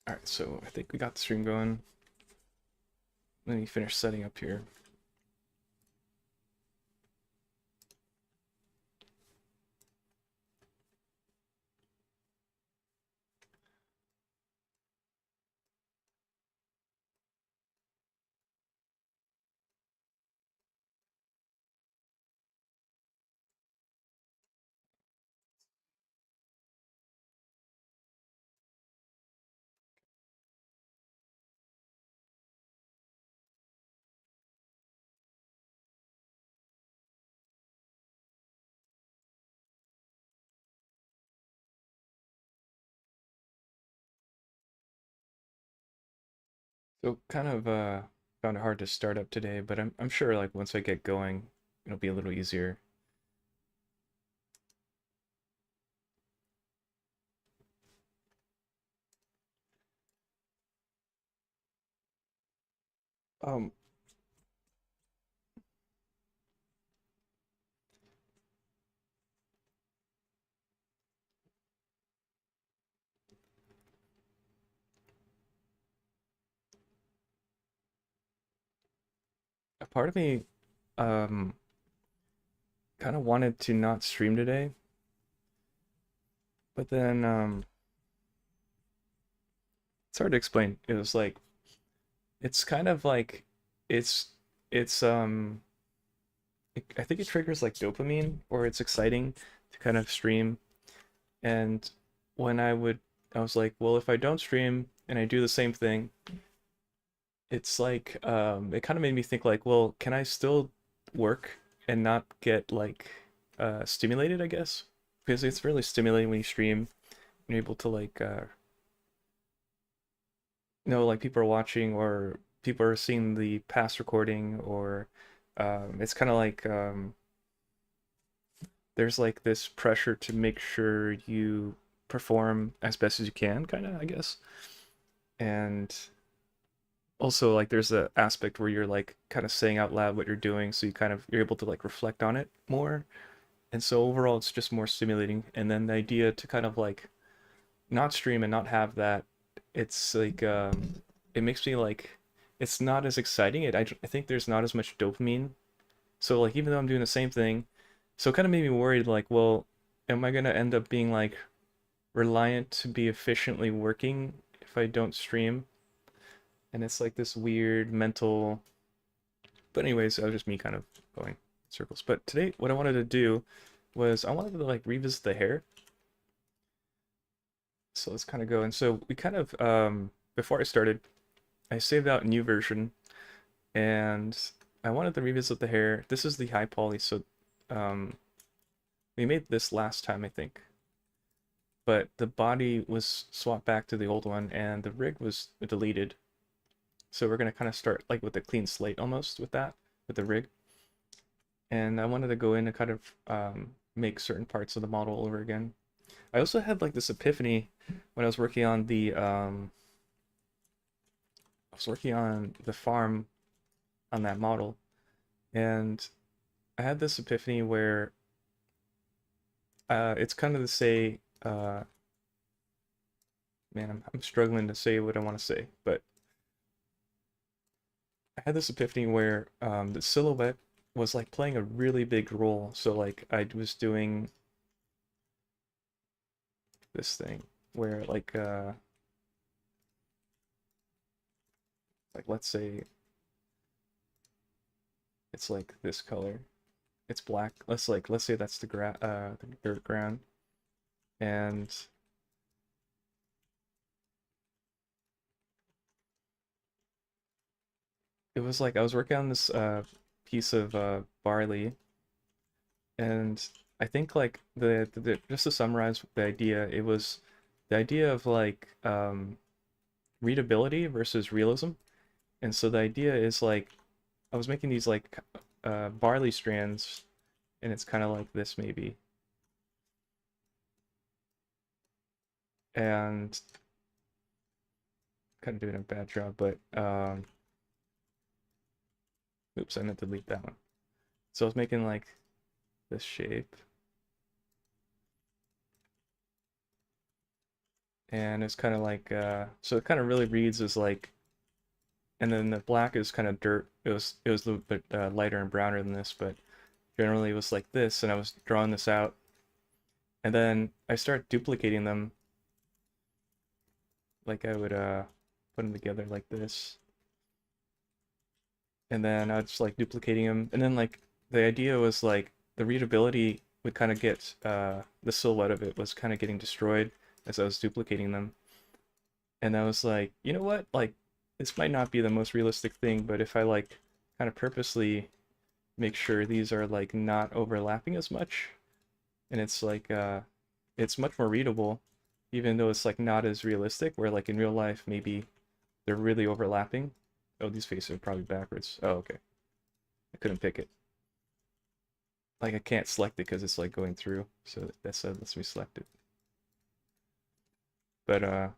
Alright, so I think we got the stream going. Let me finish setting up here. So kind of found it hard to start up today, but I'm sure like once I get going, it'll be a little easier. Um, a part of me um kind of wanted to not stream today, but then it's hard to explain. It was like it's kind of like it's it's I think it triggers like dopamine or it's exciting to kind of stream. And when I was like, well, if I don't stream and I do the same thing, it's like it kind of made me think like, well, can I still work and not get like stimulated, I guess? Because it's really stimulating when you stream. You're able to like know like people are watching or people are seeing the past recording or it's kind of like there's like this pressure to make sure you perform as best as you can, kind of, I guess. And also like there's a aspect where you're like kind of saying out loud what you're doing, so you're able to like reflect on it more. And so overall it's just more stimulating. And then the idea to kind of like not stream and not have that, it's like it makes me like it's not as exciting. I think there's not as much dopamine. So like even though I'm doing the same thing, so it kind of made me worried like, well, am I gonna end up being like reliant to be efficiently working if I don't stream? And it's like this weird mental. But anyways, that was just me kind of going in circles. But today, what I wanted to do was I wanted to like revisit the hair. So let's kind of go. And so we kind of before I started, I saved out a new version, and I wanted to revisit the hair. This is the high poly, so um, we made this last time, I think. But the body was swapped back to the old one, and the rig was deleted. So we're gonna kind of start like with a clean slate almost with that, with the rig. And I wanted to go in and kind of make certain parts of the model over again. I also had like this epiphany when I was working on the farm on that model, and I had this epiphany where it's kind of to say, man, I'm struggling to say what I want to say, but I had this epiphany where the silhouette was like playing a really big role. So like I was doing this thing where like let's say it's like this color. It's black. Let's say that's the dirt ground. And it was like I was working on this piece of barley, and I think like just to summarize the idea, it was the idea of like readability versus realism. And so the idea is like I was making these like barley strands, and it's kind of like this maybe. And kind of doing a bad job, but oops, I meant to delete that one. So I was making like this shape, and it's kind of like so it kind of really reads as like, and then the black is kind of dirt. It was a little bit lighter and browner than this, but generally it was like this, and I was drawing this out, and then I start duplicating them. Like I would put them together like this, and then I was just like duplicating them, and then like the idea was like the readability would kind of get the silhouette of it was kind of getting destroyed as I was duplicating them, and I was like, you know what, like this might not be the most realistic thing, but if I like kind of purposely make sure these are like not overlapping as much, and it's like it's much more readable, even though it's like not as realistic, where like in real life maybe they're really overlapping. Oh, these faces are probably backwards. Oh, okay. I couldn't pick it. Like I can't select it because it's like going through. So that's lets me select it. But I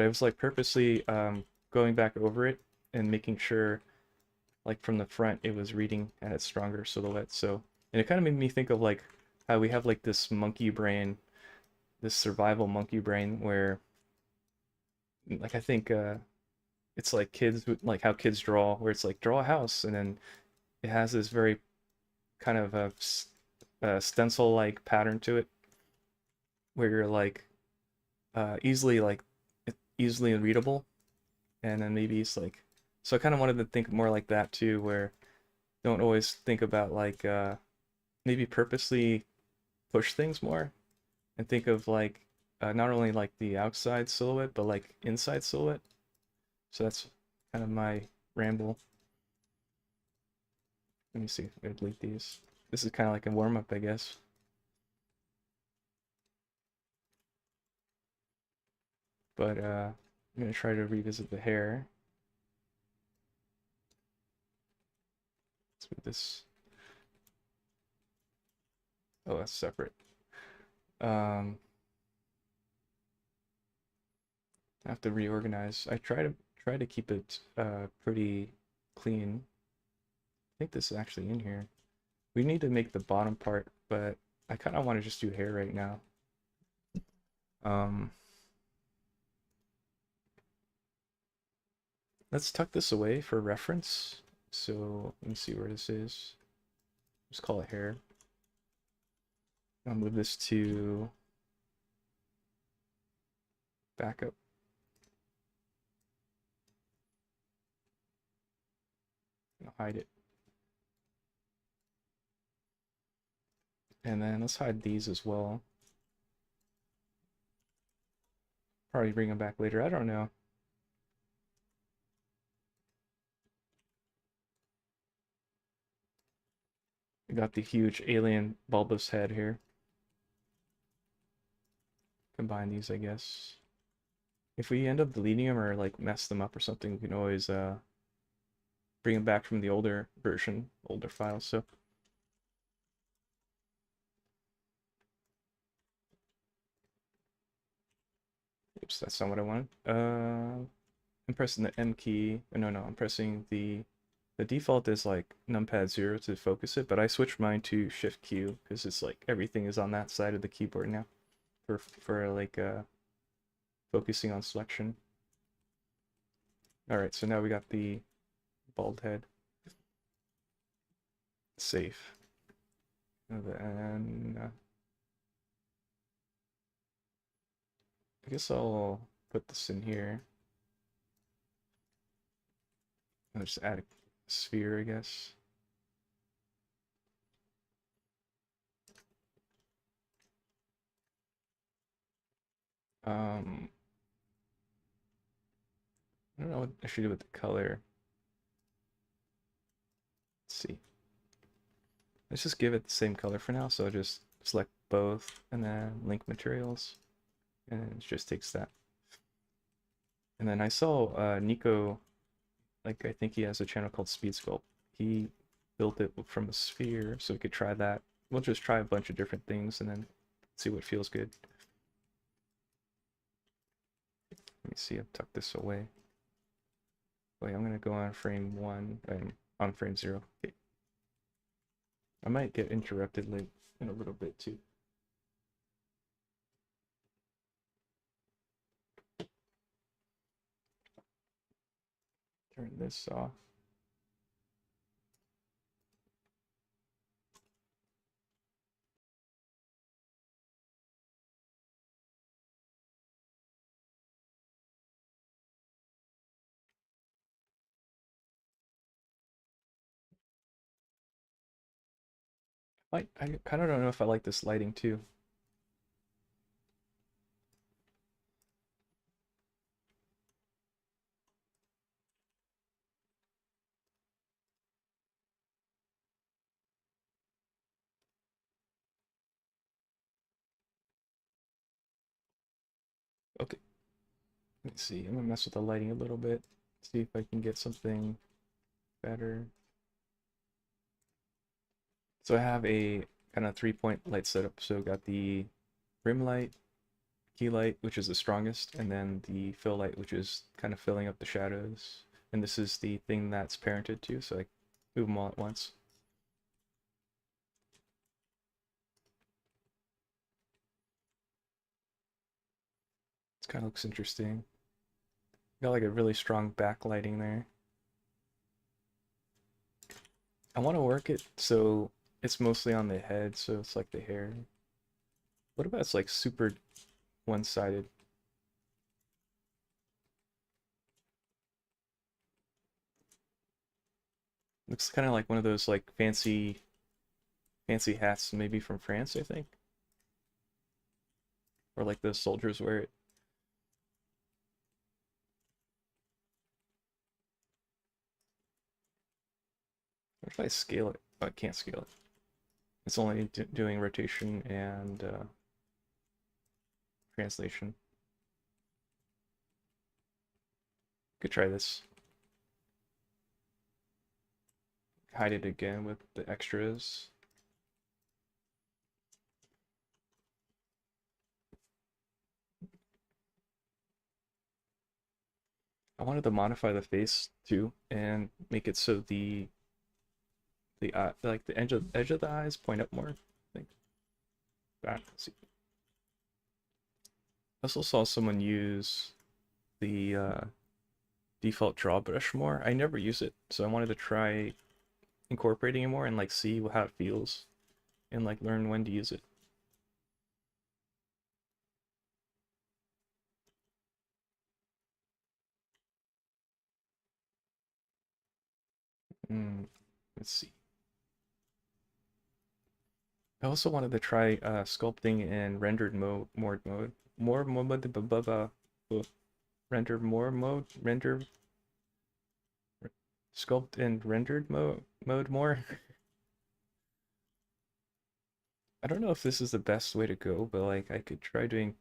was like purposely going back over it and making sure like from the front it was reading at its stronger silhouette. So, and it kind of made me think of like how we have like this monkey brain, this survival monkey brain where like I think it's like kids like how kids draw, where it's like draw a house, and then it has this very kind of a stencil like pattern to it where you're like easily like easily readable, and then maybe it's like, so I kind of wanted to think more like that too, where don't always think about like maybe purposely push things more and think of like not only like the outside silhouette but like inside silhouette. So that's kind of my ramble. Let me see if I delete these. This is kind of like a warm-up, I guess. But I'm gonna try to revisit the hair. Let's move this. Oh, that's separate. Um, I have to reorganize. I try to keep it pretty clean. I think this is actually in here. We need to make the bottom part, but I kind of want to just do hair right now. Um, let's tuck this away for reference. So let me see where this is. Just call it hair. I'll move this to backup. I'll hide it. And then let's hide these as well. Probably bring them back later. I don't know. We got the huge alien bulbous head here. Combine these, I guess. If we end up deleting them or like mess them up or something, we can always bring them back from the older version, older files. So oops, that's not what I wanted. I'm pressing the M key. No, I'm pressing the default is like numpad 0 to focus it, but I switched mine to Shift Q because it's like everything is on that side of the keyboard now for like focusing on selection. All right, so now we got the bald head. Save. And then I guess I'll put this in here. I'll just add a sphere, I guess. I don't know what I should do with the color. Let's see. Let's just give it the same color for now. So I'll just select both and then link materials, and it just takes that. And then I saw Nico, like I think he has a channel called Speed Sculpt. He built it from a sphere, so we could try that. We'll just try a bunch of different things and then see what feels good. Let me see, I'll tuck this away. Wait, I'm gonna go on frame 1 and on frame 0. Okay. I might get interrupted in a little bit too. Turn this off. I kind of don't know if I like this lighting too. Okay, let's see. I'm gonna mess with the lighting a little bit. See if I can get something better. So I have a kind of 3-point light setup. So got the rim light, key light, which is the strongest, and then the fill light, which is kind of filling up the shadows. And this is the thing that's parented to, so I move them all at once. It kind of looks interesting. Got like a really strong backlighting there. I want to work it so it's mostly on the head, so it's like the hair. What about it's like super one-sided? Looks kind of like one of those like fancy hats, maybe from France, I think, or like the soldiers wear it. What if I scale it? Oh, I can't scale it. It's only doing rotation and translation. Could try this. Hide it again with the extras. I wanted to modify the face too and make it so the eye, like the edge of the eyes point up more. I think back. Let's see. I also saw someone use the default draw brush more. I never use it, so I wanted to try incorporating it more and like see how it feels and like learn when to use it. Let's see. I also wanted to try sculpting in rendered more mode, rendered more mode, sculpt in rendered mode more. I don't know if this is the best way to go, but like I could try doing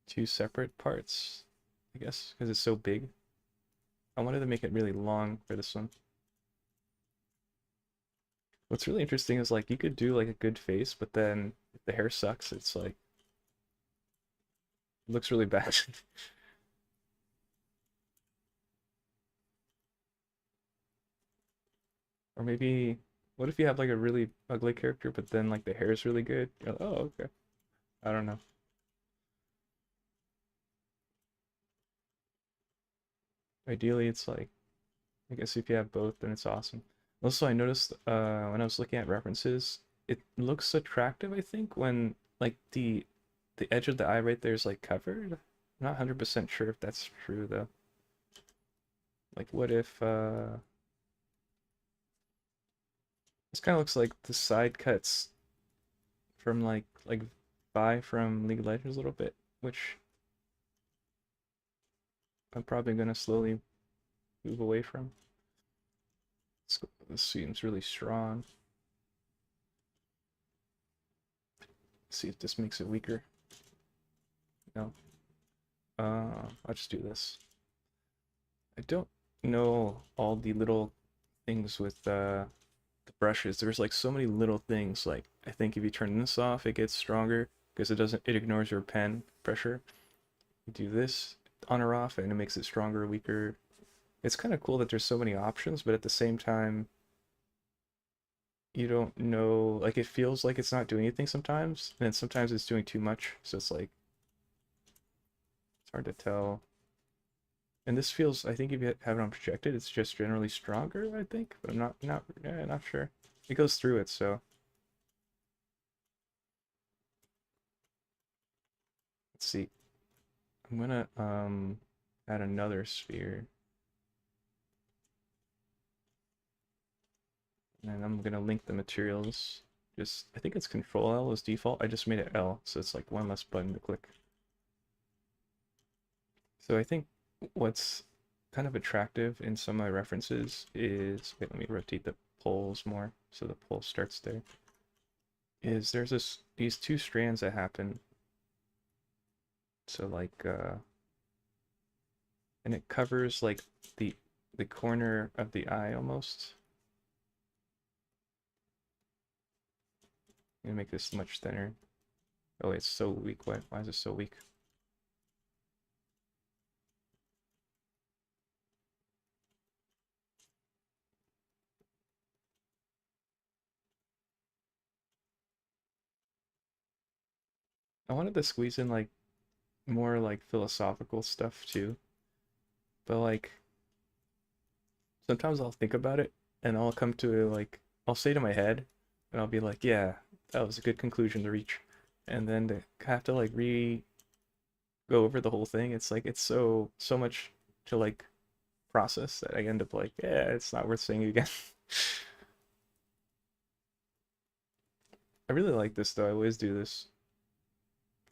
two separate parts, I guess, because it's so big. I wanted to make it really long for this one. What's really interesting is like you could do like a good face, but then if the hair sucks, it's like it looks really bad. Or maybe what if you have like a really ugly character, but then like the hair is really good? You're like, oh, okay. I don't know. Ideally, it's like I guess if you have both, then it's awesome. Also, I noticed when I was looking at references, it looks attractive, I think, when like the edge of the eye right there is like covered. I'm not 100% sure if that's true though. Like what if this kind of looks like the side cuts from like Vi from League of Legends a little bit, which I'm probably gonna slowly move away from. This seems really strong. Let's see if this makes it weaker. No. I'll just do this. I don't know all the little things with the brushes. There's like so many little things. Like I think if you turn this off, it gets stronger because it ignores your pen pressure. You do this on or off, and it makes it stronger, weaker. It's kind of cool that there's so many options, but at the same time, you don't know. Like it feels like it's not doing anything sometimes, and then sometimes it's doing too much. So it's like it's hard to tell. And this feels, I think if you have it on projected, it's just generally stronger, I think, but I'm not sure. It goes through it, so let's see. I'm gonna add another sphere, and then I'm gonna link the materials. Just I think it's Control L is default. I just made it L, so it's like one less button to click. So I think what's kind of attractive in some of my references is, wait, let me rotate the poles more so the pole starts there. Is there's these two strands that happen. So like and it covers like the the corner of the eye almost. I'm gonna make this much thinner. Oh, it's so weak. Why is it so weak? I wanted to squeeze in like more like philosophical stuff too. But like sometimes I'll think about it and I'll come to like I'll say to my head and I'll be like, yeah, that was a good conclusion to reach. And then to have to like re go over the whole thing, it's like it's so much to like process that I end up like, yeah, it's not worth saying again. I really like this though. I always do this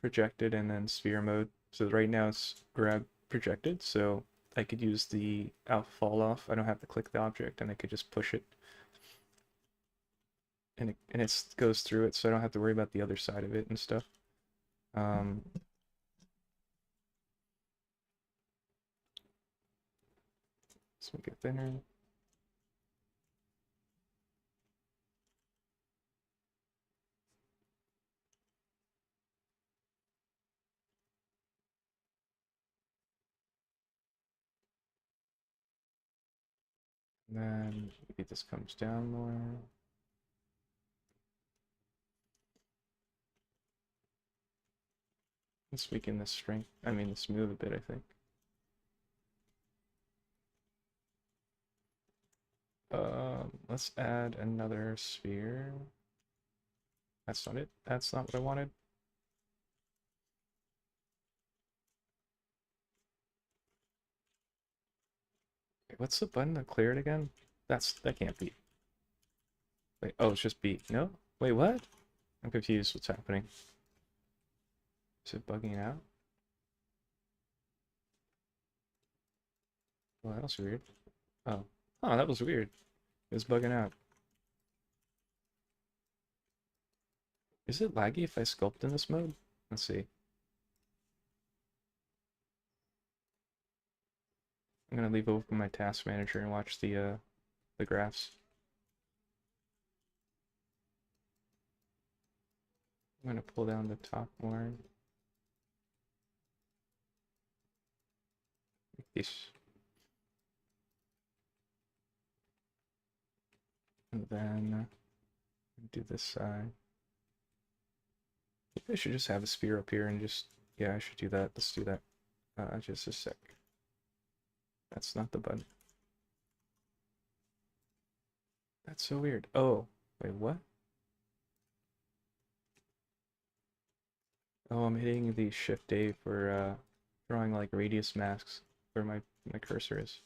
projected and then sphere mode. So right now it's grab projected, so I could use the alpha fall off. I don't have to click the object and I could just push it and it goes through it, so I don't have to worry about the other side of it and stuff. Um, let's make it thinner. And then maybe this comes down more. Let's weaken the strength. I mean, the smooth a bit, I think. Let's add another sphere. That's not it. That's not what I wanted. Wait, what's the button to clear it again? That can't be. Wait, oh, it's just B. No? Wait, what? I'm confused. What's happening? Is it bugging out? Well, that was weird. Oh. Oh, that was weird. It was bugging out. Is it laggy if I sculpt in this mode? Let's see. I'm gonna leave open my task manager and watch the graphs. I'm gonna pull down the top more. Like this. And then do this side. Maybe I should just have a sphere up here and just, yeah, I should do that. Let's do that. Just a sec. That's not the button. That's so weird. Oh, wait, what? Oh, I'm hitting the shift A for drawing like radius masks where my cursor is.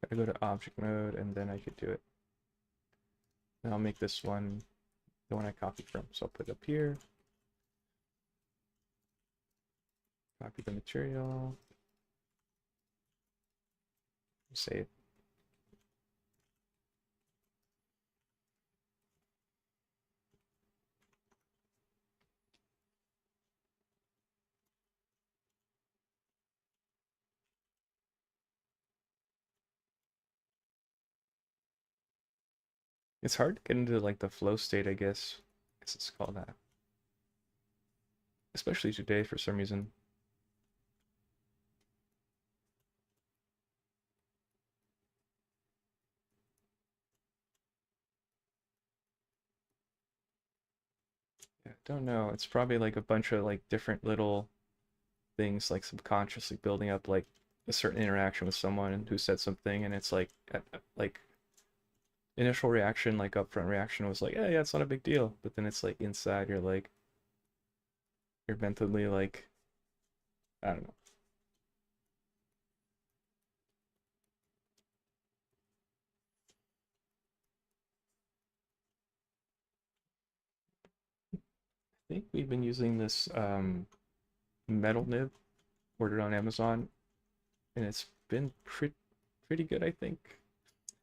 Gotta go to object mode and then I could do it. And I'll make this one the one I copied from. So I'll put it up here. Copy the material. Save. It's hard to get into like the flow state, I guess. I guess it's called that. Especially today for some reason. Yeah, don't know. It's probably like a bunch of like different little things like subconsciously building up like a certain interaction with someone who said something, and it's like initial reaction, like upfront reaction was like, yeah, it's not a big deal, but then it's like inside you're like you're mentally like, I don't know. I think we've been using this metal nib ordered on Amazon, and it's been pretty good, I think.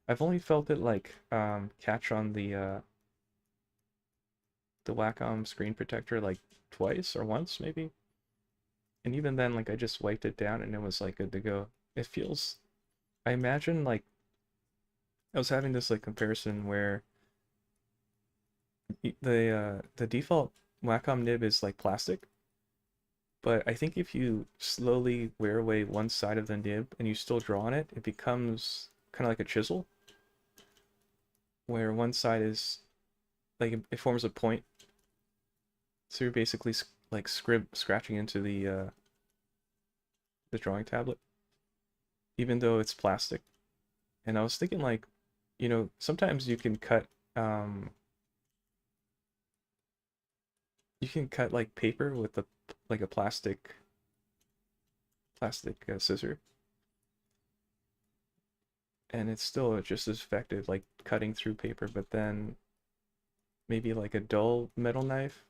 I've only felt it like catch on the Wacom screen protector like twice or once maybe. And even then, like I just wiped it down and it was like good to go. It feels, I imagine like I was having this like comparison where the default Wacom nib is like plastic, but I think if you slowly wear away one side of the nib and you still draw on it, it becomes kind of like a chisel, where one side is like it forms a point. So you're basically like scratching into the drawing tablet, even though it's plastic. And I was thinking like, sometimes um you can cut like paper with a like a plastic scissor, and it's still just as effective like cutting through paper, but then maybe like a dull metal knife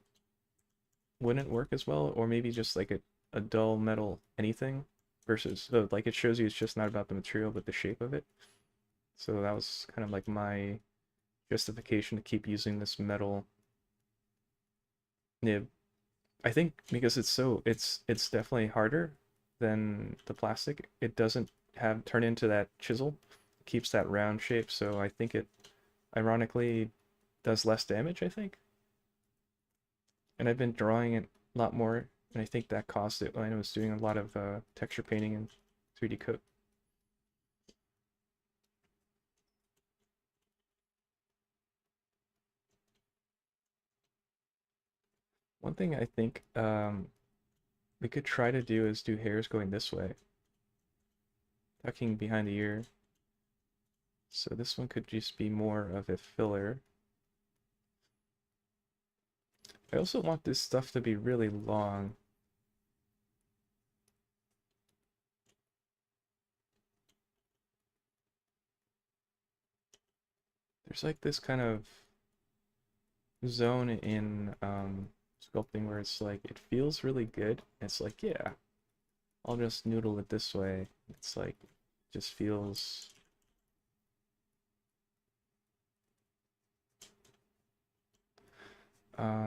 wouldn't work as well, or maybe just like a dull metal anything versus so like it shows you it's just not about the material but the shape of it. So that was kind of like my justification to keep using this metal nib. I think because it's definitely harder than the plastic. It doesn't have turn into that chisel. It keeps that round shape, so I think it ironically does less damage, I think. And I've been drawing it a lot more, and I think that caused it when I was doing a lot of texture painting and 3D coat. One thing I think we could try to do is do hairs going this way, tucking behind the ear. So this one could just be more of a filler. I also want this stuff to be really long. There's like this kind of zone in sculpting where it's like it feels really good. It's like, yeah, I'll just noodle it this way. It's like just feels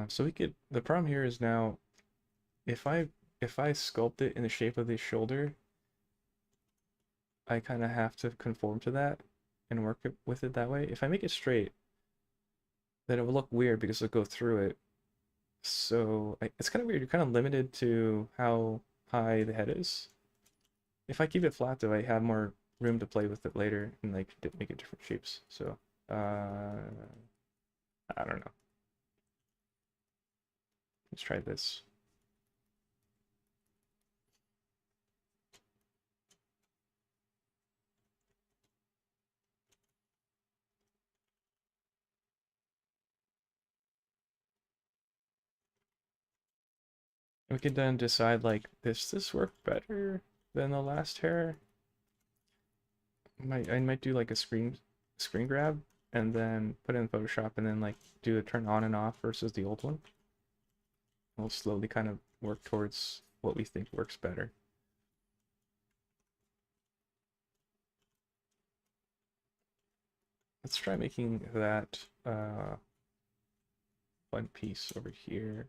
so we could the problem here is now if I sculpt it in the shape of the shoulder, I kind of have to conform to that and work with it that way. If I make it straight, then it will look weird because it'll go through it. So it's kind of weird. You're kind of limited to how high the head is. If I keep it flat, though, I have more room to play with it later and like make it different shapes. So I don't know. Let's try this. We could then decide like, does this work better than the last hair? I might do like a screen grab and then put it in Photoshop and then like do a turn on and off versus the old one. We'll slowly kind of work towards what we think works better. Let's try making that one piece over here.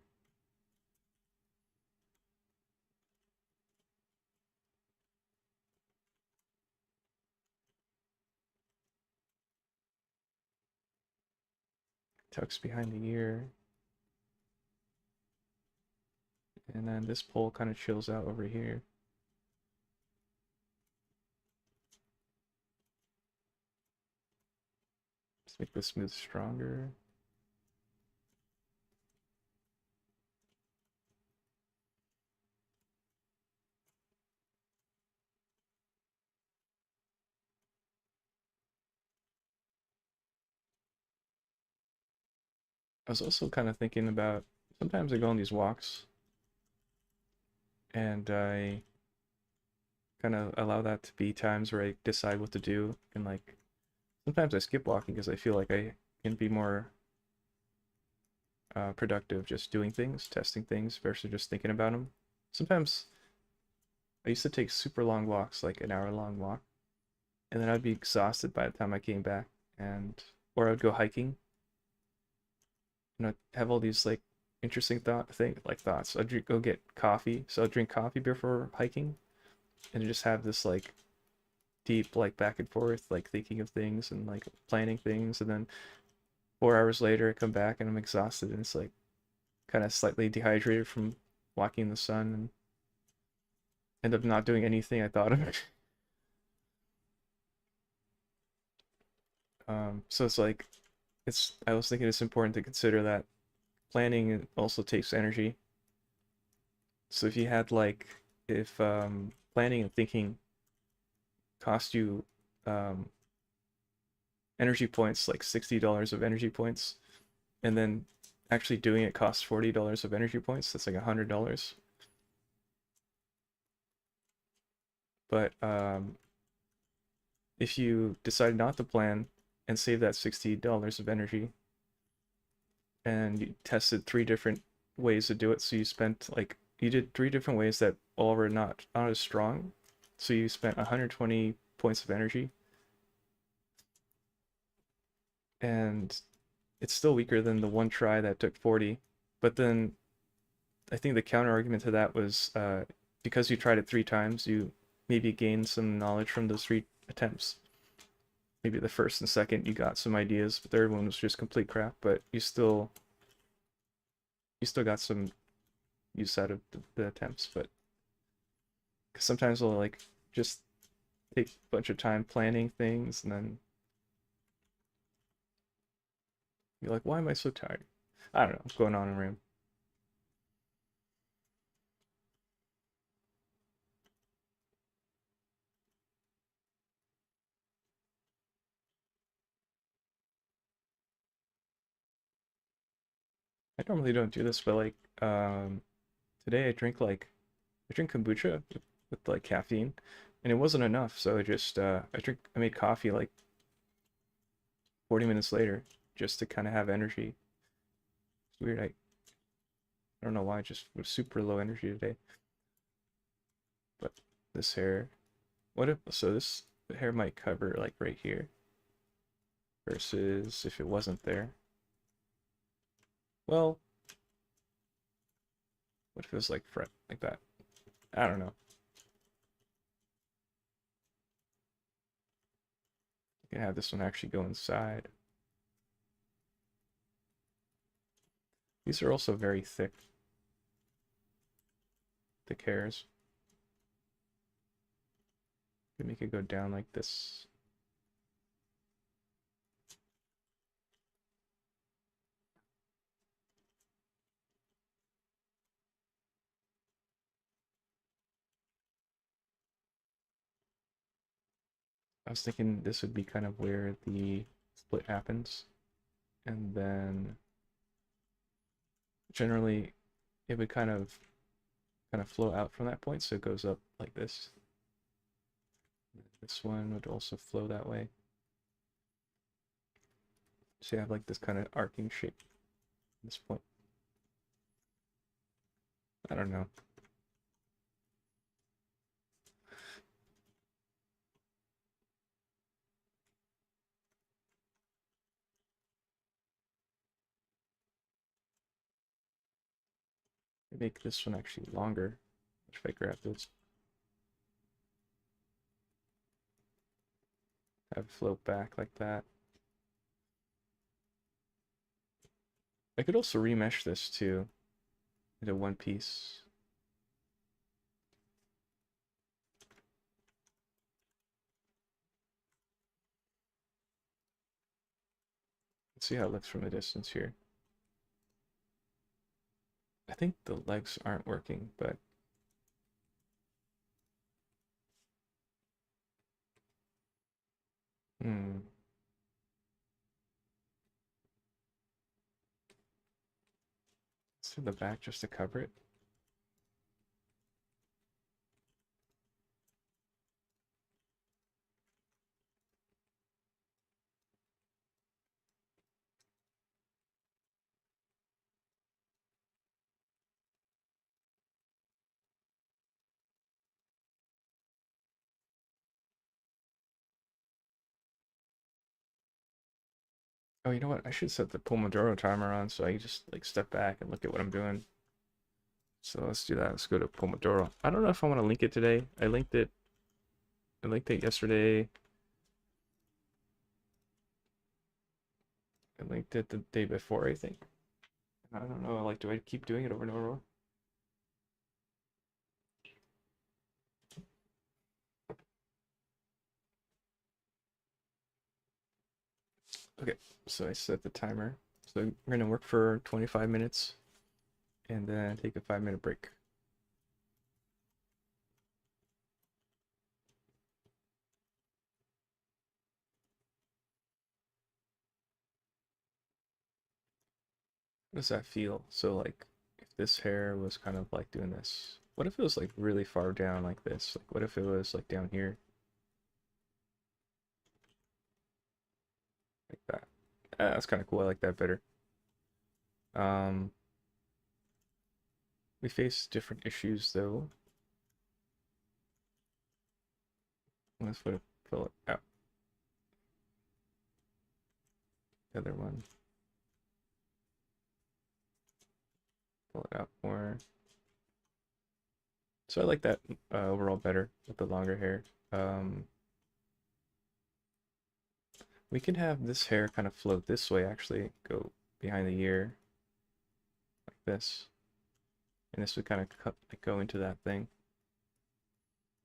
Tucks behind the ear. And then this pole kind of chills out over here. Let's make this smooth stronger. I was also kind of thinking about sometimes I go on these walks and I kind of allow that to be times where I decide what to do. And like sometimes I skip walking because I feel like I can be more productive just doing things, testing things versus just thinking about them. Sometimes I used to take super long walks, like an hour long walk, and then I'd be exhausted by the time I came back. And or I'd go hiking and I'd have all these like interesting thoughts. Go get coffee, so I'd drink coffee before hiking, and just have this like deep like back and forth like thinking of things and like planning things, and then 4 hours later I come back and I'm exhausted and it's like kind of slightly dehydrated from walking in the sun and end up not doing anything I thought of. So it's like I was thinking it's important to consider that planning also takes energy. So if you had like if planning and thinking cost you um, energy points, like $60 of energy points, and then actually doing it costs $40 of energy points, that's like $100. But if you decide not to plan and save that $60 of energy, and you tested 3 different ways to do it, so you spent like you did 3 different ways that all were not as strong, so you spent 120 points of energy, and it's still weaker than the one try that took 40. But then I think the counter argument to that was because you tried it 3 times, you maybe gained some knowledge from those 3 attempts. Maybe the first and second you got some ideas, the third one was just complete crap, but you still got some use out of the attempts. But cause sometimes we'll like just take a bunch of time planning things and then you're like, why am I so tired? I don't know, I'm going on and around. I normally don't do this, but like today I drink kombucha with like caffeine, and it wasn't enough, so I made coffee like 40 minutes later just to kind of have energy. It's weird. I don't know why, I just was super low energy today. But this hair, what if so this hair might cover like right here versus if it wasn't there. Well, what if it was like fret like that? I don't know. You can have this one actually go inside. These are also very thick hairs. You can make it go down like this. I was thinking this would be kind of where the split happens, and then generally it would kind of flow out from that point, so it goes up like this. This one would also flow that way. So you have like this kind of arcing shape at this point. I don't know. Make this one actually longer. If I grab this, have it float back like that. I could also remesh this too into one piece. Let's see how it looks from a distance here. I think the legs aren't working, but hmm. to the back just to cover it. Oh, you know what? I should set the Pomodoro timer on so I can just like step back and look at what I'm doing. So let's do that. Let's go to Pomodoro. I don't know if I want to link it today. I linked it. I linked it yesterday. I linked it the day before, I think. I don't know. Like, do I keep doing it over and over? Okay, so I set the timer. So we're gonna work for 25 minutes and then take a 5-minute break. How does that feel? So like, if this hair was kind of like doing this, what if it was like really far down like this? Like, what if it was like down here like that? That's kind of cool. I like that better. Um, we face different issues though. Let's pull it out. The other one, pull it out more. So I like that overall better with the longer hair. Um, we can have this hair kind of float this way, actually, go behind the ear like this. And this would kind of cut, like, go into that thing.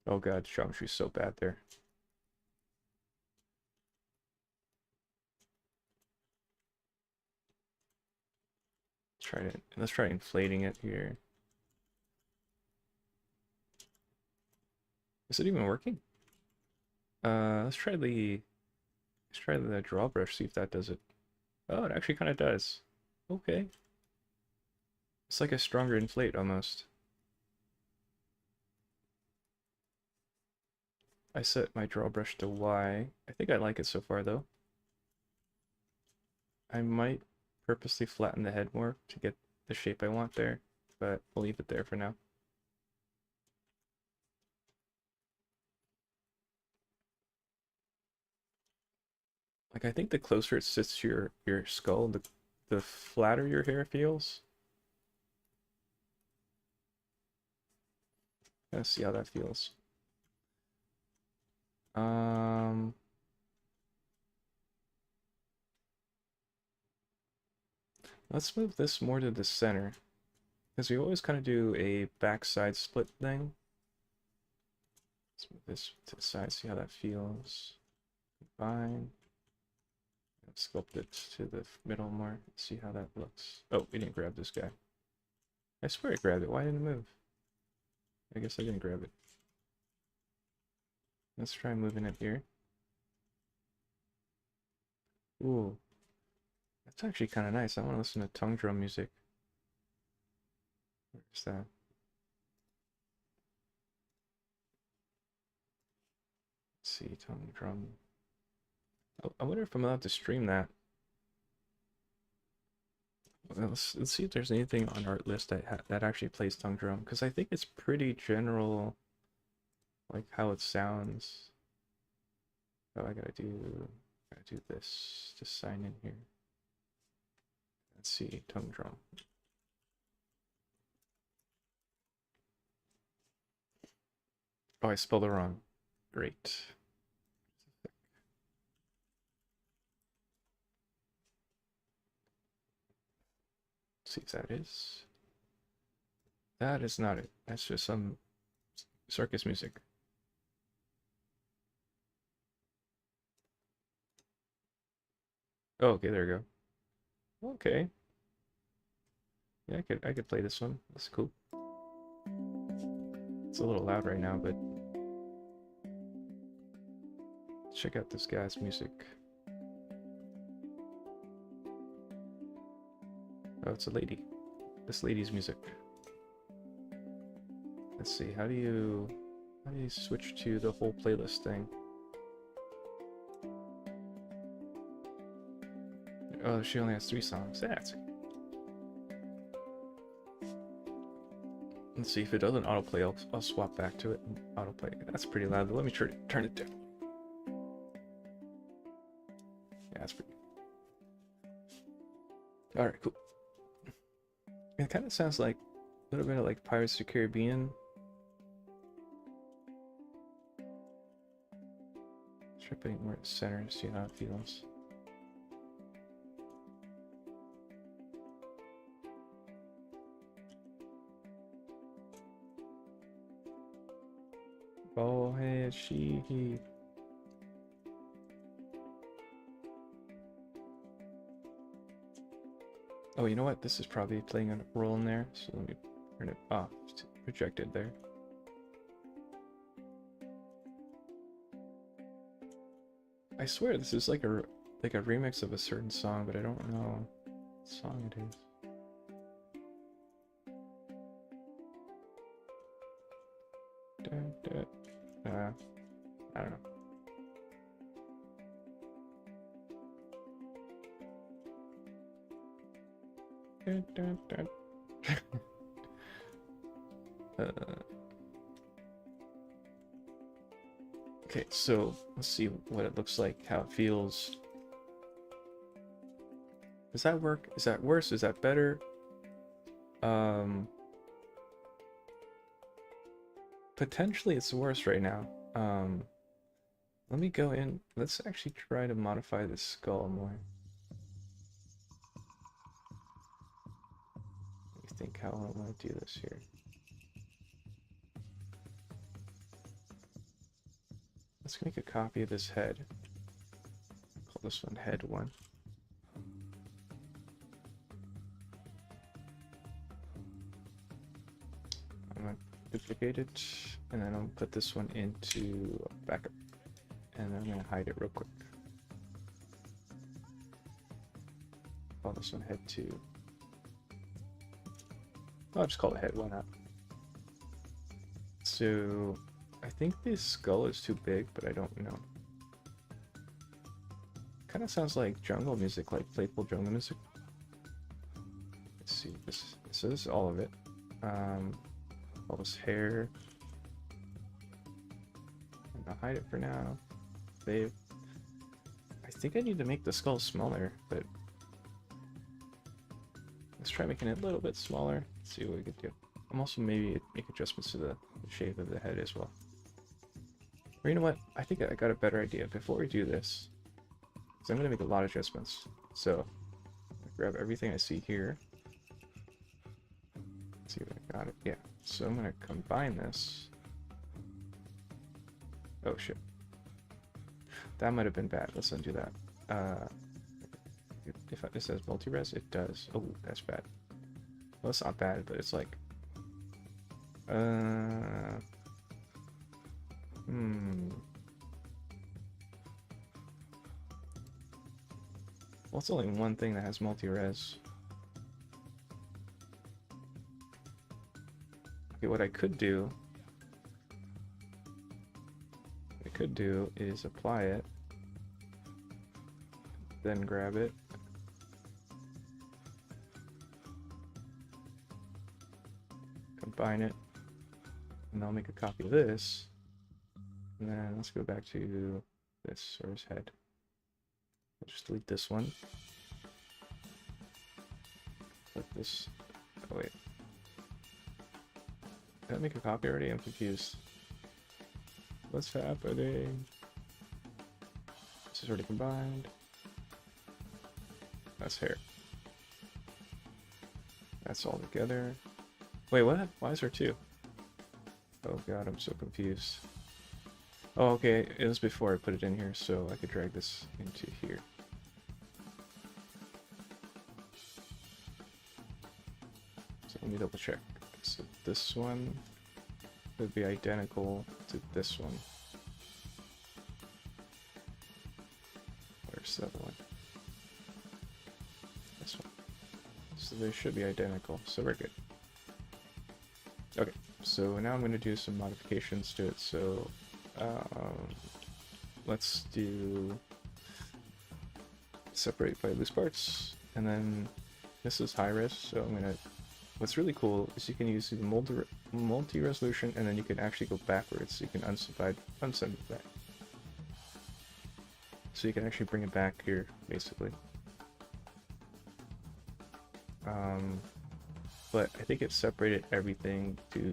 Oh god, geometry's so bad there. Let's try inflating it here. Is it even working? Let's try the draw brush, see if that does it. Oh, it actually kind of does. Okay. It's like a stronger inflate almost. I set my draw brush to Y. I think I like it so far though. I might purposely flatten the head more to get the shape I want there, but we'll leave it there for now. Like I think the closer it sits to your skull, the flatter your hair feels. Let's see how that feels. Um, let's move this more to the center because we always kind of do a backside split thing. Let's move this to the side, see how that feels. Fine. Sculpt it to the middle more. See how that looks. Oh, we didn't grab this guy. I swear I grabbed it. Why didn't it move? I guess I didn't grab it. Let's try moving it here. Ooh, that's actually kind of nice. I want to listen to tongue drum music. Where's that? Let's see, tongue drum. Oh, I wonder if I'm allowed to stream that. Well, let's see if there's anything on our list that actually plays tongue drum, because I think it's pretty general, like how it gotta do this to sign in here. Let's see, tongue drum. Oh, I spelled it wrong. Great. Let's see if that is. That is not it. That's just some circus music. Oh, okay, there we go. Okay. Yeah, I could play this one. That's cool. It's a little loud right now, but check out this guy's music. Oh, it's a lady. this lady's music. Let's see, how do you switch to the whole playlist thing? Oh, she only has 3 songs. That's... Let's see if it doesn't autoplay. I'll swap back to it and autoplay. That's pretty loud. But let me turn it down. Yeah, that's pretty. All right, cool. It kind of sounds like a little bit of like Pirates of the Caribbean. Try putting it more at the center to see how it feels. Oh, hey, she, he. Oh, you know what? This is probably playing a role in there, so let me turn it off. It's projected there. I swear this is like a remix of a certain song, but I don't know what song it is. I don't know. Okay, so let's see what it looks like, how it feels. Does that work? Is that worse? Is that better? Potentially it's worse right now. Let me go in. Let's actually try to modify this skull more. Let me think how I want to do this here. Let's make a copy of this head. Call this one head 1. I'm gonna duplicate it, and then I'll put this one into backup. And I'm gonna hide it real quick. Call this one head 2. I'll just call it head 1 up. So I think this skull is too big, but I don't know. Kind of sounds like jungle music, like playful jungle music. Let's see this. So this is all of it. All this hair. I'm gonna hide it for now. Save. I think I need to make the skull smaller, but let's try making it a little bit smaller. Let's see what we can do. I'm also maybe make adjustments to the shape of the head as well. Or you know what? I think I got a better idea. Before we do this, because I'm going to make a lot of adjustments. So grab everything I see here. Let's see if I got it. Yeah. So I'm going to combine this. Oh shit. That might have been bad. Let's undo that. If this says multi-res, it does. Oh, that's bad. Well, it's not bad, but it's like... Well, it's only one thing that has multi-res. Okay, what I could do is apply it, then grab it, combine it, and I'll make a copy of this, and then let's go back to this, or his head. I'll just delete this one. Put this, oh wait. Did I make a copy already? I'm confused. What's happening? This is already combined. That's hair. That's all together. Wait, what? Why is there 2? Oh god, I'm so confused. Oh, okay, it was before I put it in here, so I could drag this into here. So let me double check. So this one would be identical to this one. Where's the other one? This one. So they should be identical, so we're good. Okay, so now I'm going to do some modifications to it. So let's do separate by loose parts, and then this is high res, so I'm gonna. What's really cool is you can use the multi-resolution, and then you can actually go backwards. So you can unsub it back. So you can actually bring it back here, basically. But I think it separated everything to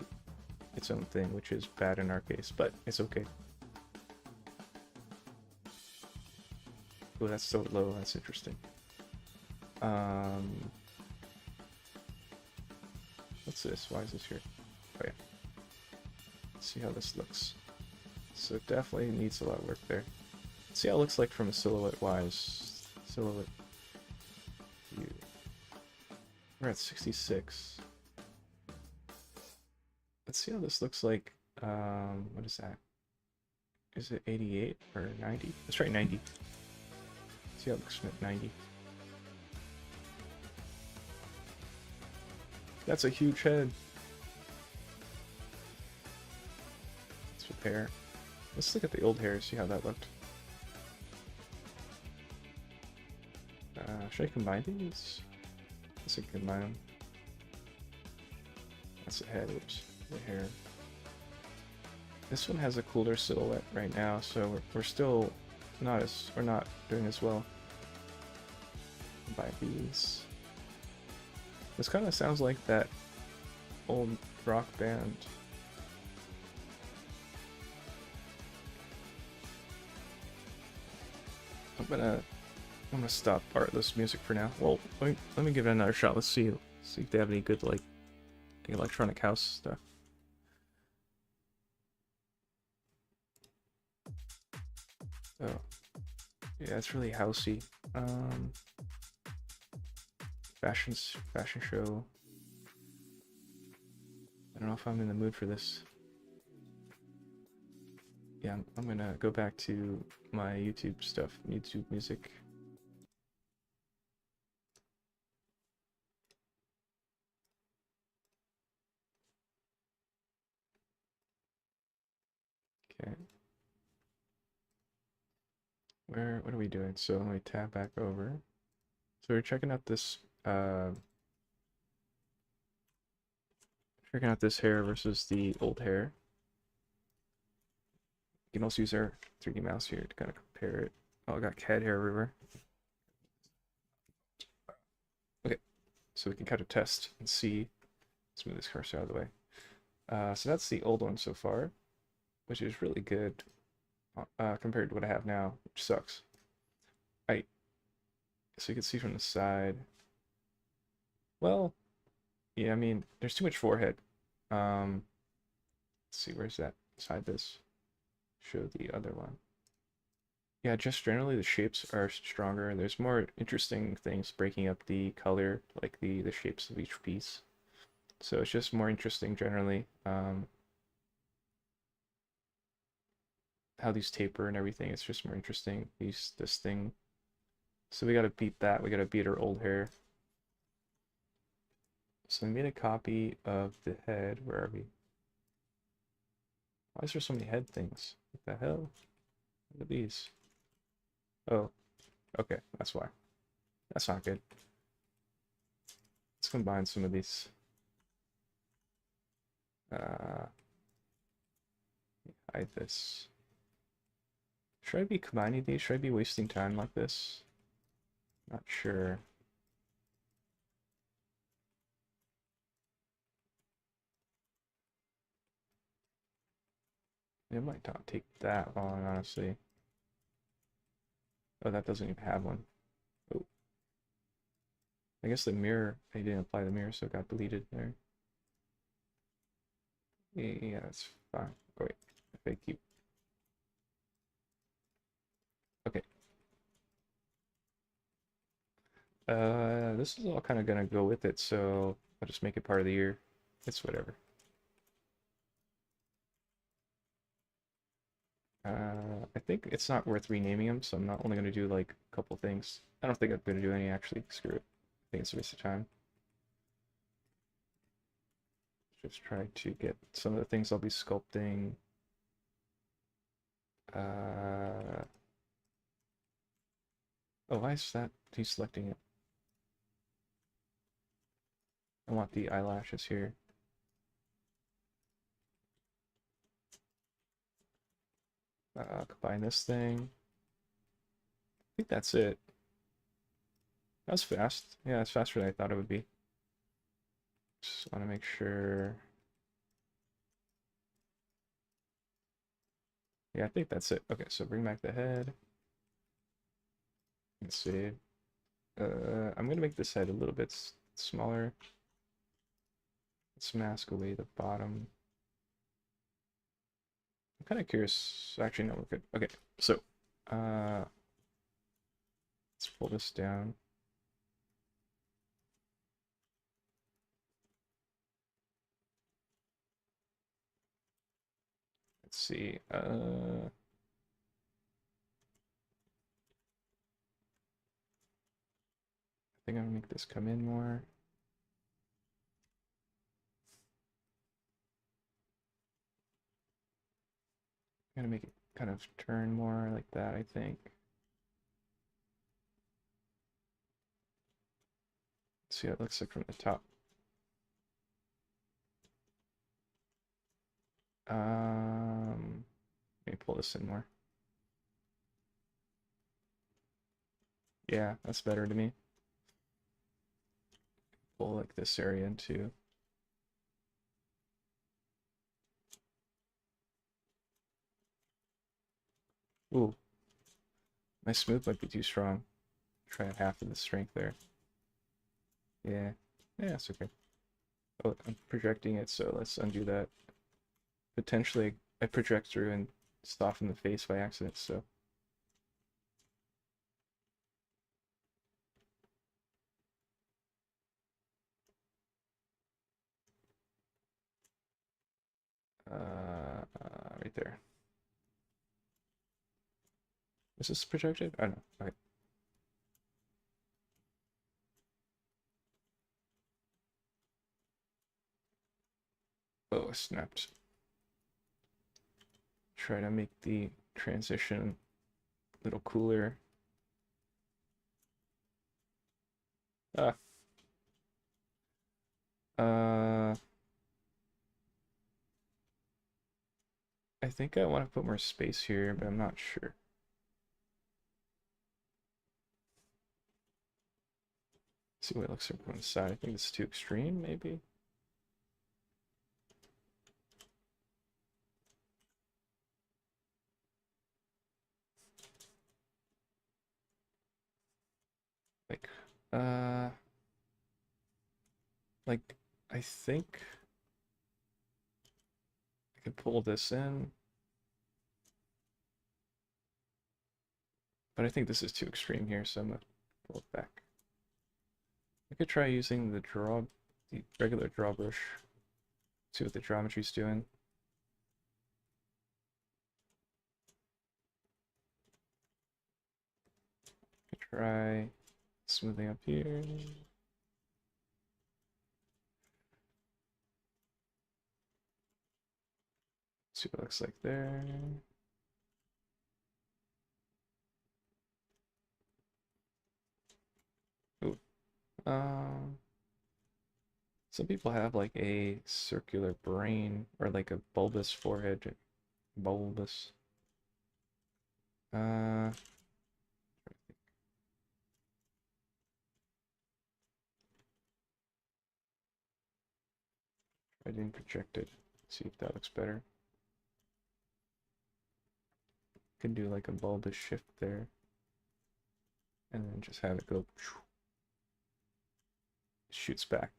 its own thing, which is bad in our case, but it's okay. Oh, that's so low. That's interesting. What's this? Why is this here? Oh yeah. Let's see how this looks. So it definitely needs a lot of work there. Let's see how it looks like from a silhouette-wise. Silhouette view. We're at 66. Let's see how this looks like. What is that? Is it 88 or 90? Let's try 90. See how it looks at 90. That's a huge head. Let's repair. Let's look at the old hair, see how that looked. Should I combine these? Let's combine them. That's the head, oops, the hair. This one has a cooler silhouette right now, so we're still we're not doing as well. Combine these. This kind of sounds like that old rock band. I'm gonna stop Artless music for now. Well, let me give it another shot. Let's see if they have any good like electronic house stuff. Oh, yeah, it's really housey. Fashion show. I don't know if I'm in the mood for this. Yeah, I'm gonna go back to my YouTube stuff, YouTube music. Okay. What are we doing? So let me tab back over. So we're checking out this hair versus the old hair. You can also use our 3D mouse here to kind of compare it. Oh, I got cat hair everywhere. Okay, so we can kind of test and see. Let's move this cursor out of the way. So that's the old one so far, which is really good compared to what I have now, which sucks. Right. So you can see from the side. Well, yeah, I mean, there's too much forehead. Let's see, where's that? Inside this. Show the other one. Yeah, just generally the shapes are stronger. There's more interesting things breaking up the color, like the shapes of each piece. So it's just more interesting generally. How these taper and everything, it's just more interesting. This thing. So we gotta beat that. We gotta beat our old hair. So I made a copy of the head. Where are we? Why is there so many head things? What the hell? Look at these. Oh, okay, that's why. That's not good. Let's combine some of these. Hide this. Should I be combining these? Should I be wasting time like this? Not sure. It might not take that long, honestly. Oh, that doesn't even have one. Oh. I guess the mirror, I didn't apply the mirror, so it got deleted there. Yeah, that's fine. Oh, wait, if I keep... Okay. This is all kind of gonna go with it, so I'll just make it part of the year. It's whatever. I think it's not worth renaming them, so I'm not only gonna do like a couple things. I don't think I'm gonna do any actually. Screw it. I think it's a waste of time. Just try to get some of the things I'll be sculpting. Oh, why is that deselecting it? I want the eyelashes here. Combine this thing. I think that's it. That was fast. Yeah, it's faster than I thought it would be. Just want to make sure. Yeah, I think that's it. Okay, so bring back the head. Let's see. I'm gonna make this head a little bit smaller. Let's mask away the bottom. I'm kind of curious. Actually, no, we're good. Okay, so let's pull this down. Let's see. I think I'm gonna make this come in more. I'm gonna make it kind of turn more like that, I think. Let's see what it looks like from the top. Let me pull this in more. Yeah, that's better to me. Pull like this area into. Ooh, my smooth might be too strong. Try half of the strength there. Yeah, yeah, that's okay. Oh, I'm projecting it, so let's undo that. Potentially, I project through and soften the face by accident, so. Right there. Is this projected? I don't know. Okay. Oh, it snapped. Try to make the transition a little cooler. Ah. I think I want to put more space here, but I'm not sure. Let's see what it looks like on the side. I think it's too extreme, maybe. Like, uh, like, I think I could pull this in, but I think this is too extreme here, so I'm gonna pull it back. I could try using the regular draw brush. See what the geometry's doing. Try smoothing up here. See what it looks like there. Ooh. Some people have like a circular brain or like a bulbous forehead. Bulbous. Uh, I didn't project it. See if that looks better. Can do like a bulbous shift there. And then just have it go shoots back.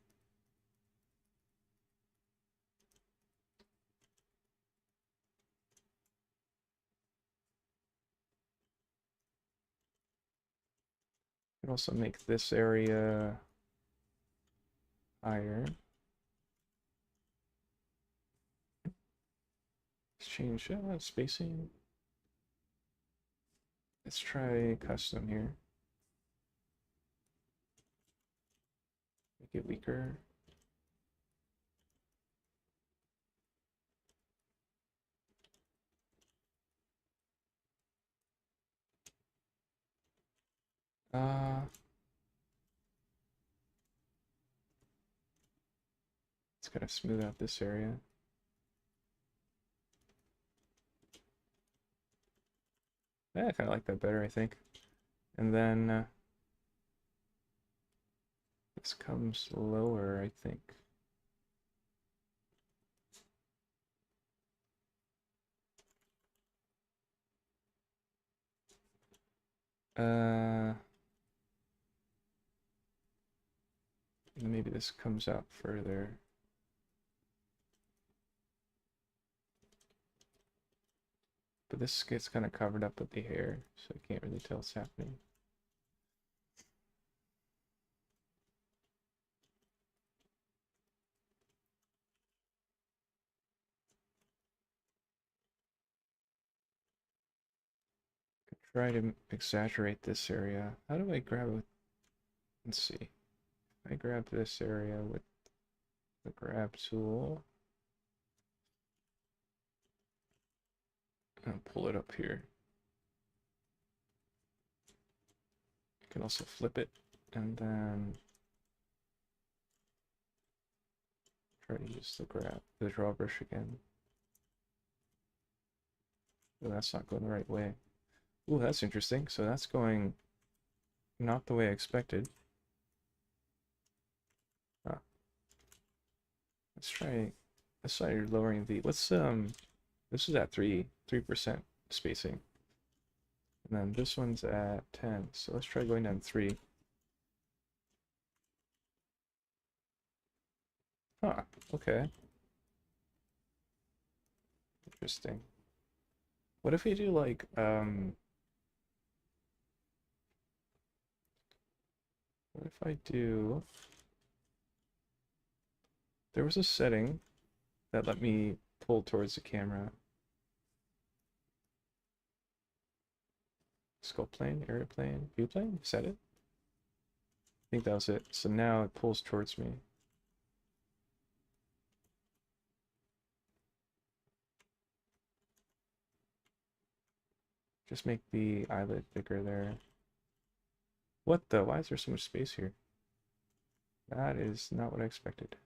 Can also make this area higher. Let's change spacing. Let's try custom here. Make it weaker. Let's kind of smooth out this area. Yeah, I kind of like that better, I think. And then this comes lower, I think. And maybe this comes out further. But this gets kind of covered up with the hair, so I can't really tell what's happening. Try to exaggerate this area. How do I grab it? Let's see. I grab this area with the grab tool. And pull it up here. You can also flip it and then try to use the draw brush again. Oh, that's not going the right way. Ooh, that's interesting. So that's going not the way I expected. Ah, let's try lowering the, let's this is at 3% spacing. And then this one's at 10. So let's try going down 3. Huh, okay. Interesting. What if we do like what if I do, there was a setting that let me pull towards the camera. Sculpt plane, area plane, view plane, is that it? I think that was it. So now it pulls towards me. Just make the eyelid bigger there. What the? Why is there so much space here? That is not what I expected.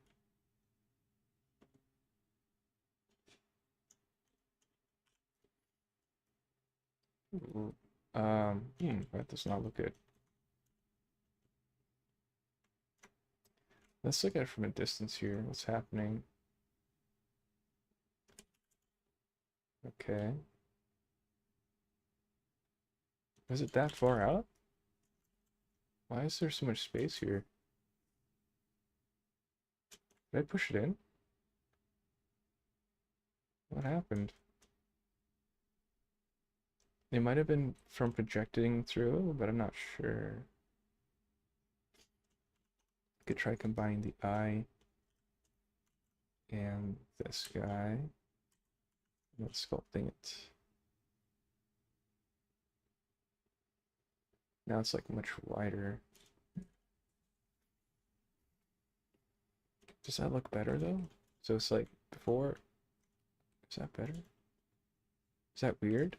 Ooh. That does not look good. Let's look at it from a distance here. What's happening? Okay. Is it that far out? Why is there so much space here? Did I push it in? What happened? It might have been from projecting through, but I'm not sure. Could try combining the eye and this guy. Let's sculpting it. Now it's like much wider. Does that look better though? So it's like before. Is that better? Is that weird?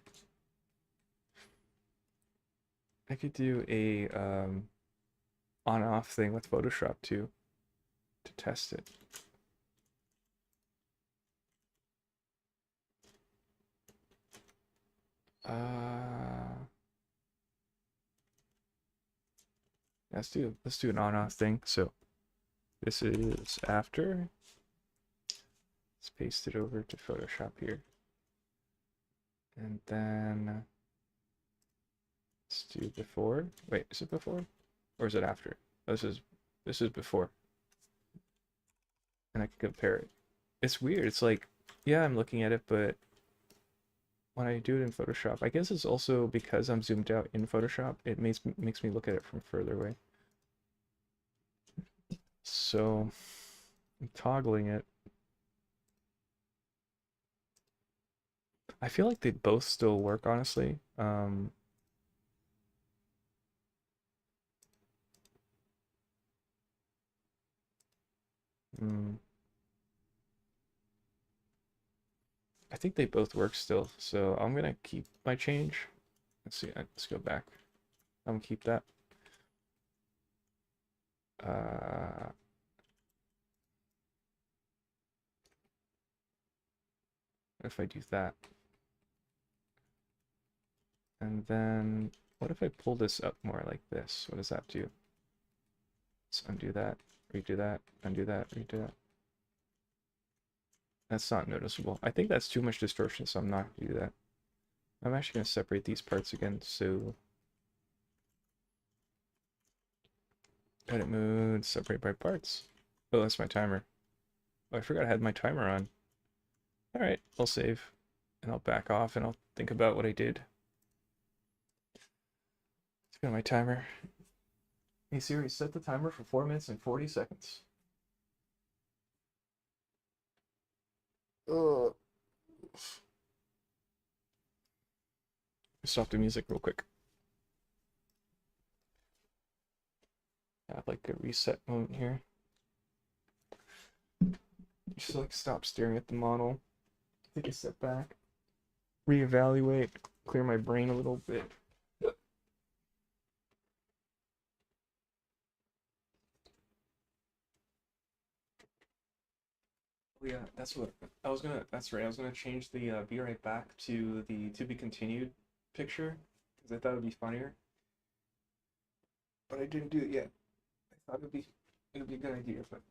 I could do a on-off thing with Photoshop too to test it. Let's do an on-off thing. So this is after. Let's paste it over to Photoshop here. And then let's do before. Wait, is it before? Or is it after? This is before. And I can compare it. It's weird. It's like, yeah, I'm looking at it, but when I do it in Photoshop, I guess it's also because I'm zoomed out in Photoshop, it makes me look at it from further away. So I'm toggling it. I feel like they both still work, honestly. I think they both work still, so I'm gonna keep my change. Let's see, let's go back. I'm gonna keep that. Uh, what if I do that? And then what if I pull this up more like this? What does that do? Let's undo that, redo that, undo that, redo that. That's not noticeable. I think that's too much distortion, so I'm not gonna do that. I'm actually gonna separate these parts again, so edit mode, separate by parts. Oh, that's my timer. Oh, I forgot I had my timer on. Alright, I'll save. And I'll back off and I'll think about what I did. Let's go to my timer. Hey Siri, set the timer for 4 minutes and 40 seconds. Ugh. Stop the music real quick. I have like a reset moment here. Just like stop staring at the model. Take a step back. Reevaluate. Clear my brain a little bit. Oh yeah, that's what I was gonna. That's right. I was gonna change the "Be Right Back" to the "To Be Continued" picture because I thought it'd be funnier, but I didn't do it yet. I thought it'd be a good idea, but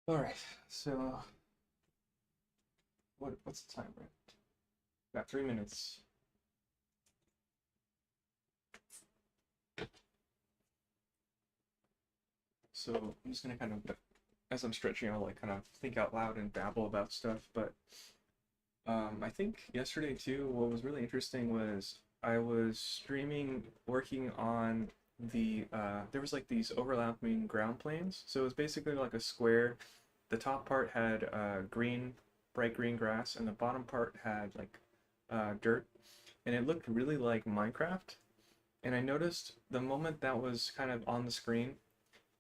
all right. So what's the time, right? Got 3 minutes. So I'm just gonna kind of, as I'm stretching, I'll like kind of think out loud and babble about stuff. But I think yesterday too, what was really interesting was I was streaming, working on there was like these overlapping ground planes. So it was basically like a square. The top part had green, bright green grass, and the bottom part had like dirt, and it looked really like Minecraft. And I noticed the moment that was kind of on the screen,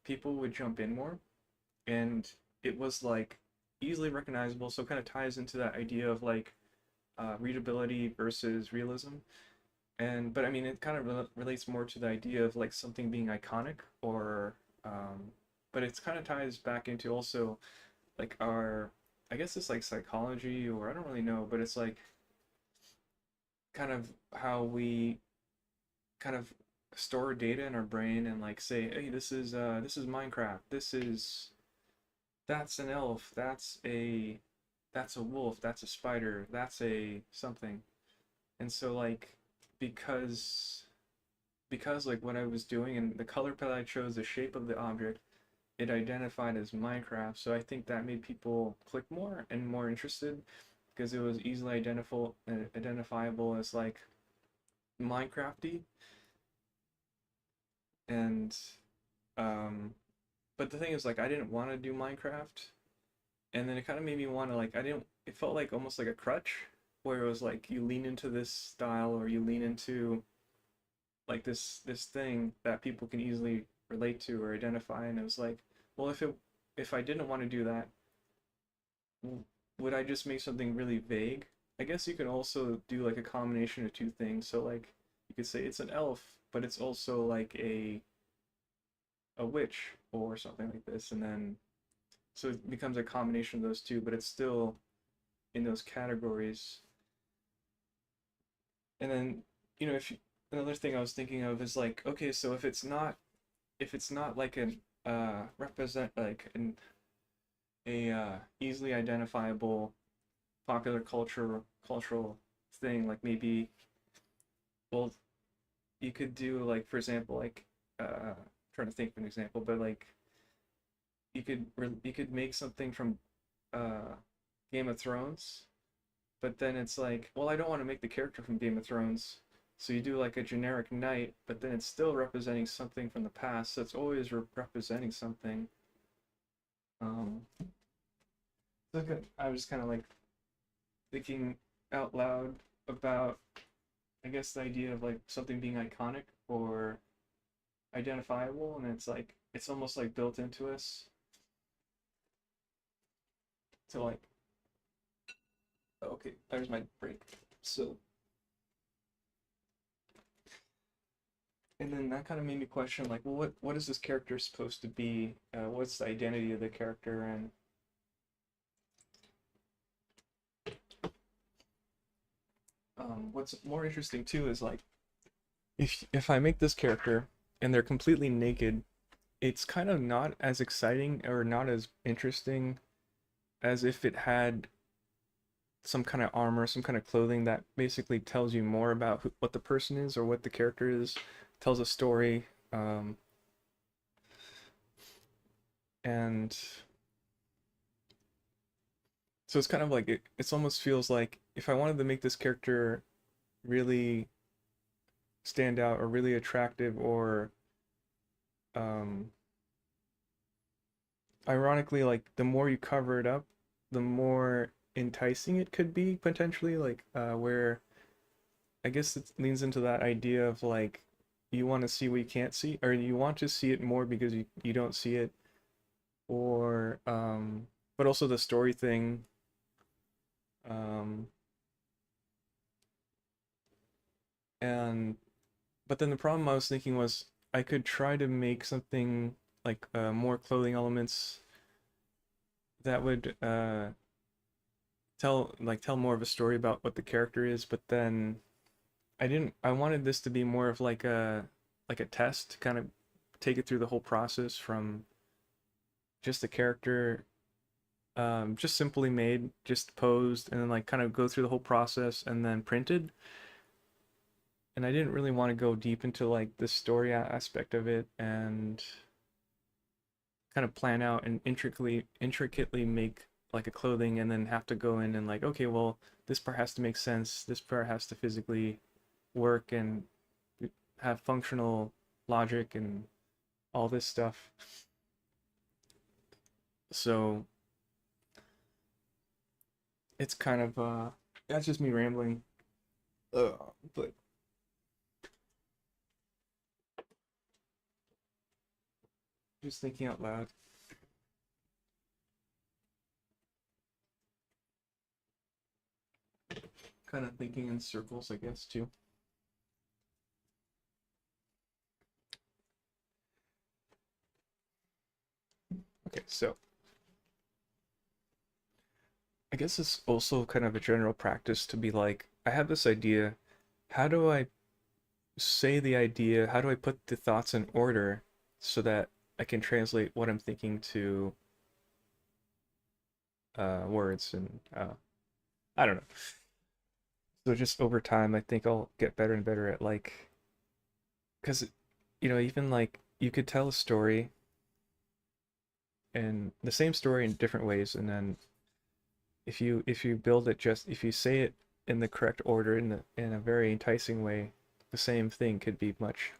people would jump in more, and it was like easily recognizable. So it kind of ties into that idea of like readability versus realism. And but I mean, it kind of relates more to the idea of like something being iconic, or but it's kind of ties back into also like our, I guess it's like psychology, or I don't really know, but it's like kind of how we kind of store data in our brain and like say, hey, this is Minecraft, that's an elf, that's a wolf, that's a spider, that's a something. And so like because because like what I was doing and the color palette I chose, the shape of the object, it identified as Minecraft. So I think that made people click more and more interested because it was easily identifiable as like Minecrafty. And um but the thing is like I didn't want to do Minecraft, and then it kind of made me want to like I didn't it felt like almost like a crutch where it was like you lean into this style or you lean into like this thing that people can easily relate to or identify, and it was like, well, if I didn't want to do that, would I just make something really vague? I guess you can also do like a combination of two things. So like you could say it's an elf, but it's also like a witch or something like this, and then so it becomes a combination of those two, but it's still in those categories. And then, if you, another thing I was thinking of is like, okay, so if it's not like an represent like an a easily identifiable popular cultural thing, like maybe, well, you could do like, for example, like trying to think of an example, but like you could make something from uh Game of Thrones, but then it's like, well, I don't want to make the character from Game of Thrones. So you do like a generic knight, but then it's still representing something from the past. So it's always representing something. Um, so I was kind of like thinking out loud about, I guess, the idea of like something being iconic or identifiable, and it's like it's almost like built into us to like, okay, there's my break. So, and then that kind of made me question like, well, what is this character supposed to be? What's the identity of the character? And what's more interesting too is like, if I make this character and they're completely naked, it's kind of not as exciting or not as interesting as if it had some kind of armor, some kind of clothing that basically tells you more about what the person is or what the character is, tells a story. And so it's kind of like it's almost feels like if I wanted to make this character really stand out or really attractive or um, ironically, like the more you cover it up, the more enticing it could be potentially. Like where I guess it leans into that idea of like you want to see what you can't see, or you want to see it more because you don't see it, or but also the story thing. Um, and but then the problem I was thinking was I could try to make something like more clothing elements that would tell more of a story about what the character is, but then I wanted this to be more of like a test to kind of take it through the whole process from just the character just simply made, just posed, and then like kind of go through the whole process and then printed. And I didn't really want to go deep into like the story aspect of it and kind of plan out and intricately make like a clothing and then have to go in and like, okay, well, this part has to make sense, this part has to physically work and have functional logic and all this stuff. So it's kind of that's just me rambling. But just thinking out loud. Kind of thinking in circles, I guess, too. Okay, so I guess it's also kind of a general practice to be like, I have this idea. How do I say the idea? How do I put the thoughts in order so that I can translate what I'm thinking to words and I don't know. So just over time, I think I'll get better and better at like, because even like you could tell a story and the same story in different ways, and then if you build it just if you say it in the correct order in a very enticing way, the same thing could be much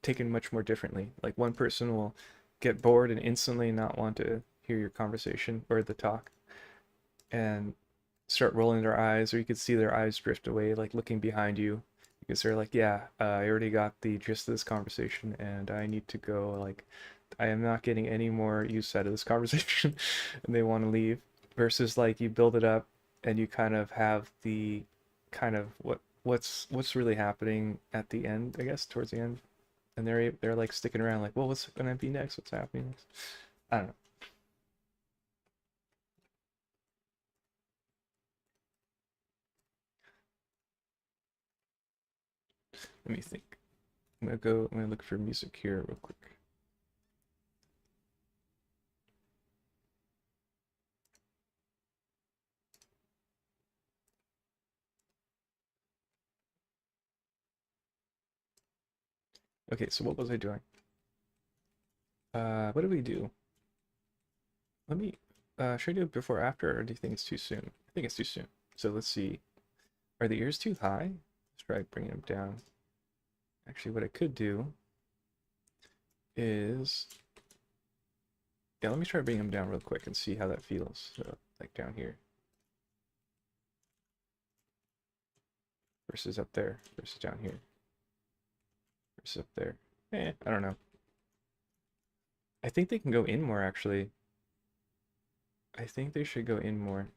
taken much more differently. Like one person will get bored and instantly not want to hear your conversation or the talk and start rolling their eyes, or you could see their eyes drift away, like looking behind you because they're like, yeah, I already got the gist of this conversation and I need to go. Like, I am not getting any more use out of this conversation, and they want to leave. Versus like you build it up and you kind of have the kind of what's really happening at the end, I guess, towards the end, and they're like sticking around, like, well, what's gonna be next? What's happening next? I don't know. Let me think. I'm gonna look for music here real quick. Okay, so what was I doing? What did we do? Let me should I do it before or after, or do you think it's too soon? I think it's too soon. So let's see. Are the ears too high? Let's try bringing them down. Actually, what I could do is, yeah, let me try bringing them down real quick and see how that feels. So, like down here versus up there versus down here versus up there. I don't know. I think they can go in more, actually. I think they should go in more.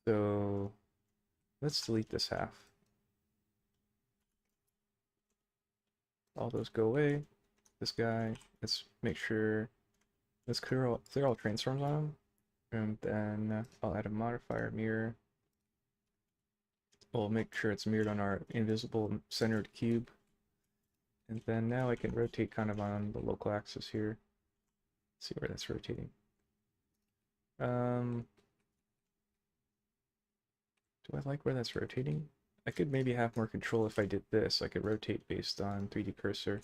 So let's delete this half. All those go away. This guy, let's make sure, let's clear all transforms on him. And then I'll add a modifier mirror. We'll make sure it's mirrored on our invisible centered cube. And then now I can rotate kind of on the local axis here. See where that's rotating. Do I like where that's rotating? I could maybe have more control if I did this. I could rotate based on 3D cursor.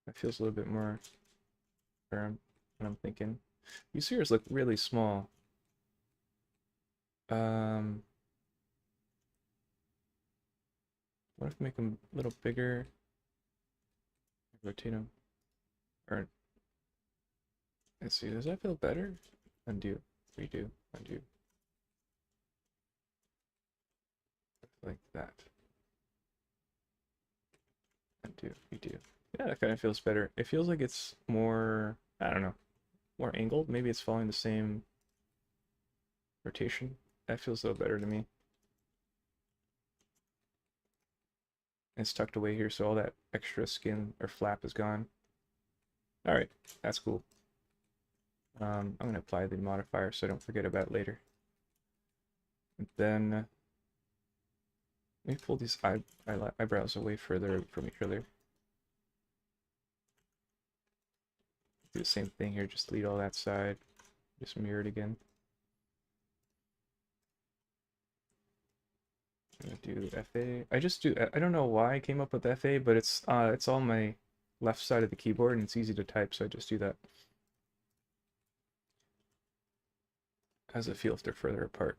That feels a little bit more firm what I'm thinking. These spheres look really small. What if I make them a little bigger? Rotate them. Or let's see, does that feel better? Undo, redo, undo. Like that. Undo, redo. Yeah, that kind of feels better. It feels like it's more, I don't know, more angled. Maybe it's following the same rotation. That feels a little better to me. It's tucked away here, so all that extra skin or flap is gone. Alright, that's cool. I'm going to apply the modifier so I don't forget about it later. And then let me pull these eyebrows away further from each other. Do the same thing here, just delete all that side. Just mirror it again. I'm gonna do FA. I don't know why I came up with FA, but it's on my left side of the keyboard and it's easy to type, so I just do that. How does it feel if they're further apart?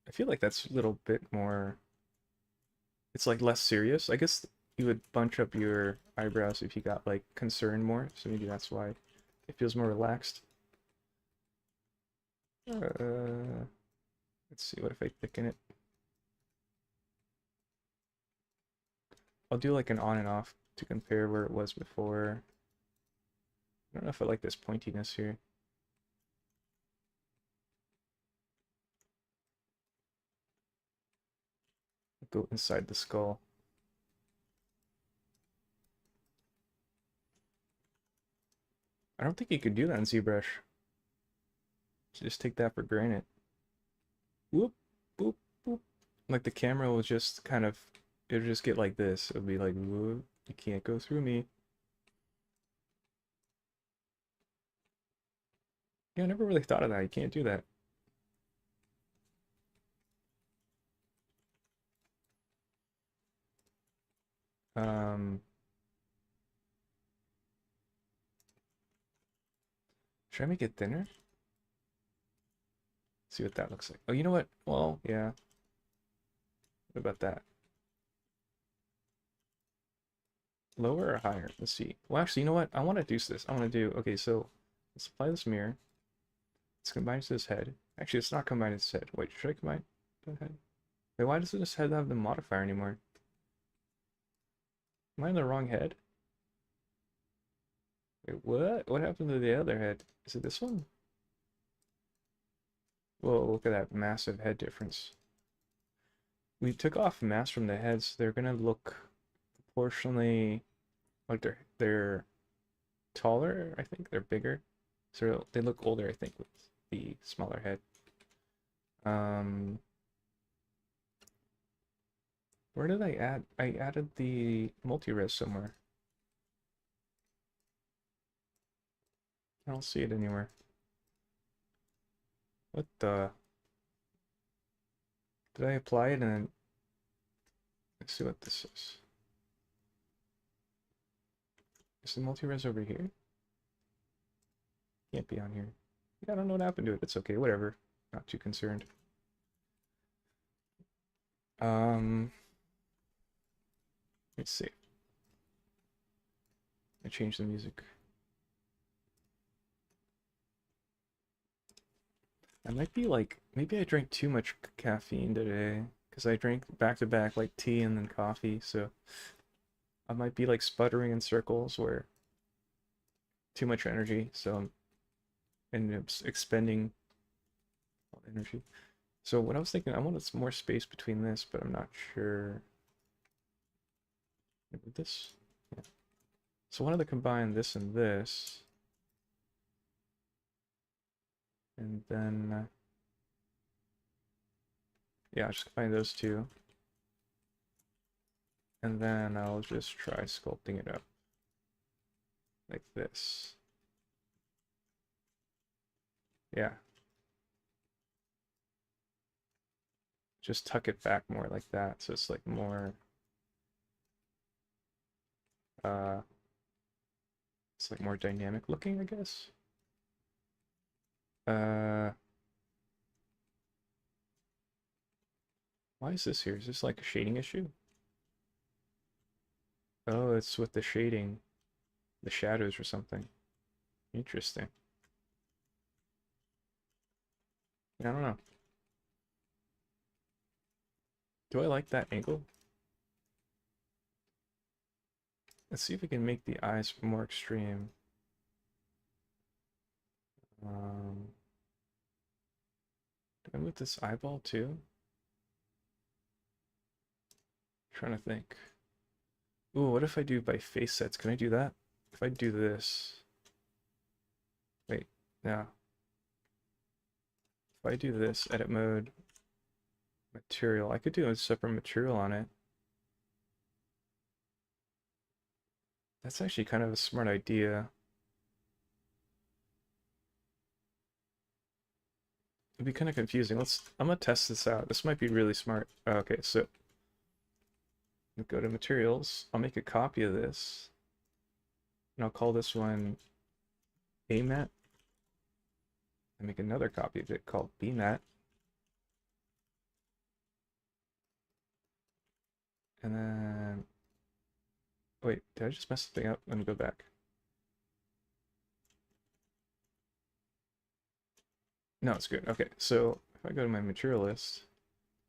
I feel like that's a little bit more, it's like less serious. I guess you would bunch up your eyebrows if you got like concerned more, so maybe that's why it feels more relaxed. Let's see, what if I thicken it? I'll do like an on and off to compare where it was before. I don't know if I like this pointiness here. Go inside the skull. I don't think you could do that in ZBrush. Just take that for granted. Whoop, boop, boop. Like the camera will just kind of, it'll just get like this. It'll be like, whoop, you can't go through me. Yeah, I never really thought of that. You can't do that. Should I make it thinner? See what that looks like. Oh, you know what? Well, yeah. What about that? Lower or higher? Let's see. Well, actually, you know what? I want to do this. I want to do, okay, so let's apply this mirror. Let's combine it to this head. Actually, it's not combined to this head. Wait, should I combine the head? Wait, why doesn't this head have the modifier anymore? Am I in the wrong head? Wait, what? What happened to the other head? Is it this one? Whoa, look at that massive head difference. We took off mass from the heads. They're gonna look proportionally like they're taller, I think. They're bigger. So they look older, I think, with the smaller head. Where did I add? I added the multi-res somewhere. I don't see it anywhere. What the? Did I apply it and then... Let's see what this is. Is the multi-res over here? Can't be on here. Yeah, I don't know what happened to it. It's okay, whatever. Not too concerned. Let's see. I changed the music. I might be like, maybe I drank too much caffeine today because I drank back to back like tea and then coffee, so I might be like sputtering in circles where too much energy, so I'm ended up expending all the energy. So what I was thinking, I wanted some more space between this, but I'm not sure. With this, yeah. So I wanted to combine this and this, and then yeah, I'll just combine those two, and then I'll just try sculpting it up like this. Yeah, just tuck it back more like that, so it's like more uh it's like more dynamic looking, I guess. Uh why is this here? Is this like a shading issue? Oh, it's with the shading, the shadows or something. Interesting. I don't know. Do I like that angle? Let's see if we can make the eyes more extreme. Um, do I move this eyeball too? Trying to think. Ooh, what if I do by face sets? Can I do that? If I do this. Wait, no. If I do this, edit mode, material, I could do a separate material on it. That's actually kind of a smart idea. It'd be kind of confusing. I'm gonna test this out. This might be really smart. Okay, so go to materials. I'll make a copy of this. And I'll call this one A mat. I make another copy of it called B mat. And then, wait, did I just mess the thing up? Let me go back. No, it's good. Okay, so if I go to my material list,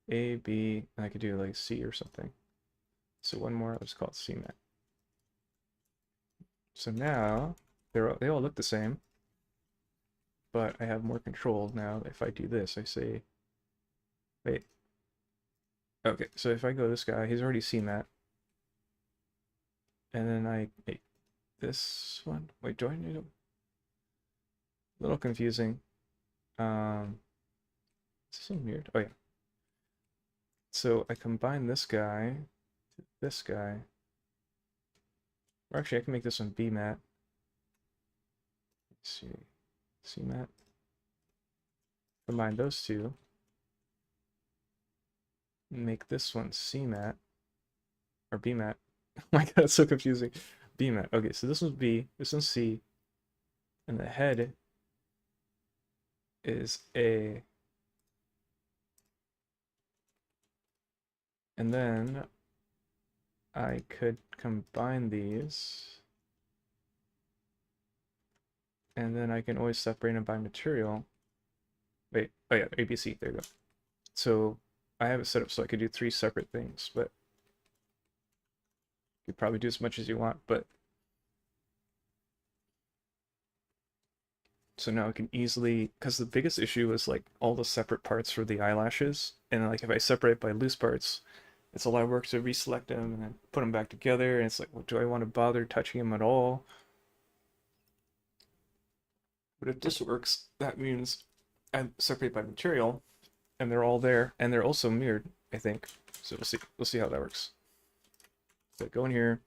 A, B, and I could do like C or something. So one more, I'll just call it C mat. So now they all look the same, but I have more control now. If I do this, I say, wait. Okay, so if I go this guy, he's already C mat. And then I make this one. Wait, do I need a little confusing? Is this one weird? Oh yeah. So I combine this guy to this guy. Or actually, I can make this one B mat. Let's see, C mat. Combine those two. Make this one C mat or B mat. Oh my god, it's so confusing. B mat. Okay, so this one's B, this one's C, and the head is A. And then I could combine these, and then I can always separate them by material. Wait, oh yeah, ABC, there you go. So I have it set up so I could do 3 separate things, but you probably do as much as you want, but so now I can easily, because the biggest issue is like all the separate parts for the eyelashes, and like if I separate by loose parts, it's a lot of work to reselect them and then put them back together, and it's like, well, do I want to bother touching them at all? But if this works, that means I separate by material, and they're all there, and they're also mirrored, I think. So we'll see how that works. So go in here,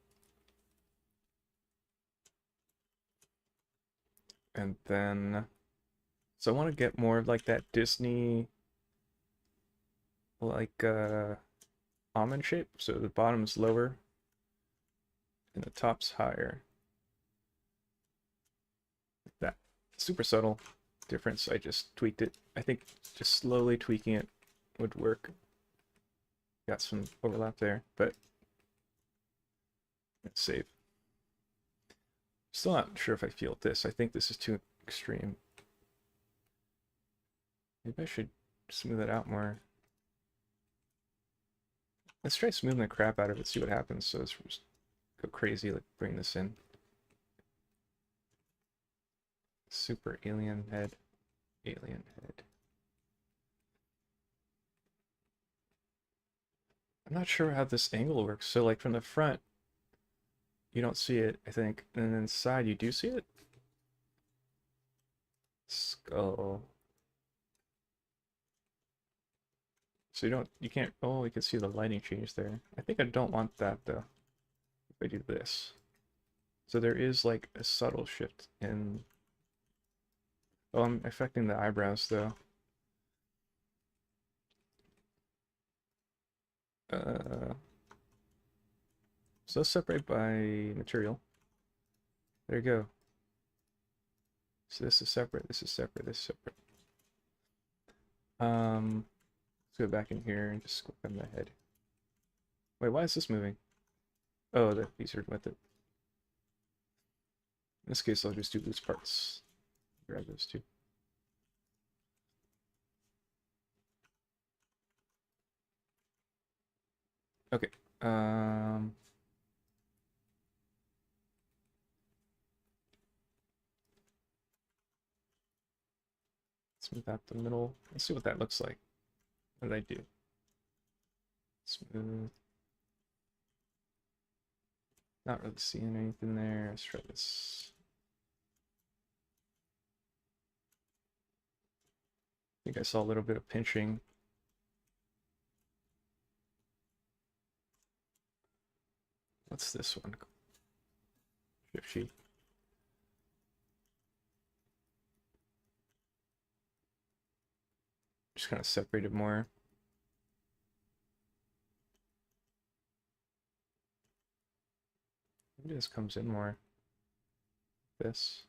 and then, so I want to get more of like that Disney, like almond shape. So the bottom's lower, and the top's higher. Like that. Super subtle. difference. I just tweaked it. I think just slowly tweaking it would work. Got some overlap there, but let's save. Still not sure if I feel this. I think this is too extreme. Maybe I should smooth it out more. Let's try smoothing the crap out of it, see what happens. So let's just go crazy, like bring this in. Super alien head. Alien head. I'm not sure how this angle works. So like from the front, you don't see it, I think. And then inside you do see it? Skull. So you can't, oh, you can see the lighting change there. I think I don't want that though, if I do this. So there is like a subtle shift in, oh, I'm affecting the eyebrows though. So let's separate by material. There you go. So this is separate, this is separate, this is separate. Let's go back in here and just click on the head. Wait, why is this moving? Oh, the easier with it. In this case, I'll just do loose parts. Grab those two. Okay. Smooth out the middle. Let's see what that looks like. What did I do? Smooth. Not really seeing anything there. Let's try this. I think I saw a little bit of pinching. What's this one? Shift sheet. Just kind of separated more. Maybe this comes in more. This.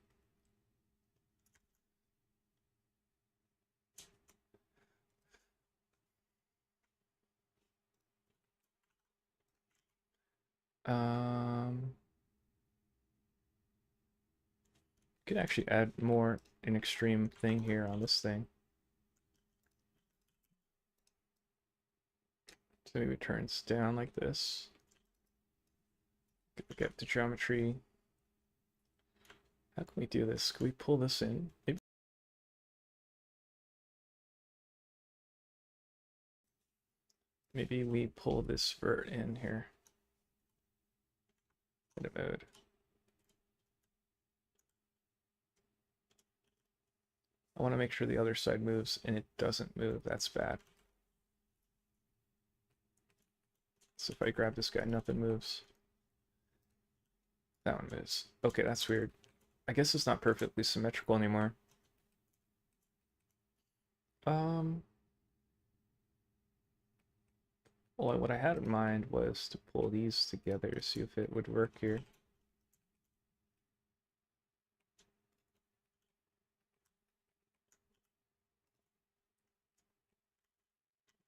Could actually add more an extreme thing here on this thing. So maybe it turns down like this. Look at the geometry. How can we do this? Can we pull this in? Maybe we pull this vert in here. Edit mode. I want to make sure the other side moves, and it doesn't move. That's bad. So if I grab this guy, nothing moves. That one moves. Okay, that's weird. I guess it's not perfectly symmetrical anymore. Well, what I had in mind was to pull these together to see if it would work here.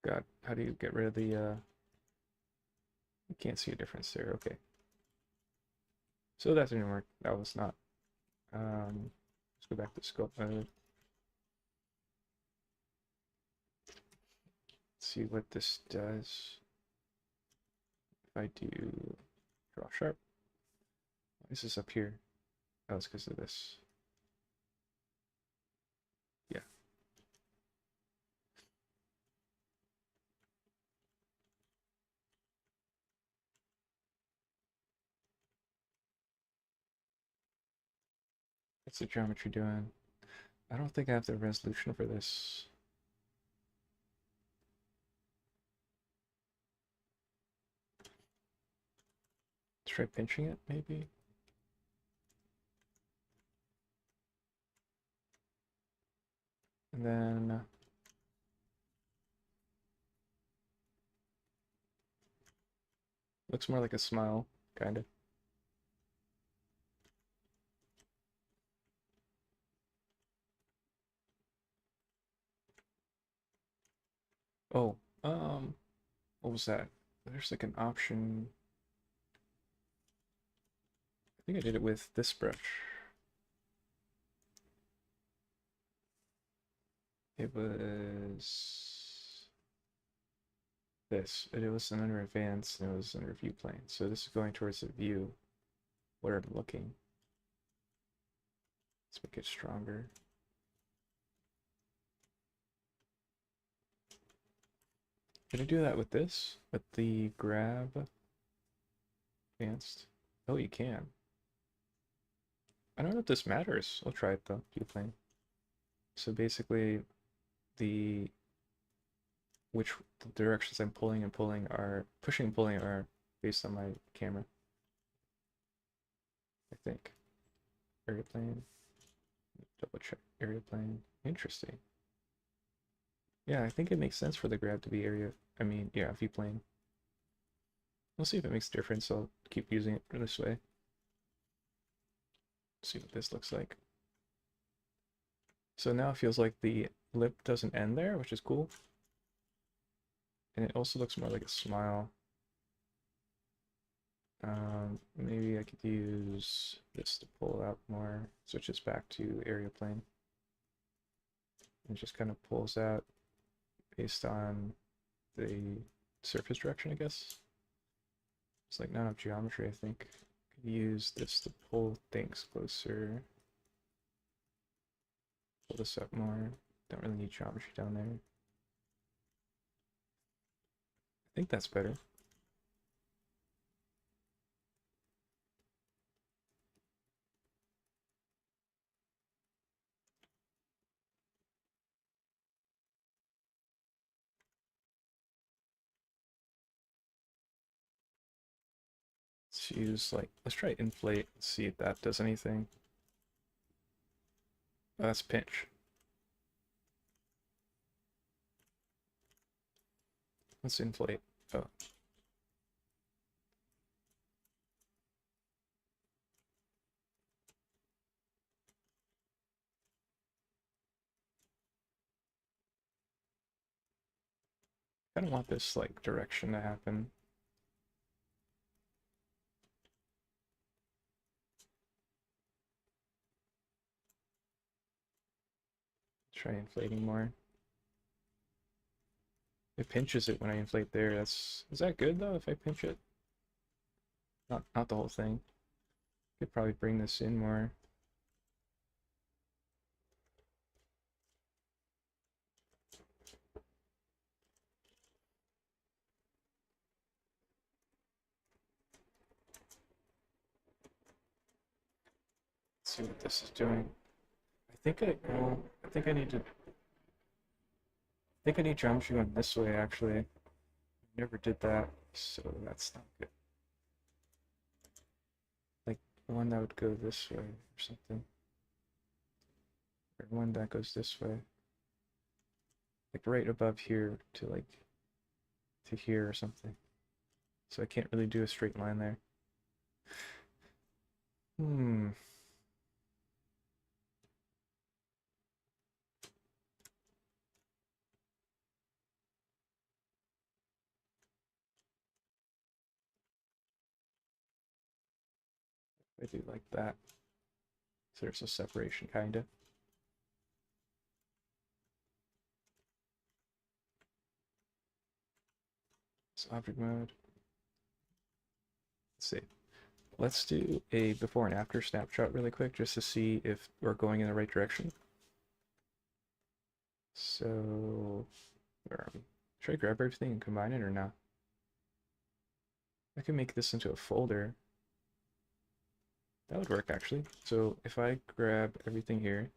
God, how do you get rid of the, you can't see a difference there, okay. So that didn't work, that was not, let's go back to sculpt mode. See what this does. If I do draw sharp, why is this up here? Oh, it's because of this. Yeah. What's the geometry doing? I don't think I have the resolution for this. Try pinching it, maybe? And then looks more like a smile, kind of. Oh, what was that? There's like an option. I think I did it with this brush. It was this. It was under advanced and it was under view plane. So this is going towards the view where I'm looking. Let's make it stronger. Can I do that with this? With the grab advanced? Oh, you can. I don't know if this matters. I'll try it though. View plane. So basically, the which the directions I'm pulling and pulling are pushing and pulling are based on my camera. I think. Area plane. Double check area plane. Interesting. Yeah, I think it makes sense for the grab to be area. I mean, yeah, view plane. We'll see if it makes a difference. I'll keep using it this way. See what this looks like. So now it feels like the lip doesn't end there, which is cool. And it also looks more like a smile. Maybe I could use this to pull out more. Switches back to area plane. And just kind of pulls out based on the surface direction, I guess. It's like not enough geometry, I think. Could use this to pull things closer. Pull this up more. Don't really need geometry down there. I think that's better. Let's use like, let's try inflate, see if that does anything. Oh, that's pinch. Let's inflate. Oh. I don't want this like direction to happen. Try inflating more. It pinches it when I inflate there. Is that good though if I pinch it? Not the whole thing. Could probably bring this in more. Let's see what this is doing. I think I need to I think I need geometry going this way actually. Never did that, so that's not good. Like one that would go this way or something. Or one that goes this way. Like right above here to like to here or something. So I can't really do a straight line there. Hmm. I do like that. So there's a separation kinda. It's object mode. Let's see. Let's do a before and after snapshot really quick just to see if we're going in the right direction. So, where are we? Should I grab everything and combine it or not? I can make this into a folder. That would work actually. So if I grab everything here,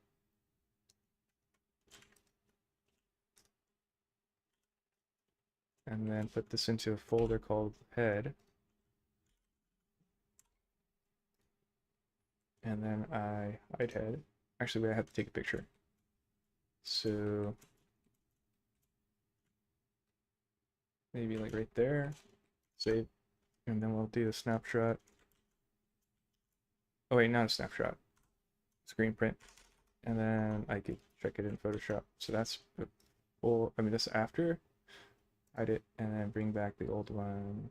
and then put this into a folder called head, and then I hide head. Actually, wait, I have to take a picture. So maybe like right there, save, and then we'll do a snapshot. Oh wait, not a snapshot, screen print, and then I could check it in Photoshop. So that's, well, I mean that's after. hide it, and then bring back the old one.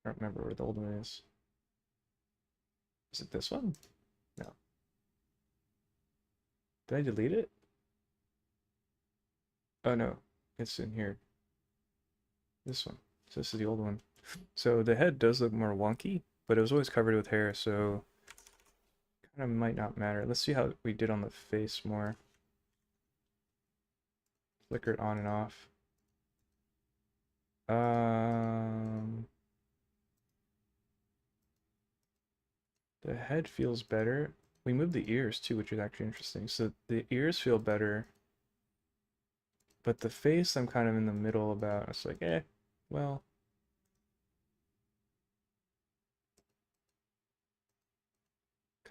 I don't remember where the old one is. Is it this one? No. Did I delete it? Oh no, it's in here. This one. So this is the old one. So the head does look more wonky, but it was always covered with hair, so kind of might not matter. Let's see how we did on the face more. Flicker it on and off. Um, the head feels better. We moved the ears too, which is actually interesting. So the ears feel better, but the face I'm kind of in the middle about. It's like, well,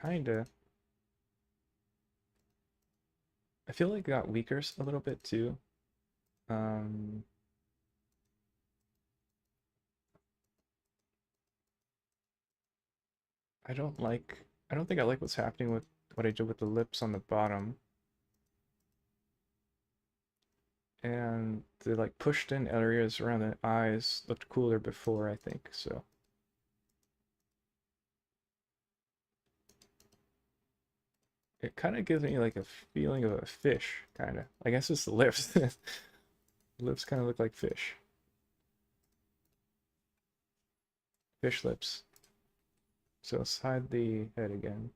kinda. I feel like it got weaker a little bit too. Um, I don't like, I don't think I like what's happening with what I did with the lips on the bottom. And the like pushed in areas around the eyes looked cooler before, I think, so. It kind of gives me like a feeling of a fish, kind of. I guess it's the lips. The lips kind of look like fish. Fish lips. So let's hide the head again.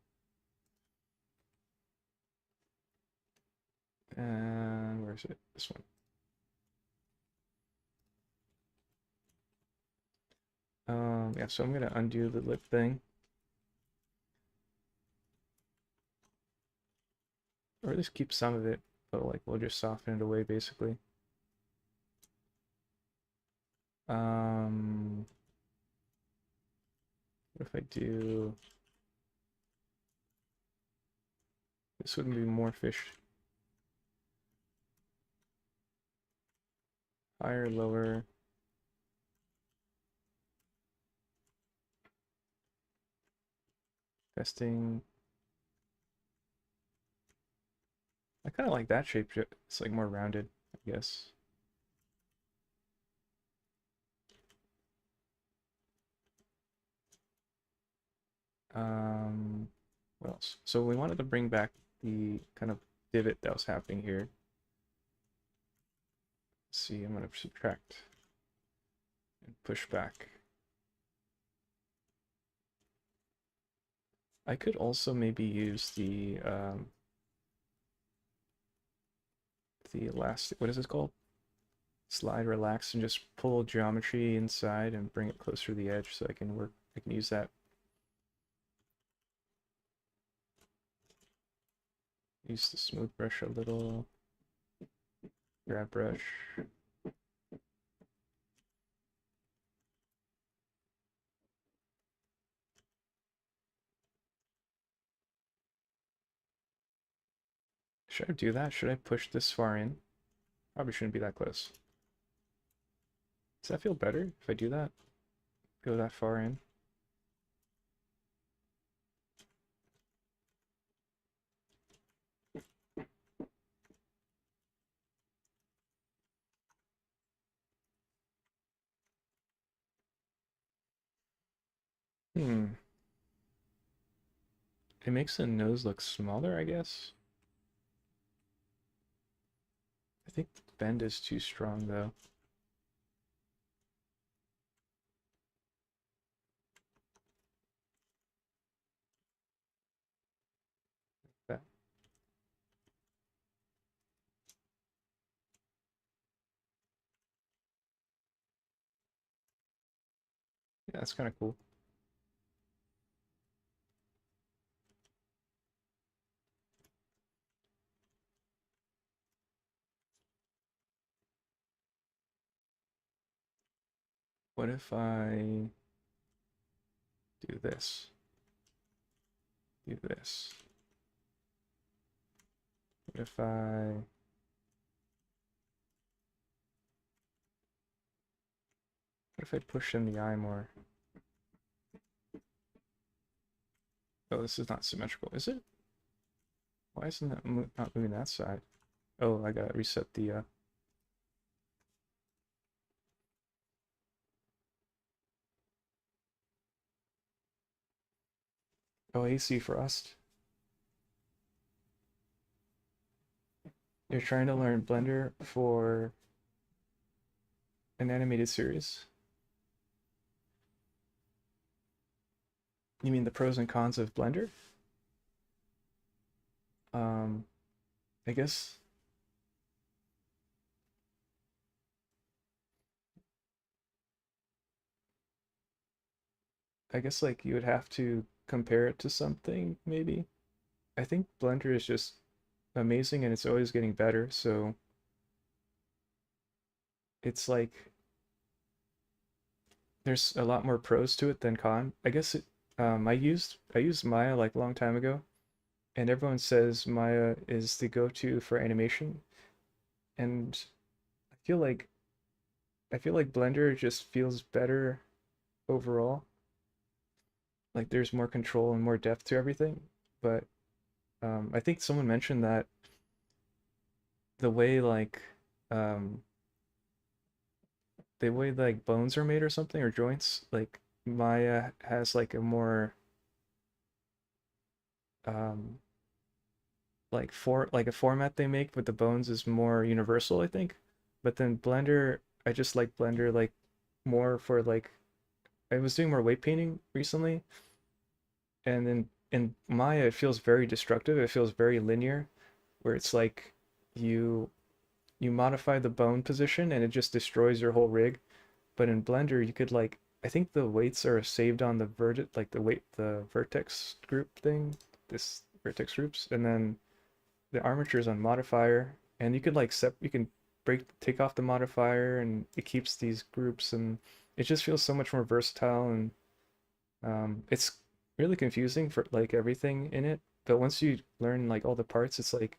And where is it? This one. Yeah, so I'm gonna undo the lip thing. Or at least keep some of it, but like we'll just soften it away basically. What if I do this? Wouldn't be more fish. Higher, lower. Testing. I kind of like that shape. It's like more rounded, I guess. What else? So we wanted to bring back the kind of divot that was happening here. Let's see, I'm going to subtract and push back. I could also maybe use the elastic, what is this called? Slide, relax, and just pull geometry inside and bring it closer to the edge so I can use that. Use the smooth brush a little. Grab brush. Should I do that? Should I push this far in? Probably shouldn't be that close. Does that feel better if I do that? Go that far in? Hmm. It makes the nose look smaller, I guess. I think the bend is too strong, though. That, yeah, that's kind of cool. What if I do this? Do this. What if I push in the eye more? Oh, this is not symmetrical, is it? Why isn't that not moving that side? Oh, I gotta reset the Oh, AC Frost. You're trying to learn Blender for an animated series. You mean the pros and cons of Blender? Um, I guess like you would have to compare it to something maybe. I think Blender is just amazing and it's always getting better, so it's like there's a lot more pros to it than con. I guess I used Maya like a long time ago, and everyone says Maya is the go-to for animation, and I feel like Blender just feels better overall. Like there's more control and more depth to everything. But I think someone mentioned that the way like um, the way like bones are made or something or joints, like Maya has like a more um, like a format they make with the bones is more universal, I think. But then Blender, I just like Blender like more for like I was doing more weight painting recently, and then in Maya it feels very destructive. It feels very linear, where it's like you you modify the bone position and it just destroys your whole rig. But in Blender you could like I think the weights are saved on the the vertex group thing, this vertex groups, and then the armature is on modifier, and you could like you can take off the modifier and it keeps these groups, and it just feels so much more versatile, and it's really confusing for like everything in it, but once you learn like all the parts it's like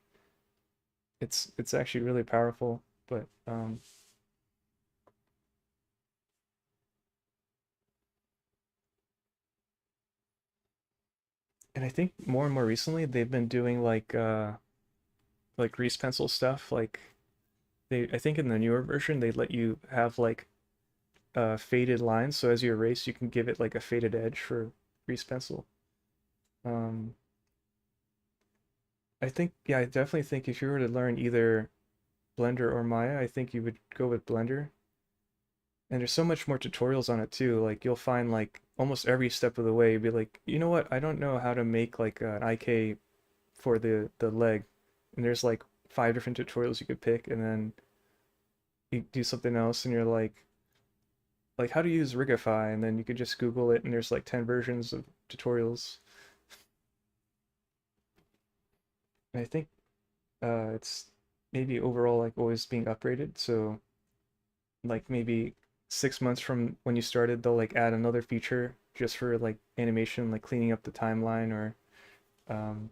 it's actually really powerful. But and I think more and more recently they've been doing like grease pencil stuff, like they I think in the newer version they let you have like faded lines, so as you erase you can give it like a faded edge for grease pencil. um I think, yeah, I definitely think if you were to learn either Blender or Maya, I think you would go with Blender. And there's so much more tutorials on it too. Like you'll find like almost every step of the way, you'd be like, you know what, I don't know how to make like an IK for the leg. And there's like five different tutorials you could pick, and then you do something else and you're like how to use Rigify, and then you could just Google it and there's like 10 versions of tutorials. And I think it's maybe overall like always being upgraded. So like maybe 6 months from when you started, they'll like add another feature just for like animation, like cleaning up the timeline or um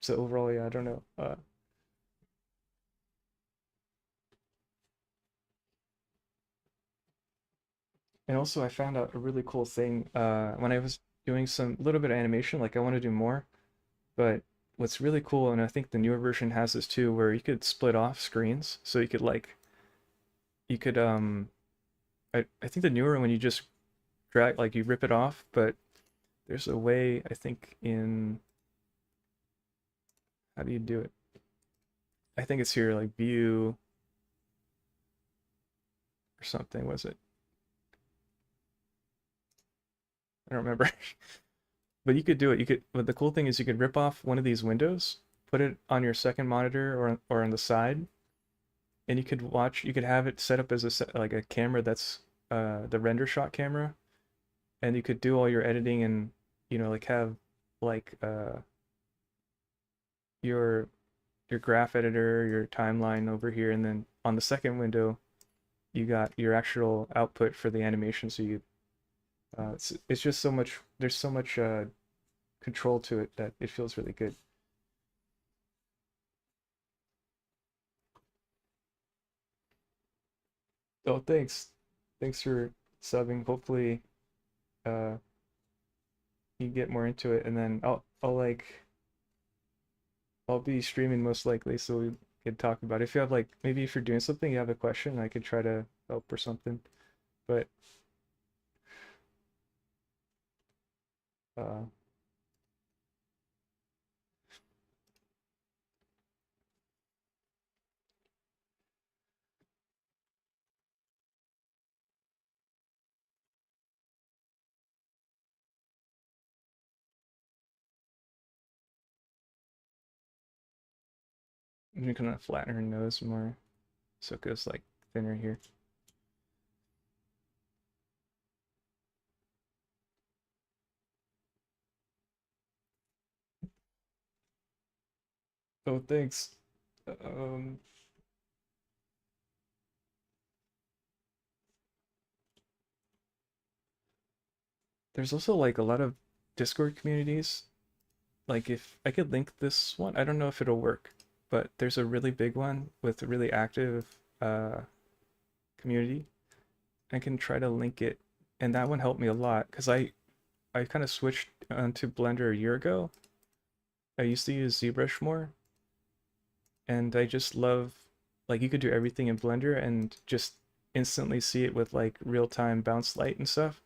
so overall, yeah, I don't know. And also I found out a really cool thing when I was doing some little bit of animation, like I want to do more, but what's really cool, and I think the newer version has this too, where you could split off screens. So you could like you could I think the newer one you just drag like you rip it off, but there's a way I think in how do you do it? I think it's here like view or something, was it? I don't remember. But you could do it. You could, but the cool thing is you could rip off one of these windows, put it on your second monitor or on the side, and you could watch, you could have it set up as like a camera that's the render shot camera, and you could do all your editing and like have like your graph editor, your timeline over here, and then on the second window you got your actual output for the animation. So you it's just so much, there's so much control to it that it feels really good. Oh, thanks. Thanks for subbing. Hopefully, uh, you get more into it, and then I'll like I'll be streaming most likely, so we could talk about it. If you have like maybe if you're doing something, you have a question, I could try to help or something. But uh, I'm gonna flatten her nose more so it goes like thinner here. Oh, thanks. Um, there's also like a lot of Discord communities. Like if I could link this one, I don't know if it'll work, but there's a really big one with a really active community. I can try to link it, and that one helped me a lot because I kind of switched onto Blender a year ago. I used to use ZBrush more, and I just love like you could do everything in Blender and just instantly see it with like real-time bounce light and stuff.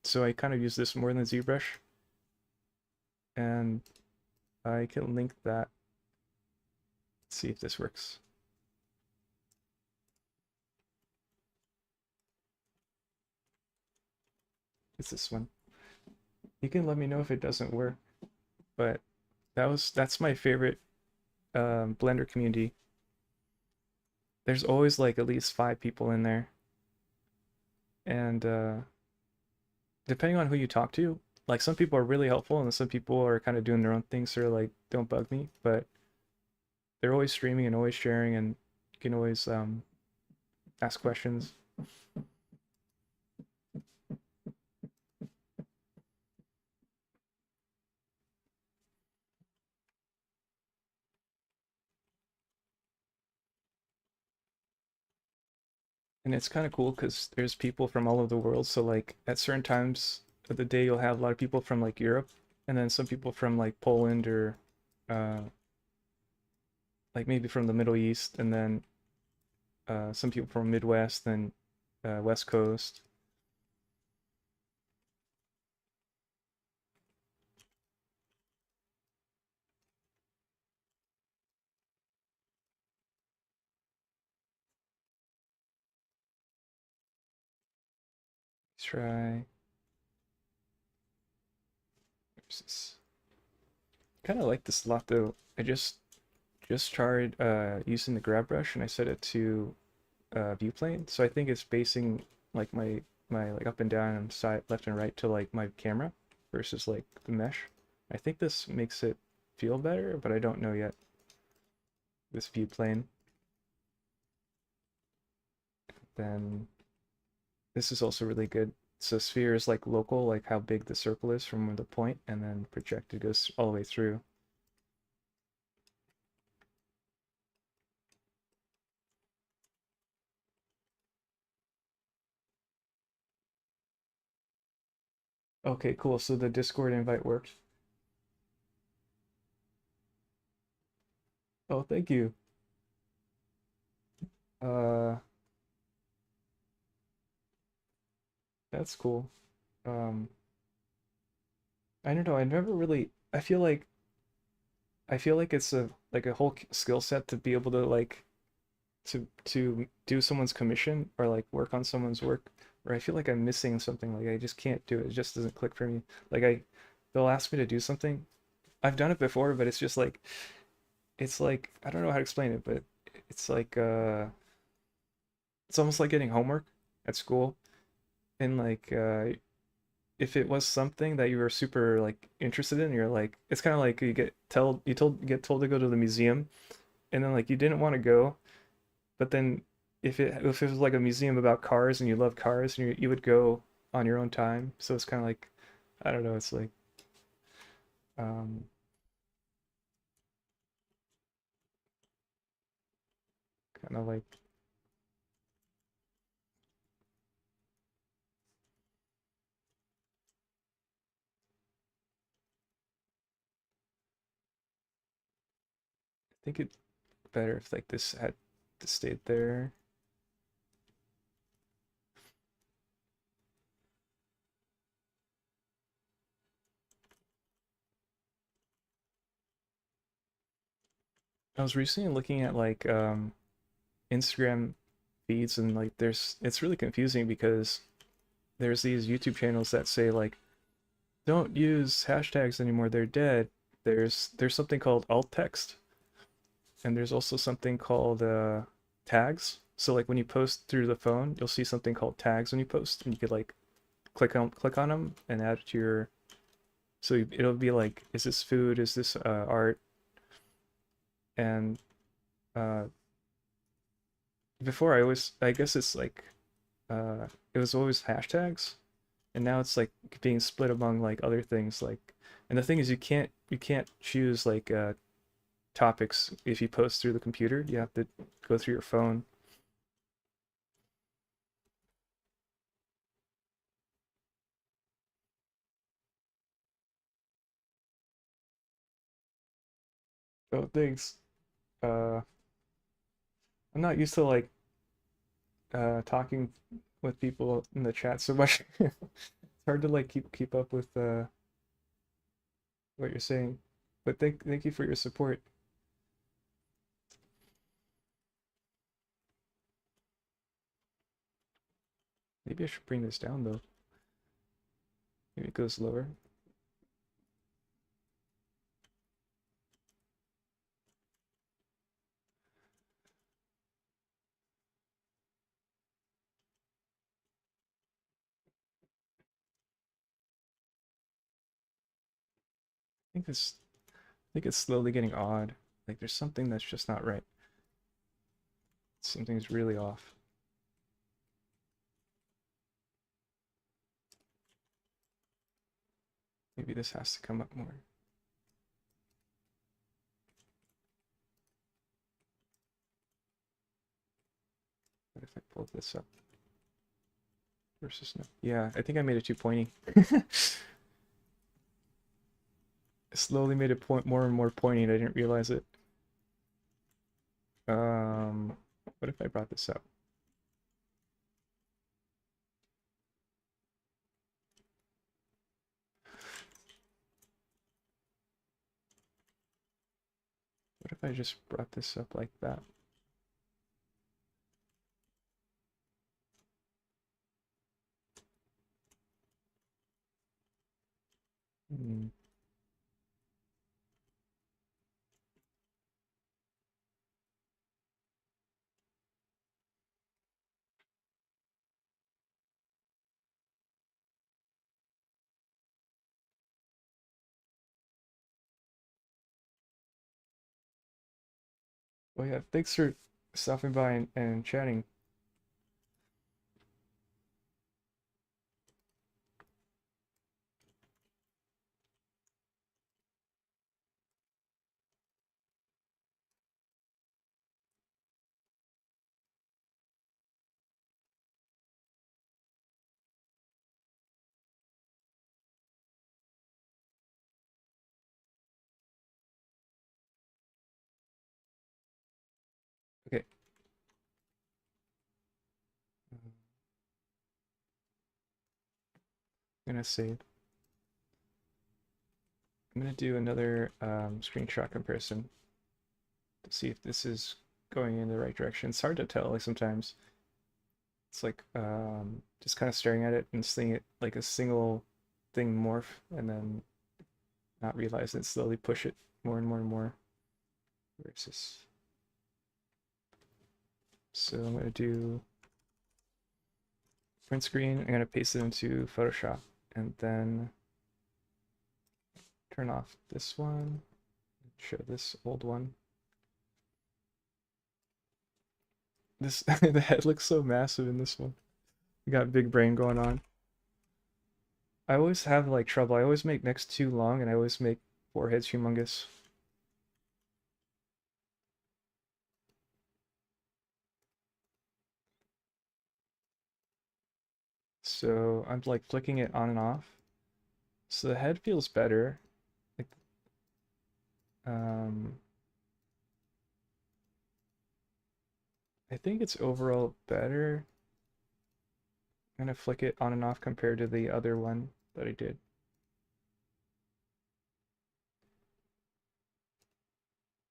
So I kind of use this more than ZBrush, and I can link that. Let's see if this works. It's this one. You can let me know if it doesn't work, but that's my favorite Blender community. There's always like at least 5 people in there, and depending on who you talk to, like some people are really helpful and some people are kind of doing their own things, so like don't bug me, but they're always streaming and always sharing, and you can always ask questions. And it's kind of cool because there's people from all over the world. So like at certain times of the day, you'll have a lot of people from like Europe, and then some people from like Poland or uh, like maybe from the Middle East, and then some people from Midwest and West Coast. Try. Kind of like this a lot though. I just tried using the grab brush and I set it to view plane. So I think it's basing like my like up and down and side left and right to like my camera versus like the mesh. I think this makes it feel better, but I don't know yet. This view plane. Then this is also really good. So sphere is like local, like how big the circle is from the point, and then projected goes all the way through. Okay, cool. So the Discord invite worked. Oh, thank you. Uh, that's cool. Um, I don't know. I never really. I feel like it's a like a whole skill set to be able to like to do someone's commission or like work on someone's work. Where I feel like I'm missing something. Like I just can't do it. It just doesn't click for me. Like they'll ask me to do something. I've done it before, but it's just like it's like I don't know how to explain it, but it's like it's almost like getting homework at school, and like if it was something that you were super like interested in, you're like it's kind of like you get told to go to the museum, and then like you didn't want to go, but then if it was like a museum about cars and you love cars, and you would go on your own time. So it's kind of like I don't know, it's like um kind of like I think it better if like this had stayed there. I was recently looking at like Instagram feeds, and like it's really confusing because there's these YouTube channels that say like don't use hashtags anymore, they're dead. There's something called alt text, And there's also something called tags. So like when you post through the phone, you'll see something called tags when you post, and you could like click on them and add it to your. So it'll be like, is this food? Is this art? And uh, before I guess it's like it was always hashtags, and now it's like being split among like other things like. And the thing is, you can't choose like topics if you post through the computer. You have to go through your phone. Oh, thanks. Uh, I'm not used to like talking with people in the chat so much. It's hard to like keep up with what you're saying. But thank you for your support. Maybe I should bring this down though. Maybe it goes lower. I think it's slowly getting odd. Like there's something that's just not right. Something's really off. Maybe this has to come up more. What if I pull this up? Versus no. Yeah, I think I made it too pointy. I slowly made it point more and more pointy and I didn't realize it. Um, what if I brought this up? What if I just brought this up like that? Hmm. Well, yeah, thanks for stopping by and chatting. Okay. I'm gonna save. I'm gonna do another screenshot comparison to see if this is going in the right direction. It's hard to tell, like sometimes. It's like just kind of staring at it and seeing it like a single thing morph and then not realize it, slowly push it more and more and more. Where is this? So I'm going to do print screen. I'm going to paste it into Photoshop and then turn off this one, show this old one. This the head looks so massive in this one. We got big brain going on. I always have like trouble. I always make necks too long and I always make foreheads humongous. So I'm like flicking it on and off. So the head feels better. Like um I think it's overall better. I'm gonna flick it on and off compared to the other one that I did.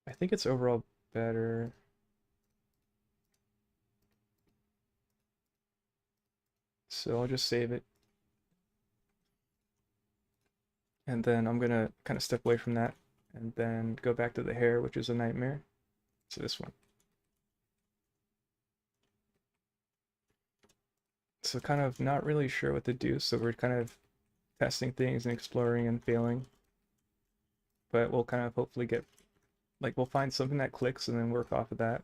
I think it's overall better. So I'll just save it. And then I'm gonna kind of step away from that and then go back to the hair, which is a nightmare. to this one. So kind of not really sure what to do, so we're kind of testing things and exploring and failing. But we'll kind of hopefully get, like, we'll find something that clicks and then work off of that.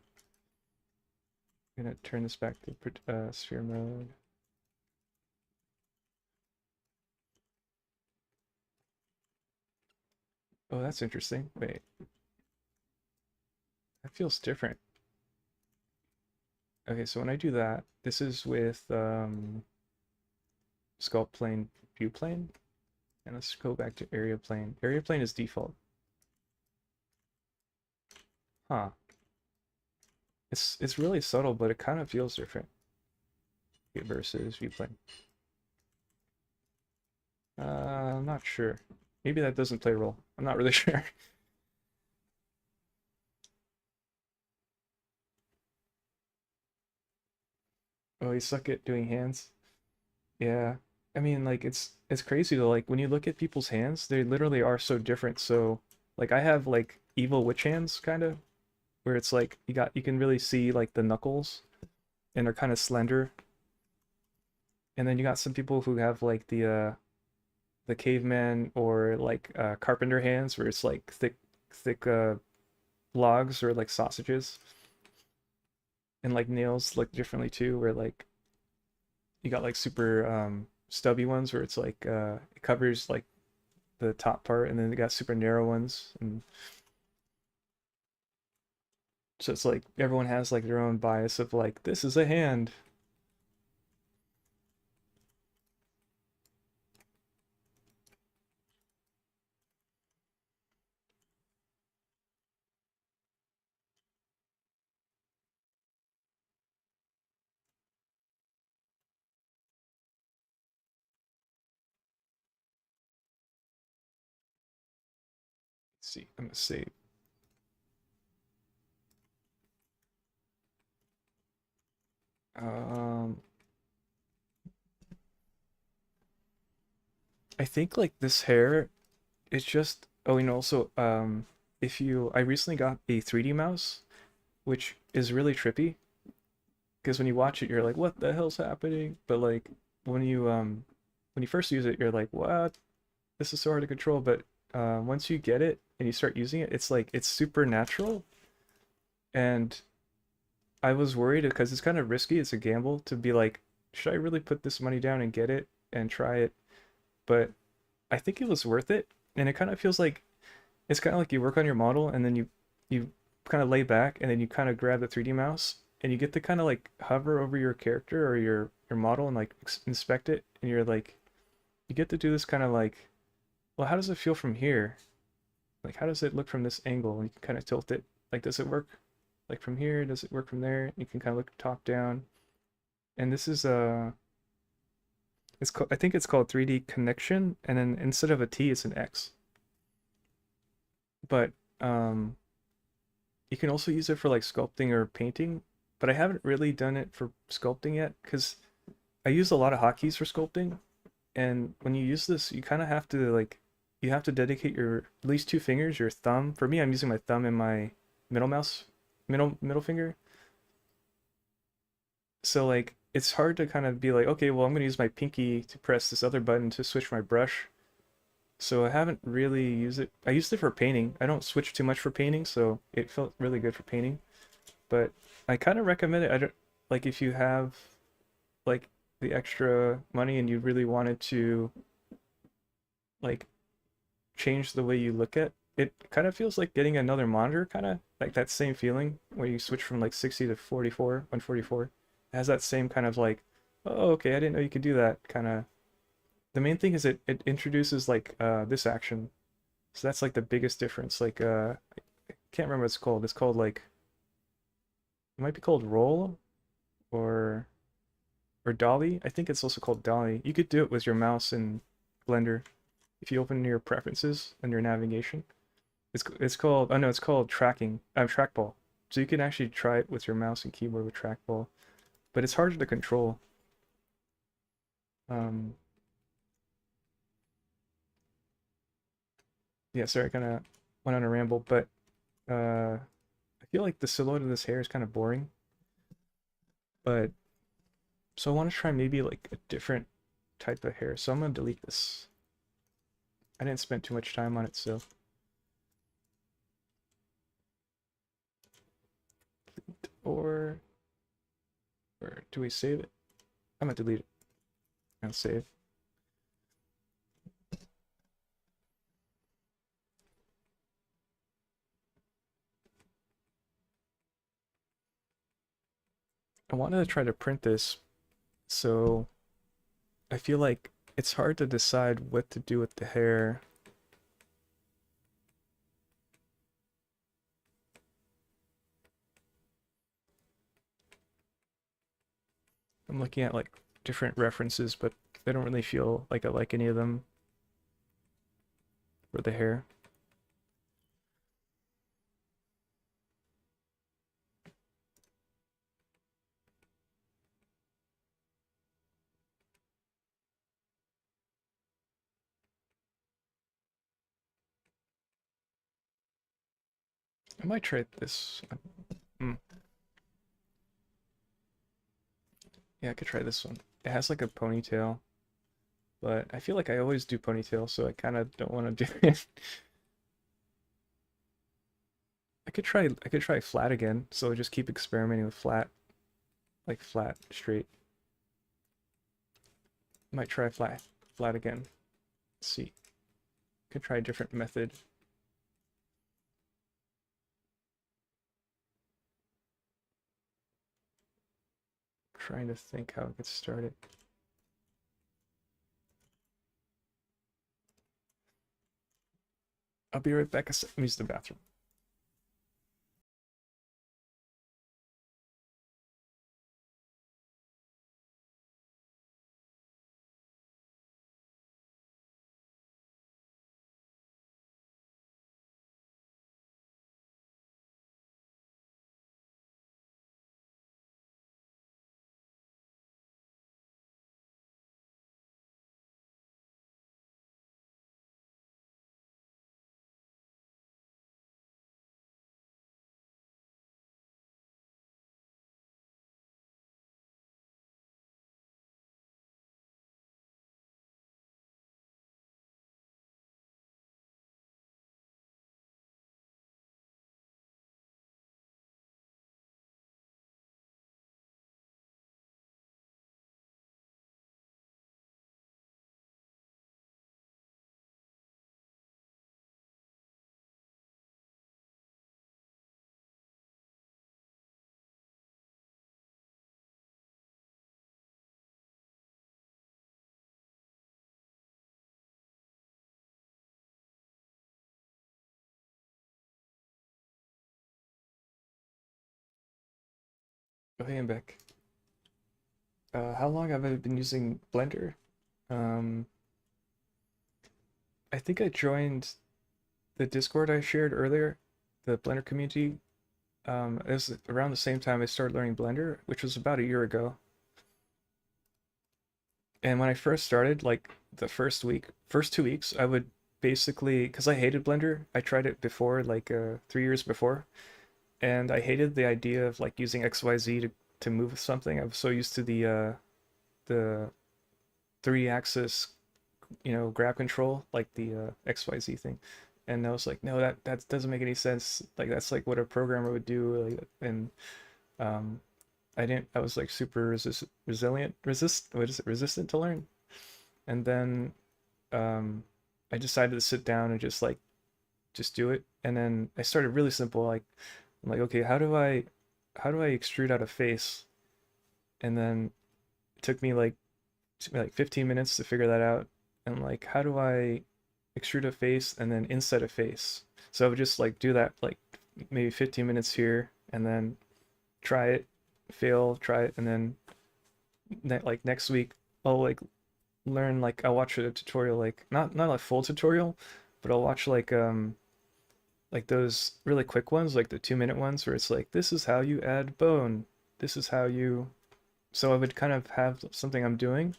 I'm gonna turn this back to sphere mode. Oh, that's interesting. Wait, that feels different. Okay, so when I do that, this is with sculpt plane, view plane. And let's go back to area plane. Area plane is default. Huh. It's really subtle, but it kind of feels different. Versus view plane. I'm not sure. Maybe that doesn't play a role. I'm not really sure. Oh, you suck at doing hands? Yeah. I mean, like it's crazy though. Like when you look at people's hands, they literally are so different. So, like I have like evil witch hands kind of where it's like you can really see like the knuckles and they're kind of slender. And then you got some people who have like the caveman or like carpenter hands where it's like thick logs or like sausages. And like nails look differently too, where like you got like super stubby ones where it's like it covers like the top part, and then they got super narrow ones, and so it's like everyone has like their own bias of like this is a hand. Let's see, I'm gonna save. Um, I think like this hair, it's just oh, you know, also if you I recently got a 3D mouse, which is really trippy because when you watch it, you're like, what the hell's happening? But like when you first use it, you're like, what? This is so hard to control. But once you get it and you start using it, it's like it's super natural. And I was worried because it's kind of risky. It's a gamble to be like, should I really put this money down and get it and try it? But I think it was worth it. And it kind of feels like it's kind of like you work on your model and then you kind of lay back and then you kind of grab the 3D mouse and you get to kind of like hover over your character or your model and like inspect it, and you're like you get to do this kind of like, well, how does it feel from here? Like how does it look from this angle? And you can kind of tilt it. Like does it work like from here? Does it work from there? You can kind of look top down. And this is I think it's called 3D connection, and then instead of a T it's an X. But you can also use it for like sculpting or painting, but I haven't really done it for sculpting yet because I use a lot of hotkeys for sculpting, and when you use this, you kind of have to like you have to dedicate your at least two fingers, your thumb. For me, I'm using my thumb and my middle mouse, middle finger. So like it's hard to kind of be like, okay, well, I'm gonna use my pinky to press this other button to switch my brush. So I haven't really used it. I used it for painting. I don't switch too much for painting, so it felt really good for painting. But I kind of recommend it. I don't like if you have like the extra money and you really wanted to like change the way you look at it, kind of feels like getting another monitor, kind of like that same feeling where you switch from like 60 to 44, 144. It has that same kind of like, oh, okay, I didn't know you could do that kind of. The main thing is it introduces like this action. So that's like the biggest difference. Like I can't remember what it's called. It's called like it might be called roll or dolly. I think it's also called dolly. You could do it with your mouse in Blender if you open your preferences and your navigation. It's called, oh no, it's called tracking. Trackball. So you can actually try it with your mouse and keyboard with trackball, but it's harder to control. Um, yeah, sorry, I kind of went on a ramble, but I feel like the silhouette of this hair is kind of boring, but so I want to try maybe like a different type of hair. So I'm gonna delete this. I didn't spend too much time on it, so or or do we save it? I'm gonna delete it and save. I wanted to try to print this, so I feel like it's hard to decide what to do with the hair. I'm looking at like different references, but they don't really feel like I like any of them for the hair. I might try this. Hmm. Yeah, I could try this one. It has like a ponytail, but I feel like I always do ponytail, so I kind of don't want to do it. I could try flat again, so just keep experimenting with flat, like flat, straight. Might try flat again. Let's see. Could try a different method. Trying to think how it gets started. I'll be right back. I'll use the bathroom. Oh, hey, I'm back. How long have I been using Blender? Um, I think I joined the Discord I shared earlier, the Blender community. It was around the same time I started learning Blender, which was about a year ago. And when I first started, like the first 2 weeks, I would basically, because I hated Blender, I tried it before, like 3 years before, and I hated the idea of like using XYZ to move something. I was so used to the three-axis, grab control, like the XYZ thing. And I was like, no, that doesn't make any sense. Like that's like what a programmer would do. Like, and um, I was like super resistant to learn. And then um, I decided to sit down and just do it. And then I started really simple. Like I'm like, okay, how do I extrude out a face? And then it took me like 15 minutes to figure that out. And like, how do I extrude a face and then inset a face? So I would just like do that like maybe 15 minutes here and then try it, fail, try it, and then like next week I'll like learn like I'll watch a tutorial, like not a full tutorial, but I'll watch like those really quick ones, like the 2 minute ones where it's like this is how you add bone. This is how you So I would kind of have something I'm doing,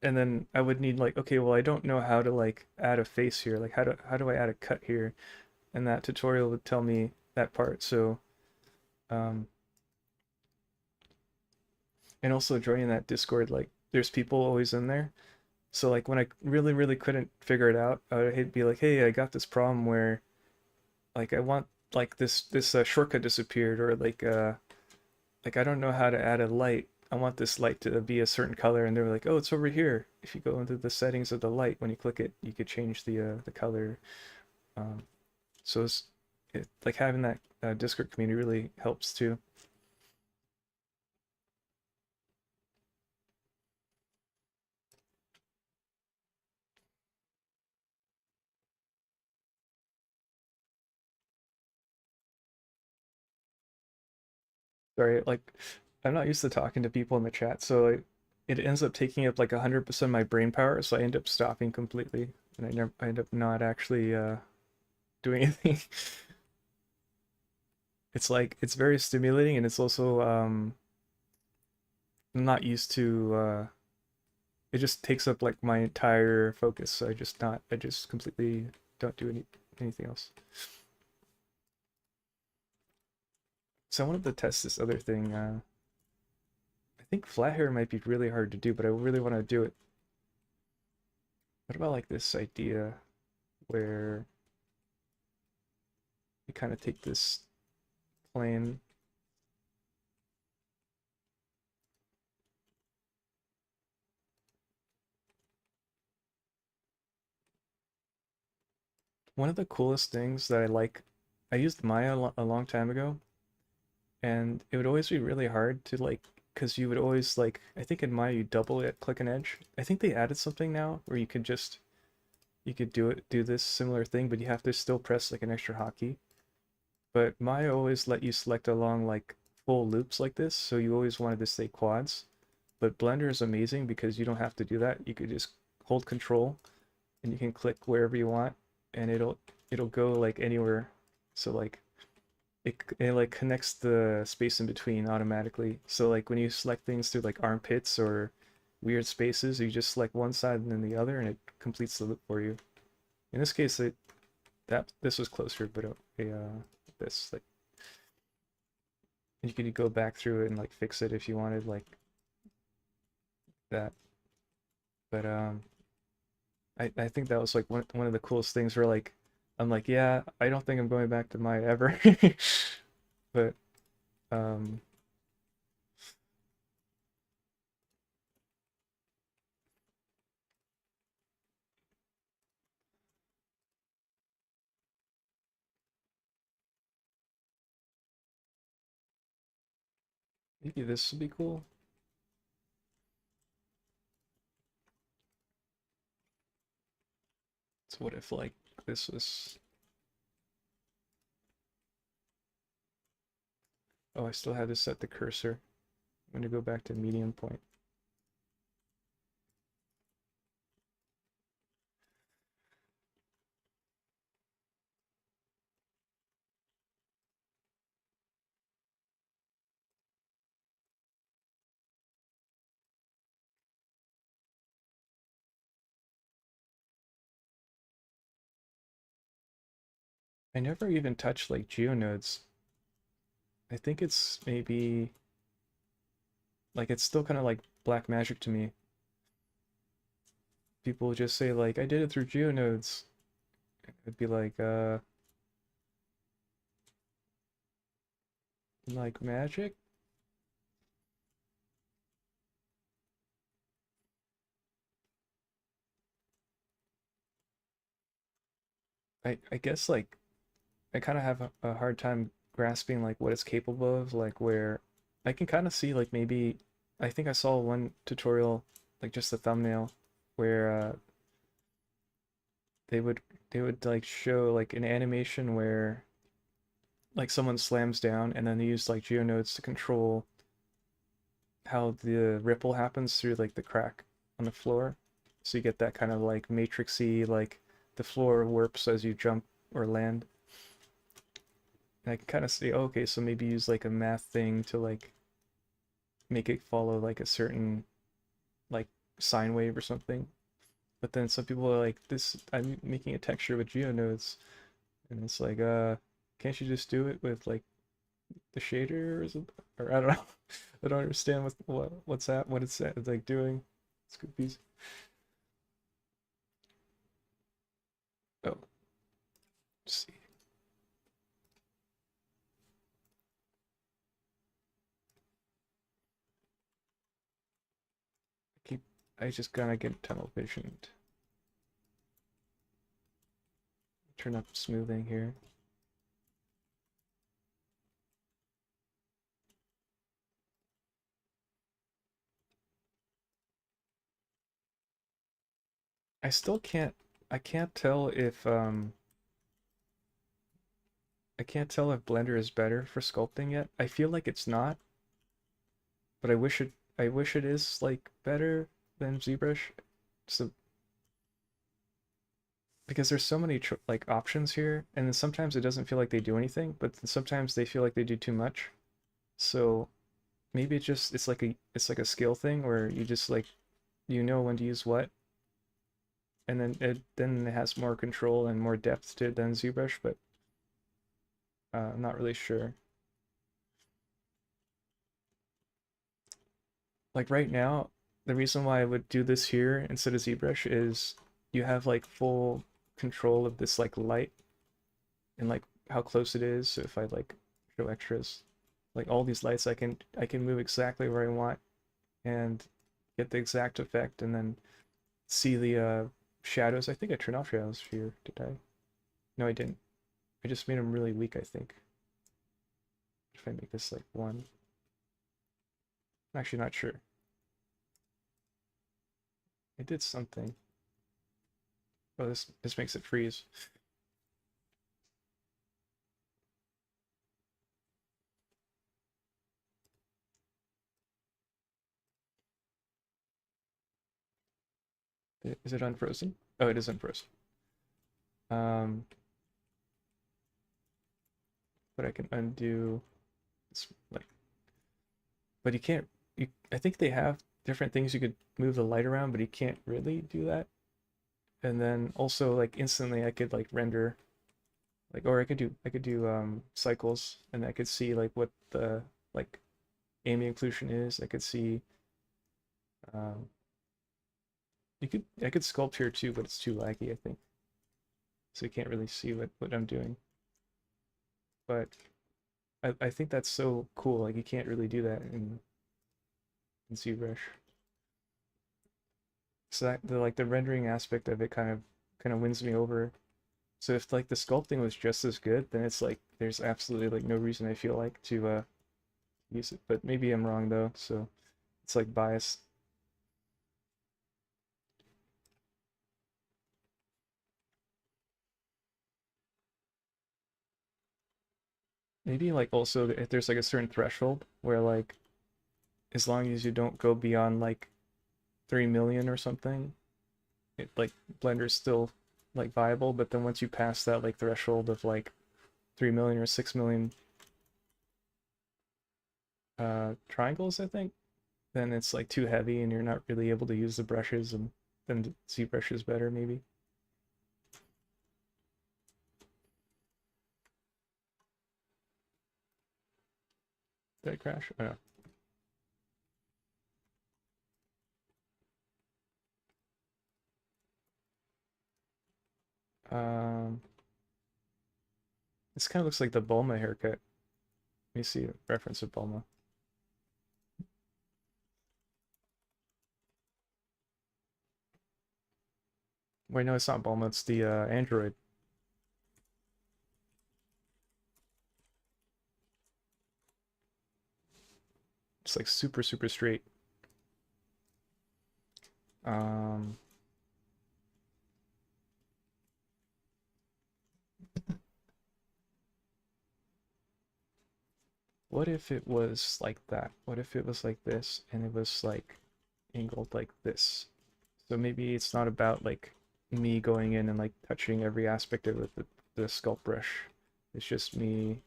and then I would need like, okay, well I don't know how to like add a face here. Like how do I add a cut here? And that tutorial would tell me that part. So Um, and also joining that Discord, like there's people always in there. So like when I really, really couldn't figure it out, I'd be like, hey, I got this problem where like I want like this shortcut disappeared, or like I don't know how to add a light. I want this light to be a certain color, and they were like, oh, it's over here. If you go into the settings of the light, when you click it, you could change the color. Um, so like having that Discord community really helps too. Sorry, like I'm not used to talking to people in the chat, so it ends up taking up like 100% of my brain power, so I end up stopping completely, and I end up not actually doing anything. It's like it's very stimulating, and it's also I'm not used to it just takes up like my entire focus, so I just completely don't do anything else. So I wanted to test this other thing. I think flat hair might be really hard to do, but I really want to do it. What about like this idea where you kind of take this plane. One of the coolest things that I like, I used Maya a long time ago, and it would always be really hard to like, because you would always like, I think in Maya you double it, click an edge. I think they added something now where you could do this similar thing, but you have to still press like an extra hotkey. But Maya always let you select along like full loops like this, so you always wanted to stay quads. But Blender is amazing because you don't have to do that. You could just hold control and you can click wherever you want, and it'll go like anywhere. So like it like connects the space in between automatically. So like when you select things through like armpits or weird spaces, you just select one side and then the other, and it completes the loop for you. In this case, this was closer, but this like you could go back through it and like fix it if you wanted like that. But I think that was like one of the coolest things where like I'm like, yeah, I don't think I'm going back to my ever. But um maybe this would be cool. So what if like this was, oh, I still have to set the cursor. I'm gonna go back to medium point. I never even touched like geonodes. I think it's maybe like it's still kind of like black magic to me. People just say like I did it through geonodes. It'd be like magic. I guess like I kind of have a hard time grasping like what it's capable of, like where I can kind of see like maybe I think I saw one tutorial, like just a thumbnail, where they would like show like an animation where like someone slams down and then they use like geonodes to control how the ripple happens through like the crack on the floor. So you get that kind of like matrixy, like the floor warps as you jump or land. And I can kind of see, oh, okay, so maybe use like a math thing to like make it follow like a certain like sine wave or something. But then some people are like, this, I'm making a texture with geonodes, and it's like, can't you just do it with like the shader, or is it, or I don't know. I don't understand what's that, what it's like doing. It's confusing. Oh, let's see. I keep, I just gotta get tunnel visioned. Turn up smoothing here. I still can't, I can't tell if I can't tell if Blender is better for sculpting yet. I feel like it's not, but I wish it is like better than ZBrush. So because there's so many like options here, and then sometimes it doesn't feel like they do anything, but sometimes they feel like they do too much. So maybe it's like a skill thing where you just like you know when to use what, and then it has more control and more depth to it than ZBrush, but I'm not really sure. Like right now, the reason why I would do this here instead of ZBrush is you have like full control of this like light and like how close it is. So if I like show extras, like all these lights, I can move exactly where I want and get the exact effect, and then see the shadows. I think I turned off shadows here. Did I? No, I didn't. I just made them really weak, I think. If I make this like one, I'm actually not sure. I did something. Oh, this makes it freeze. Is it unfrozen? Oh, it is unfrozen. Um, but I can undo. It's like, but you can't. I think they have different things you could move the light around, but you can't really do that. And then also like instantly, I could like render like, or I could do cycles, and I could see like what the like ambient occlusion is. I could see um, I could sculpt here too, but it's too laggy, I think, so you can't really see what I'm doing. But I think that's so cool. Like you can't really do that in ZBrush. So that the like the rendering aspect of it kind of wins me over. So if like the sculpting was just as good, then it's like there's absolutely like no reason I feel like to use it. But maybe I'm wrong though, so it's like bias. Maybe like also if there's like a certain threshold where like as long as you don't go beyond like 3 million or something, it like Blender's still like viable, but then once you pass that like threshold of like 3 million or 6 million triangles, I think, then it's like too heavy and you're not really able to use the brushes, and then ZBrush is better maybe. Did I crash? Oh, no. This kind of looks like the Bulma haircut. Let me see a reference of Bulma. Wait, no, it's not Bulma, it's the android. It's like super straight. Um, what if it was like that? What if it was like this and it was like angled like this? So maybe it's not about like me going in and like touching every aspect of it with the sculpt brush. It's just me.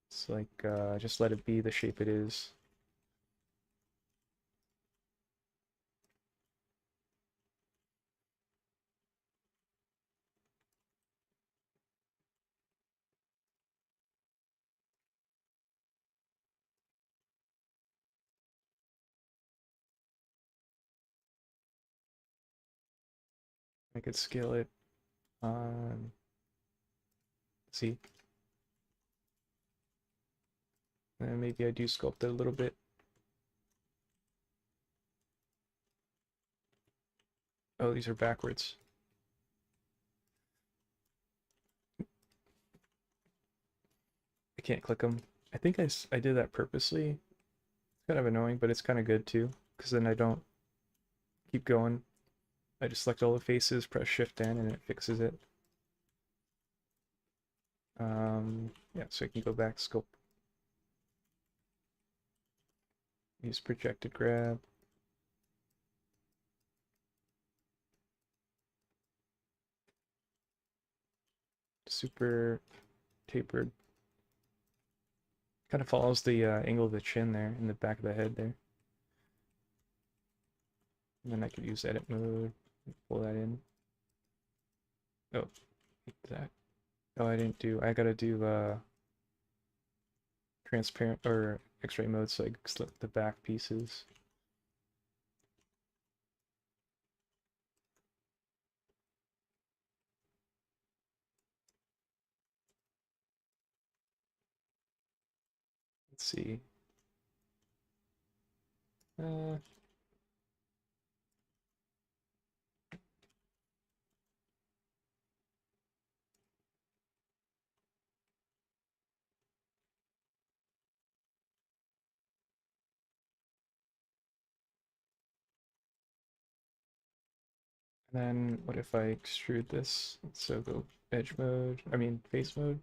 It's like just let it be the shape it is. I could scale it on, see, and maybe I do sculpt it a little bit. Oh, these are backwards. I can't click them. I think I did that purposely. It's kind of annoying, but it's kind of good too, because then I don't keep going. I just select all the faces, press Shift N, and it fixes it. Yeah, so I can go back, sculpt, use projected grab. Super tapered. Kind of follows the angle of the chin there in the back of the head there. And then I could use edit mode, pull that in. Oh, that. Oh, I didn't do, I gotta do transparent or X-ray mode so I slip the back pieces. Let's see. Uh, then what if I extrude this? So go edge mode, I mean face mode.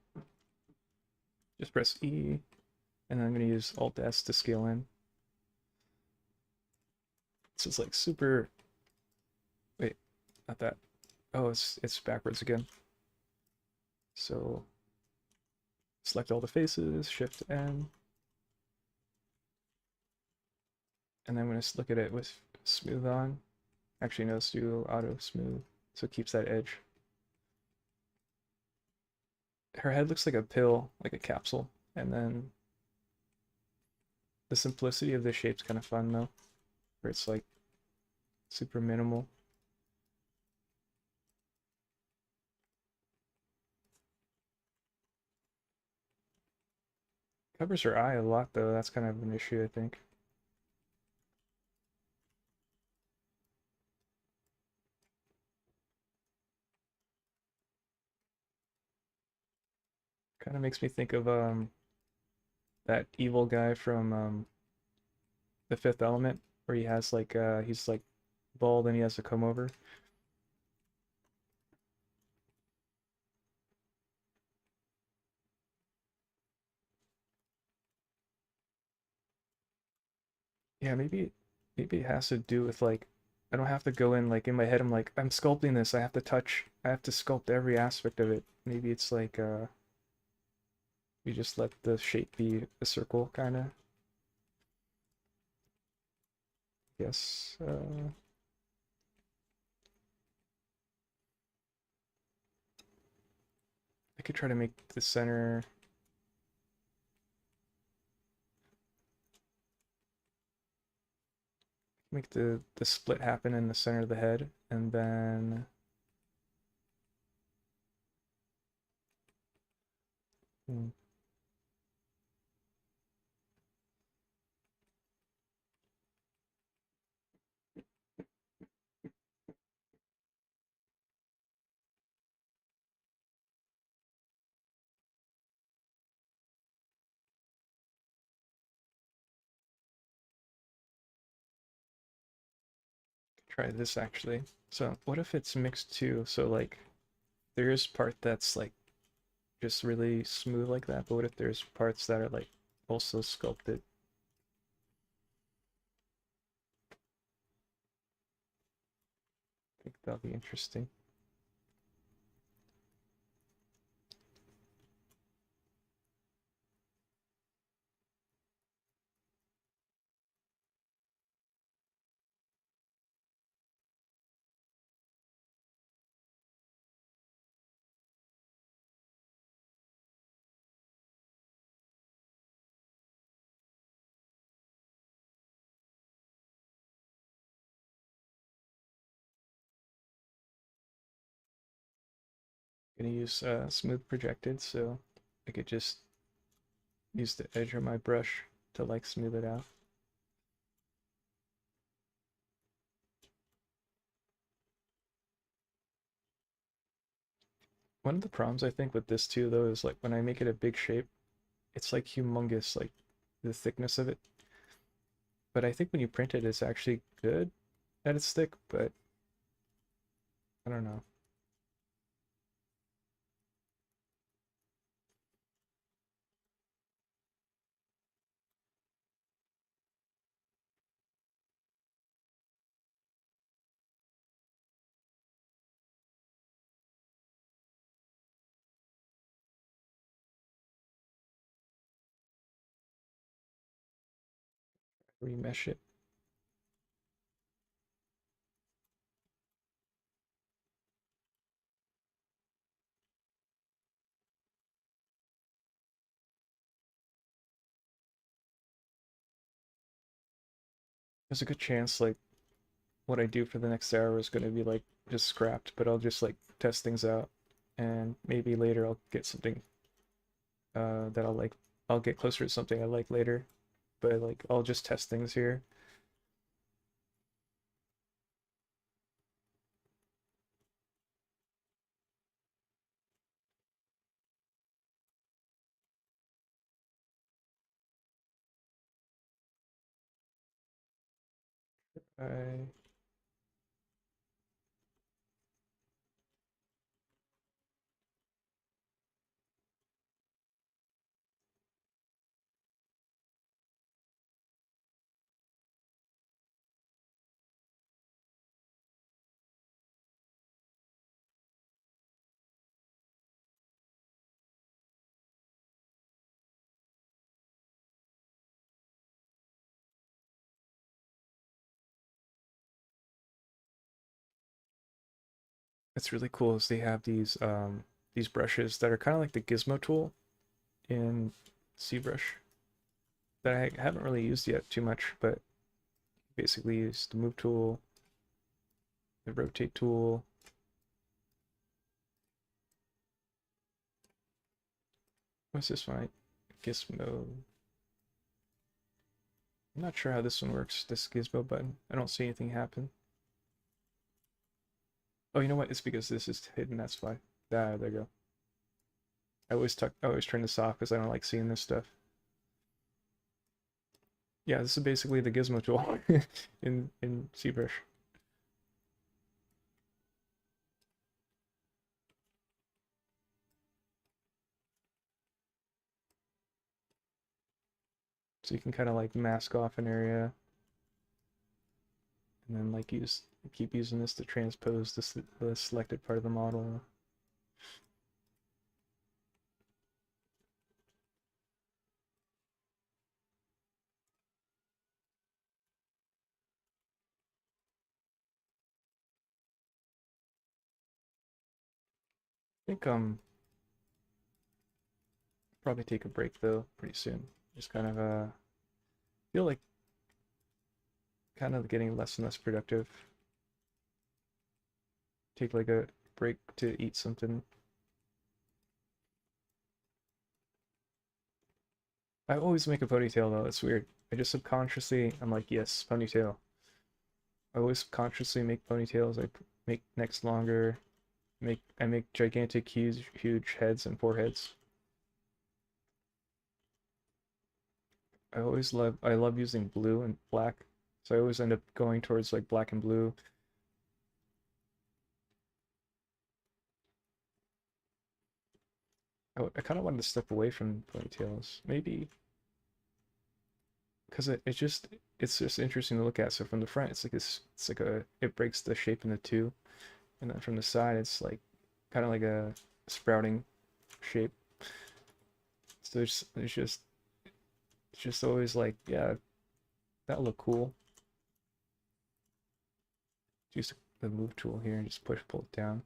Just press E, and then I'm gonna use Alt S to scale in. This is like super, wait, not that. Oh, it's backwards again. So select all the faces, Shift N, and then I'm gonna look at it with smooth on. Actually, no, let's do auto smooth, so it keeps that edge. Her head looks like a pill, like a capsule, and then the simplicity of the shape's kind of fun though, where it's like super minimal. Covers her eye a lot though, that's kind of an issue, I think. Kind of makes me think of that evil guy from The Fifth Element, where he has like he's like bald and he has to come over. Yeah, maybe it has to do with like I don't have to go in like in my head I'm like I'm sculpting this. I have to sculpt every aspect of it. Maybe it's like you just let the shape be a circle kind of. Yes. I could try to make the center make the split happen in the center of the head and then hmm, try this actually. So what if it's mixed too? So like there is part that's like just really smooth like that, but what if there's parts that are like also sculpted? I think that'll be interesting. gonna use smooth projected, so I could just use the edge of my brush to like smooth it out. One of the problems I think with this too though is like when I make it a big shape, it's like humongous, like the thickness of it. But I think when you print it, it's actually good that it's thick, but I don't know. Remesh it. There's a good chance like what I do for the next hour is going to be like just scrapped, but I'll just like test things out, and maybe later I'll get something that I'll like. I'll get closer to something I like later, but like I'll just test things here. I It's really cool is they have these brushes that are kind of like the gizmo tool in ZBrush that I haven't really used yet too much, but basically use the move tool, the rotate tool. What's this one? Gizmo. I'm not sure how this one works, this gizmo button. I don't see anything happen. Oh, you know what? It's because this is hidden, that's why. Ah, there you go. I always turn this off because I don't like seeing this stuff. Yeah, this is basically the gizmo tool in ZBrush. So you can kind of like mask off an area and then like keep using this to transpose the selected part of the model. I think probably take a break though pretty soon. Just kind of feel like kind of getting less and less productive. Take like a break to eat something. I always make a ponytail though. It's weird. I just subconsciously I'm like yes ponytail. I always subconsciously make ponytails. Make necks longer. I make gigantic huge heads and foreheads. I love using blue and black, so I always end up going towards like black and blue. I kind of wanted to step away from ponytails, maybe because it's just interesting to look at. So from the front, it's like a it breaks the shape into two, and then from the side, it's like kind of like a sprouting shape. So it's just always like yeah, that look cool. Use the move tool here and just pull it down.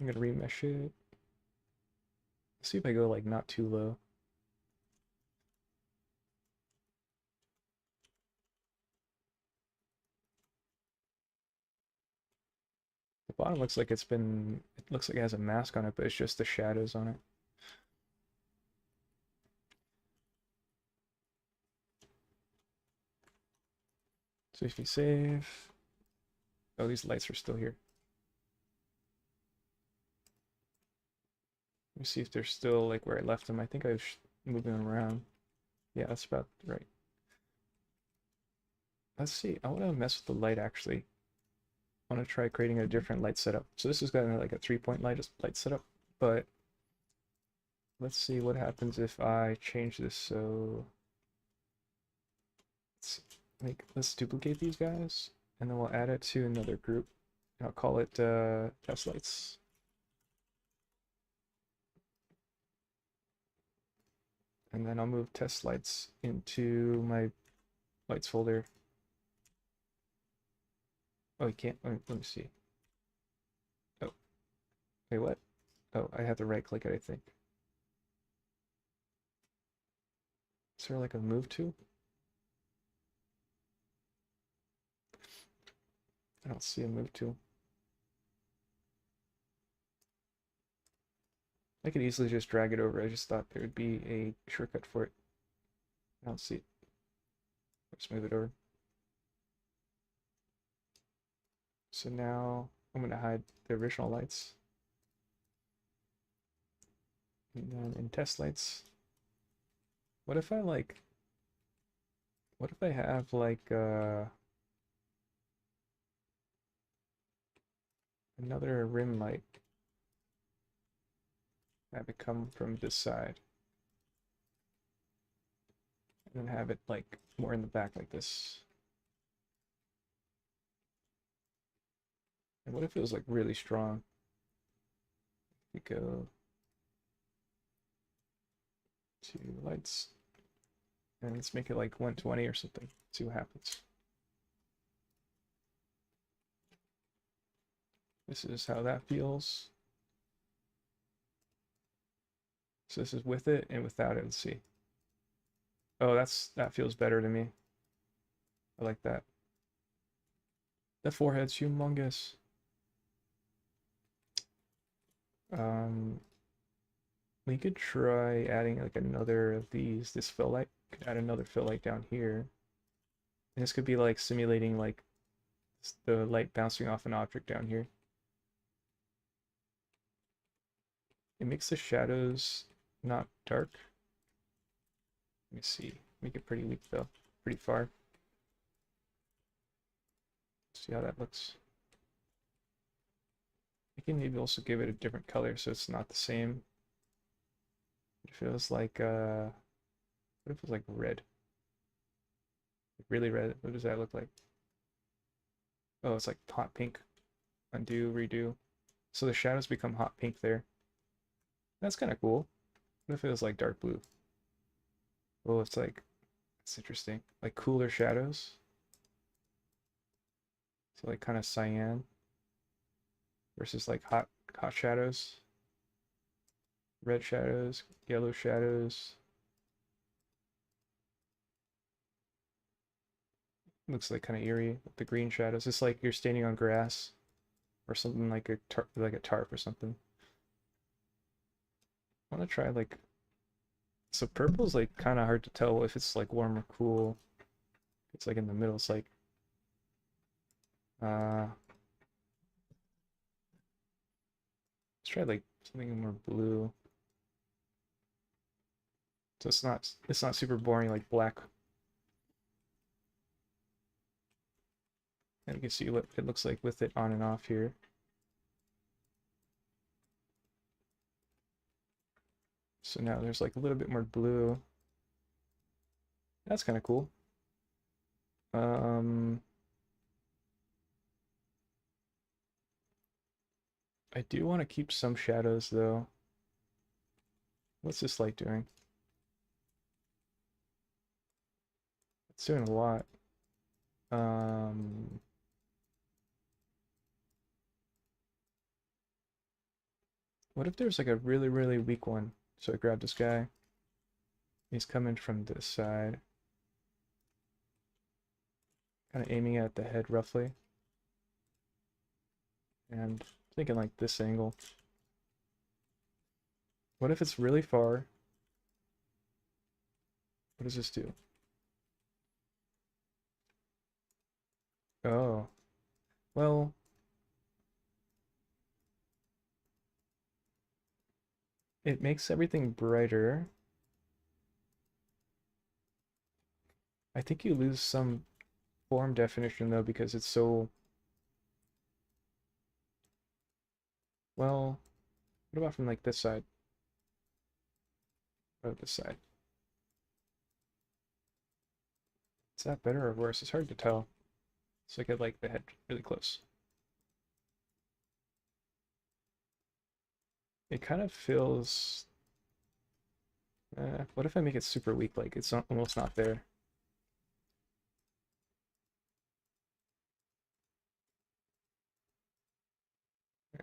I'm gonna remesh it. See if I go like not too low. bottom looks like it looks like it has a mask on it, but it's just the shadows on it. So if you save, oh, these lights are still here. Let me see if they're still like where I left them. I think I was moving them around. Yeah, that's about right. Let's see. I want to mess with the light actually. I want to try creating a different light setup. So this is kind of like a 3-point light setup, but let's see what happens if I change this. So let's duplicate these guys, and then we'll add it to another group. And I'll call it test lights. And then I'll move test lights into my lights folder. Oh, you can't. Let me see. Oh, wait, what? Oh, I have to right click it, I think. Is there like a move to? I don't see a move to. I could easily just drag it over. I just thought there would be a shortcut for it. I don't see it. Let's move it over. So now I'm going to hide the original lights. And then in test lights, what if I have like another rim light, have it come from this side, and then have it like more in the back like this. And what if it was like really strong? We go to lights, and let's make it like 120 or something. See what happens. This is how that feels. So this is with it and without it. Let's see. Oh, that feels better to me. I like that. The forehead's humongous. We could try adding like another of these. This fill light. Could add another fill light down here. And this could be like simulating like the light bouncing off an object down here. It makes the shadows not dark. Let me see. Make it pretty weak though. Pretty far. See how that looks. I can maybe also give it a different color so it's not the same. It feels like what if it was like red? Really red. What does that look like? Oh, it's like hot pink. Undo, redo. So the shadows become hot pink there. That's kind of cool. What if it was like dark blue? Oh, it's interesting. Like cooler shadows. So like kind of cyan versus like hot shadows. Red shadows, yellow shadows. Looks like kind of eerie with the green shadows. It's like you're standing on grass or something like a tarp or something. I want to try like, so purple's like kind of hard to tell if it's like warm or cool. It's like in the middle. It's like let's try like something more blue. So it's not super boring like black. And you can see what it looks like with it on and off here. So now there's like a little bit more blue. That's kind of cool. I do want to keep some shadows though. What's this light doing? It's doing a lot. What if there's like a really, really weak one? So I grab this guy. He's coming from this side. Kind of aiming at the head roughly. And thinking like this angle. What if it's really far? What does this do? Oh, well, it makes everything brighter. I think you lose some form definition though because it's so, well, what about from like this side? Or this side? Is that better or worse? It's hard to tell. So I get like the head really close. It kind of feels, what if I make it super weak, like it's not, almost not there?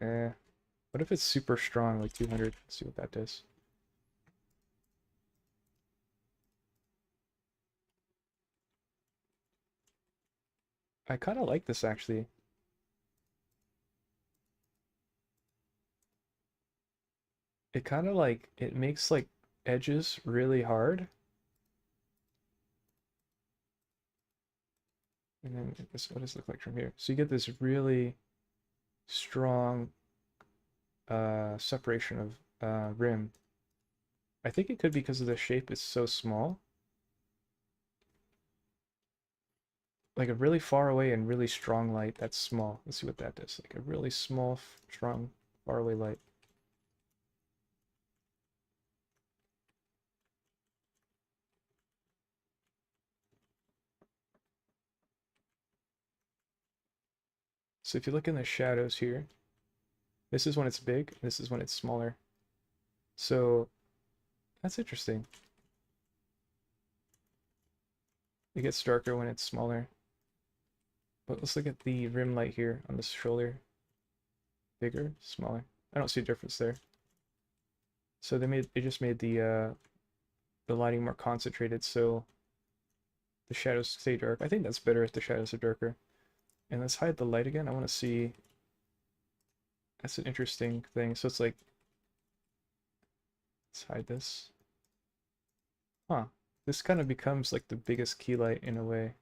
Eh, what if it's super strong, like 200? Let's see what that does. I kind of like this actually. It kind of like, it makes like edges really hard. And then this, what does it look like from here? So you get this really strong separation of rim. I think it could be because of the shape is so small. Like a really far away and really strong light that's small. Let's see what that does. Like a really small, strong, far away light. So if you look in the shadows here, this is when it's big, this is when it's smaller. So that's interesting. It gets darker when it's smaller. But let's look at the rim light here on this shoulder. Bigger, smaller. I don't see a difference there. So they just made the lighting more concentrated so the shadows stay dark. I think that's better if the shadows are darker. And let's hide the light again. I want to see. That's an interesting thing. So it's like, let's hide this. Huh. This kind of becomes like the biggest key light in a way.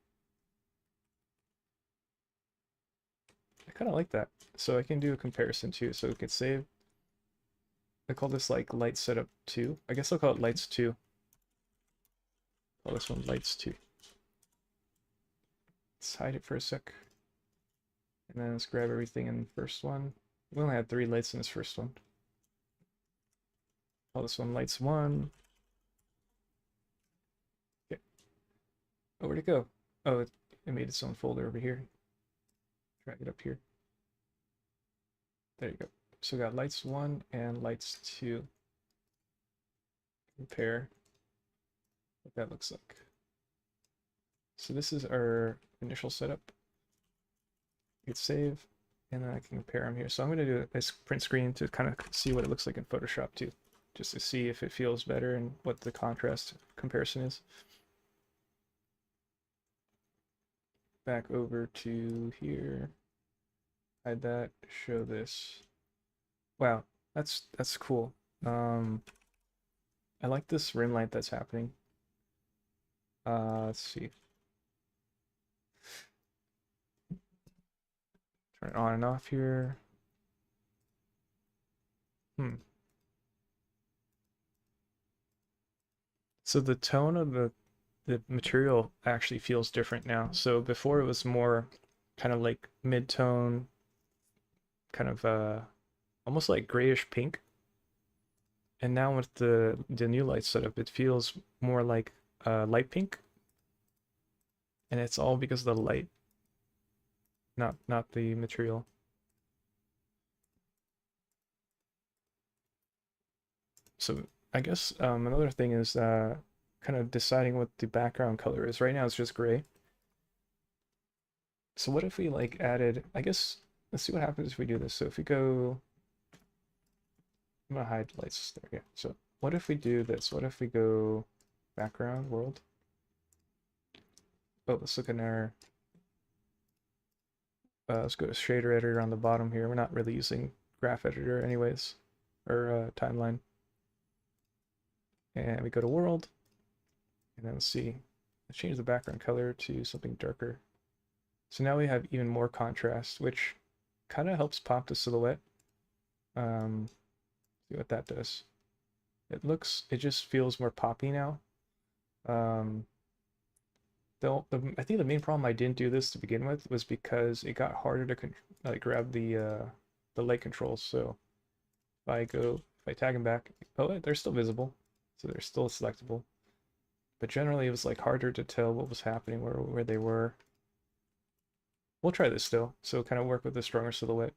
I kind of like that. So I can do a comparison too. So we could save. I call this like light setup 2. I guess I'll call it lights 2. Call this one lights 2. Let's hide it for a sec. And then let's grab everything in the first one. We only had 3 lights in this first one. Call this one lights 1. Okay. Oh, where'd it go? Oh, it made its own folder over here. Drag it up here. There you go. So we got lights 1 and lights 2. Compare what that looks like. So this is our initial setup. Hit save, and then I can compare them here. So I'm going to do a print screen to kind of see what it looks like in Photoshop too, just to see if it feels better and what the contrast comparison is. Back over to here. Hide that, show this. Wow, that's cool. I like this rim light that's happening. Let's see. Turn it on and off here. So the tone of the material actually feels different now. So before it was more kind of like mid-tone, kind of almost like grayish pink. And now with the new light setup, it feels more like light pink. And it's all because of the light, not the material. So I guess another thing is kind of deciding what the background color is. Right now it's just gray. So what if we like added, I guess, let's see what happens if we do this. So if we go, I'm gonna hide lights there. Yeah. So what if we do this? What if we go background world? Oh, let's look in our, Let's go to shader editor on the bottom here. We're not really using graph editor anyways, or timeline. And we go to world, and then let's see. Let's change the background color to something darker. So now we have even more contrast, which kind of helps pop the silhouette. See what that does. It just feels more poppy now. Um, I think the main problem I didn't do this to begin with was because it got harder to like grab the light controls. So if I tag them back, oh, they're still visible, so they're still selectable. But generally, it was like harder to tell what was happening, where they were. We'll try this still. So kind of work with the stronger silhouette.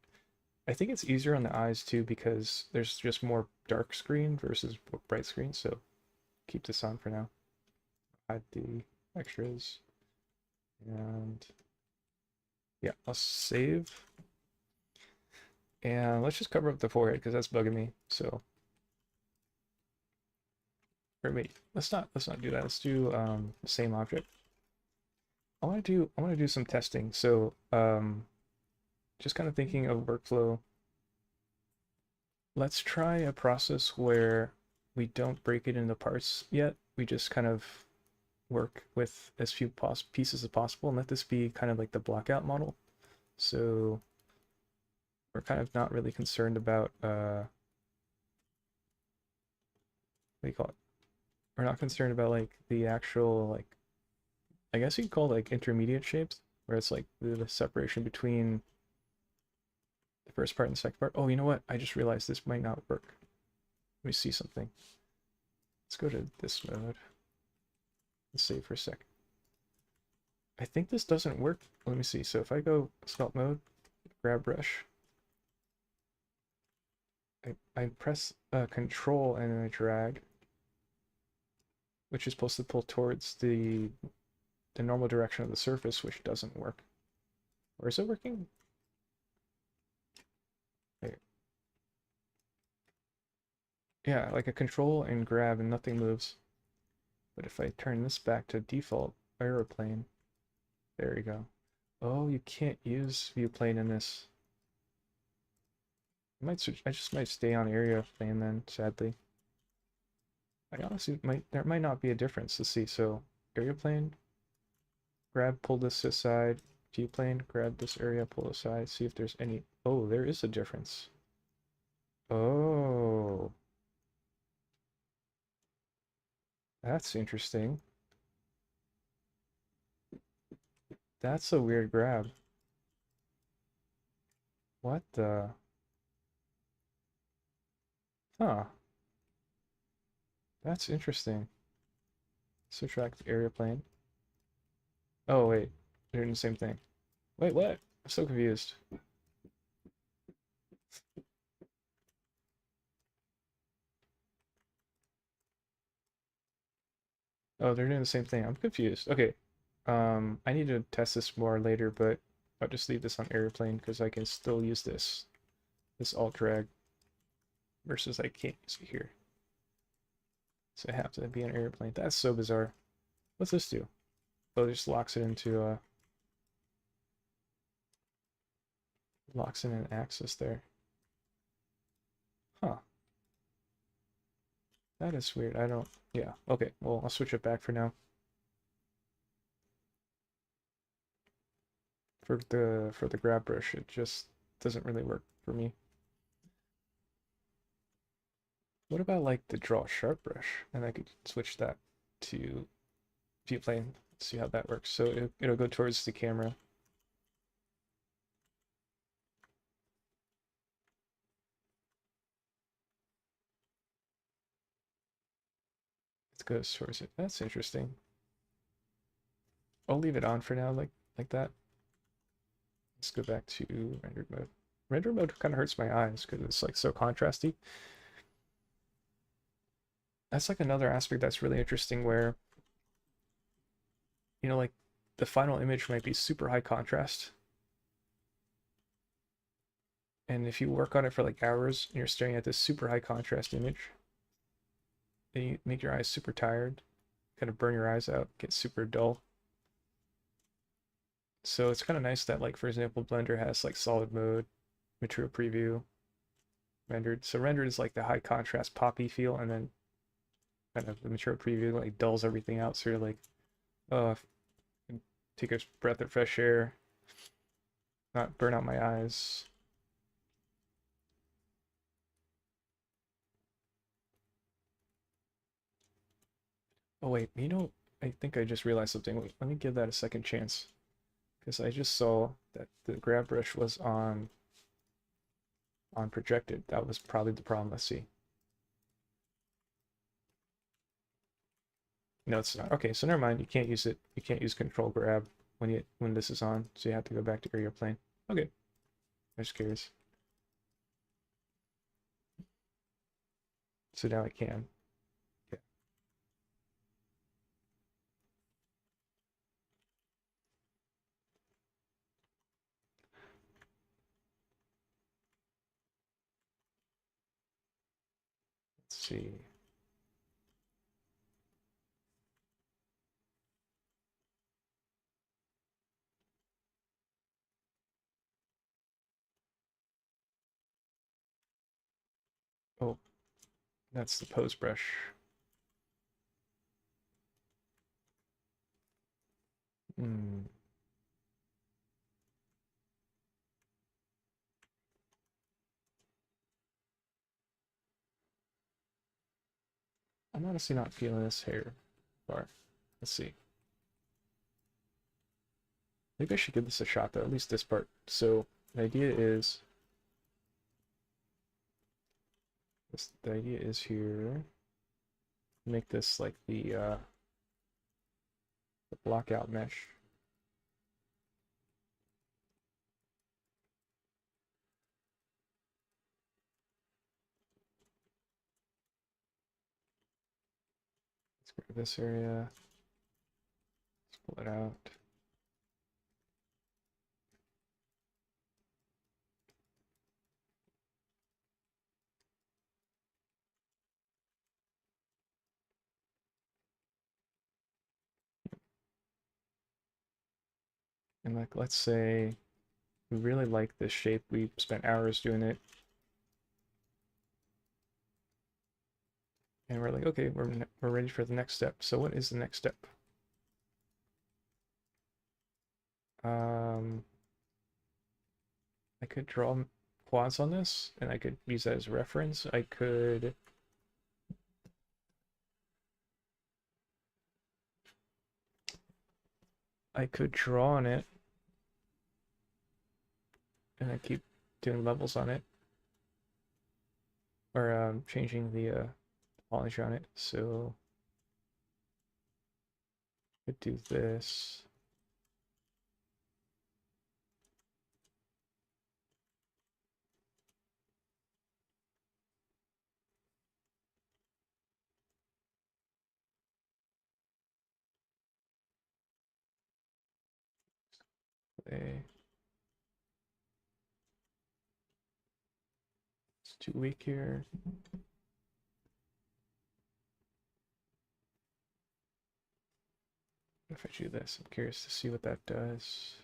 I think it's easier on the eyes too because there's just more dark screen versus bright screen. So keep this on for now. Hide the extras. And yeah, I'll save. And let's just cover up the forehead because that's bugging me. So, or wait, let's not do that. Let's do the same object. I want to do some testing. So, just kind of thinking of workflow. Let's try a process where we don't break it into parts yet. We just kind of work with as few pieces as possible and let this be kind of like the blockout model. So we're kind of not really concerned about what do you call it? We're not concerned about like the actual like I guess you could call it like intermediate shapes where it's like the separation between the first part and the second part. Oh, you know what? I just realized this might not work. Let me see something. Let's go to this mode. Let's save for a sec. I think this doesn't work. Let me see. So if I go sculpt mode, grab brush, I press control and then I drag, which is supposed to pull towards the normal direction of the surface, which doesn't work. Or is it working? Okay. Yeah, like a control and grab and nothing moves. But if I turn this back to default aeroplane, there you go. Oh, you can't use viewplane in this. I might switch. I just might stay on aeroplane then, sadly. I honestly there might not be a difference. Let's see. So aeroplane, grab, pull this aside. Viewplane, grab this area, pull aside. See if there's any. Oh, there is a difference. Oh, that's interesting. That's a weird grab. What the? Huh. That's interesting. Subtract airplane. Oh, wait. They're doing the same thing. Wait, what? I'm so confused. Oh, they're doing the same thing. I'm confused. Okay. I need to test this more later, but I'll just leave this on airplane because I can still use this alt drag versus I can't use it here. So I have to be an airplane. That's so bizarre. What's this do? Oh, it just locks it into locks in an axis there. Huh. That is weird. I don't yeah. Okay, well I'll switch it back for now. For the grab brush, it just doesn't really work for me. What about like the draw sharp brush? And I could switch that to view plane, see how that works. So it'll go towards the camera. It goes towards it. That's interesting. I'll leave it on for now, like that. Let's go back to rendered mode. Rendered mode kind of hurts my eyes because it's like so contrasty. That's like another aspect that's really interesting where, you know, like the final image might be super high contrast. And if you work on it for like hours and you're staring at this super high contrast image, then you make your eyes super tired, kind of burn your eyes out, get super dull. So it's kind of nice that, like, for example, Blender has like solid mode, material preview, rendered. So rendered is like the high contrast poppy feel, and then kind of the material preview like dulls everything out. So you're like, oh, take a breath of fresh air, not burn out my eyes. Oh wait, I think I just realized something. Wait, let me give that a second chance. Because I just saw that the grab brush was on projected. That was probably the problem. Let's see. No, it's not. Okay, so never mind. You can't use it. You can't use control grab when this is on. So you have to go back to area plane. Okay, I'm just curious. So now I can. Yeah. Let's see. Oh, that's the pose brush. Hmm. I'm honestly not feeling this hair part. Let's see. Maybe I should give this a shot though, at least this part. So the idea is the idea is here. Make this like the blockout mesh. Let's grab this area. Let's pull it out. And like, let's say we really like this shape. We spent hours doing it. And we're like, okay, we're ready for the next step. So what is the next step? Um, I could draw quads on this, and I could use that as a reference. I could draw on it, and I keep doing levels on it, or changing the topology on it. So I could do this. It's too weak here. If I do this, I'm curious to see what that does.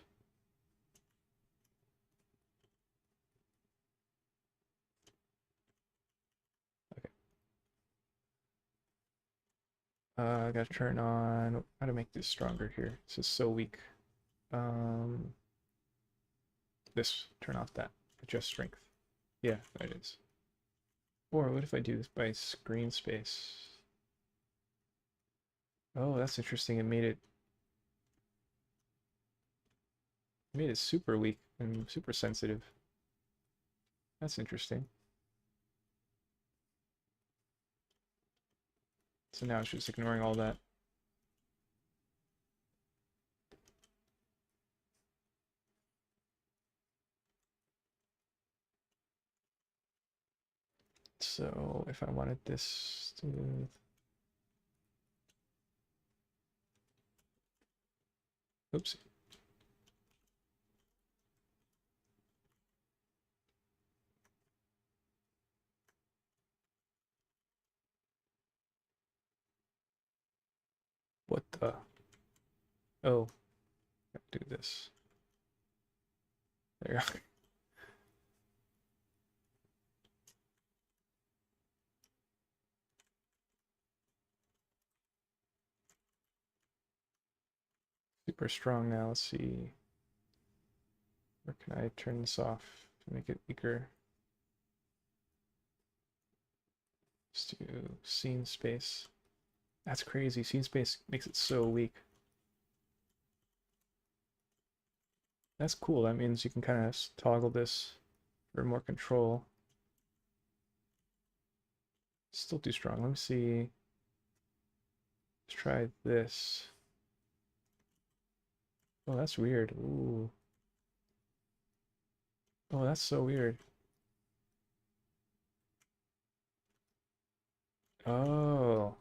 Okay. I gotta turn on how to make this stronger here. This is so weak. Um, this, turn off that. Adjust strength. Yeah, that is. Or what if I do this by screen space? Oh, that's interesting. It made it super weak and super sensitive. That's interesting. So now it's just ignoring all that. So if I wanted this to, oops. What the? Oh, I have to do this. There you go. Super strong now. Let's see. Where can I turn this off to make it weaker? Let's do scene space. That's crazy. Scene space makes it so weak. That's cool. That means you can kind of toggle this for more control. Still too strong. Let me see. Let's try this. Oh, that's weird. Ooh. Oh, that's so weird. Oh.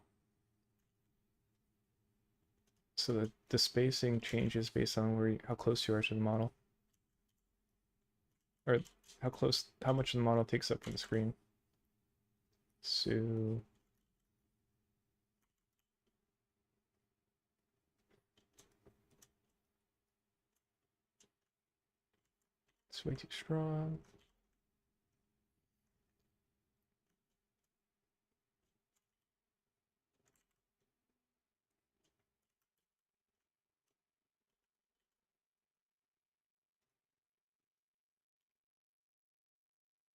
So the spacing changes based on how close you are to the model. Or how much the model takes up from the screen. So it's way too strong.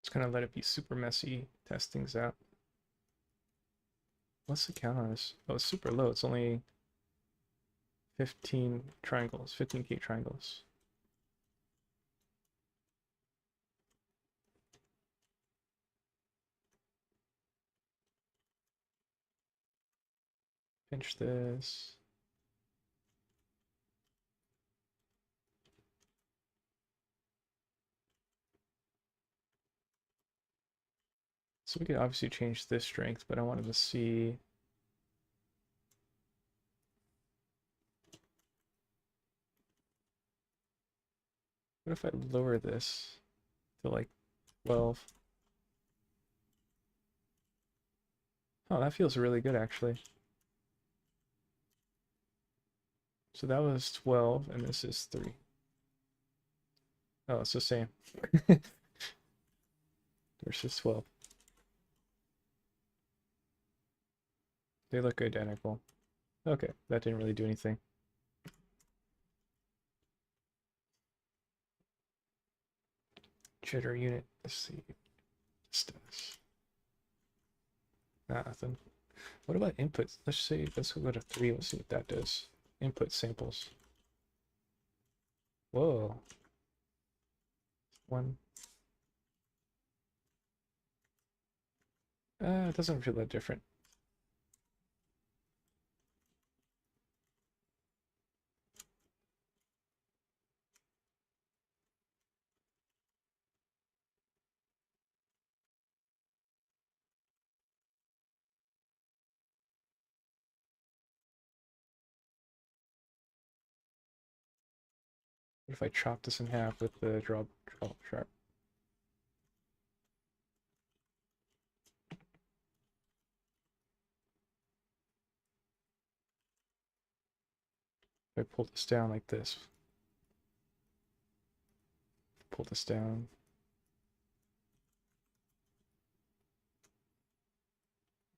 Just kind of let it be super messy, test things out. What's the count on this? Oh, it's super low. It's only 15 triangles, 15K triangles. Pinch this. So we could obviously change this strength, but I wanted to see. What if I lower this to like 12? Oh, that feels really good actually. So that was 12 and this is 3. Oh, it's the same. Versus 12. They look identical. Okay, that didn't really do anything. Jitter unit. Let's see. This does. Nothing. What about inputs? Let's go to 3. Let's see what that does. Input samples. Whoa. 1. It doesn't feel that different. What if I chop this in half with the draw sharp? If I pull this down like this, pull this down.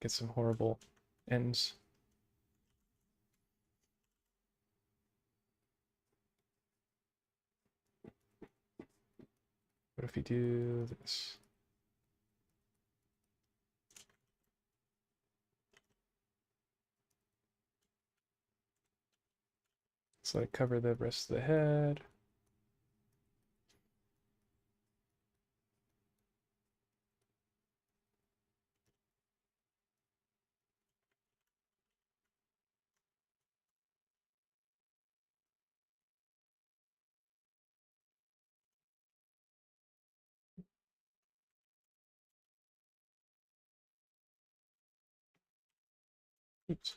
Get some horrible ends. What if you do this? So I cover the rest of the head. Oops.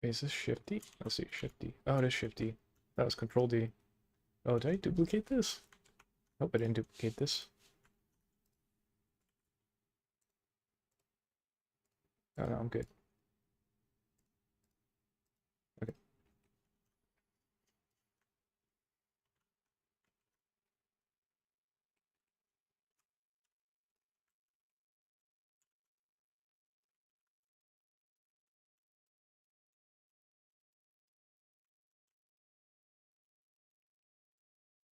Is this shifty? Let's see, shifty. Oh, it is shifty. That was control D. Oh, did I duplicate this? Nope, I didn't duplicate this. Oh no, I'm good. Okay.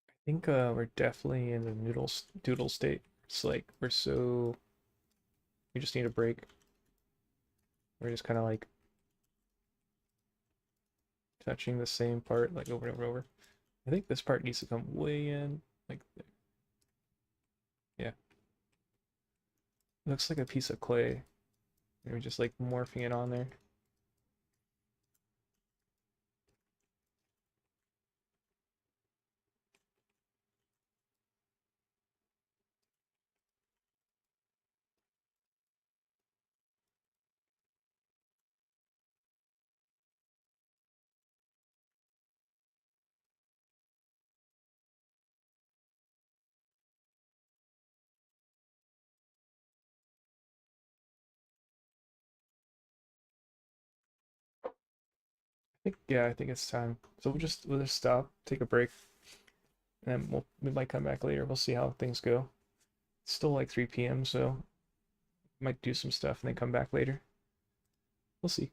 I think we're definitely in the doodle state. It's like we just need a break. We're just kind of like touching the same part like over and over and over. I think this part needs to come way in, like there. Yeah. Looks like a piece of clay. Maybe just like morphing it on there. I think it's time. So we'll just stop, take a break, and then we might come back later. We'll see how things go. It's still like 3 p.m., so might do some stuff and then come back later. We'll see.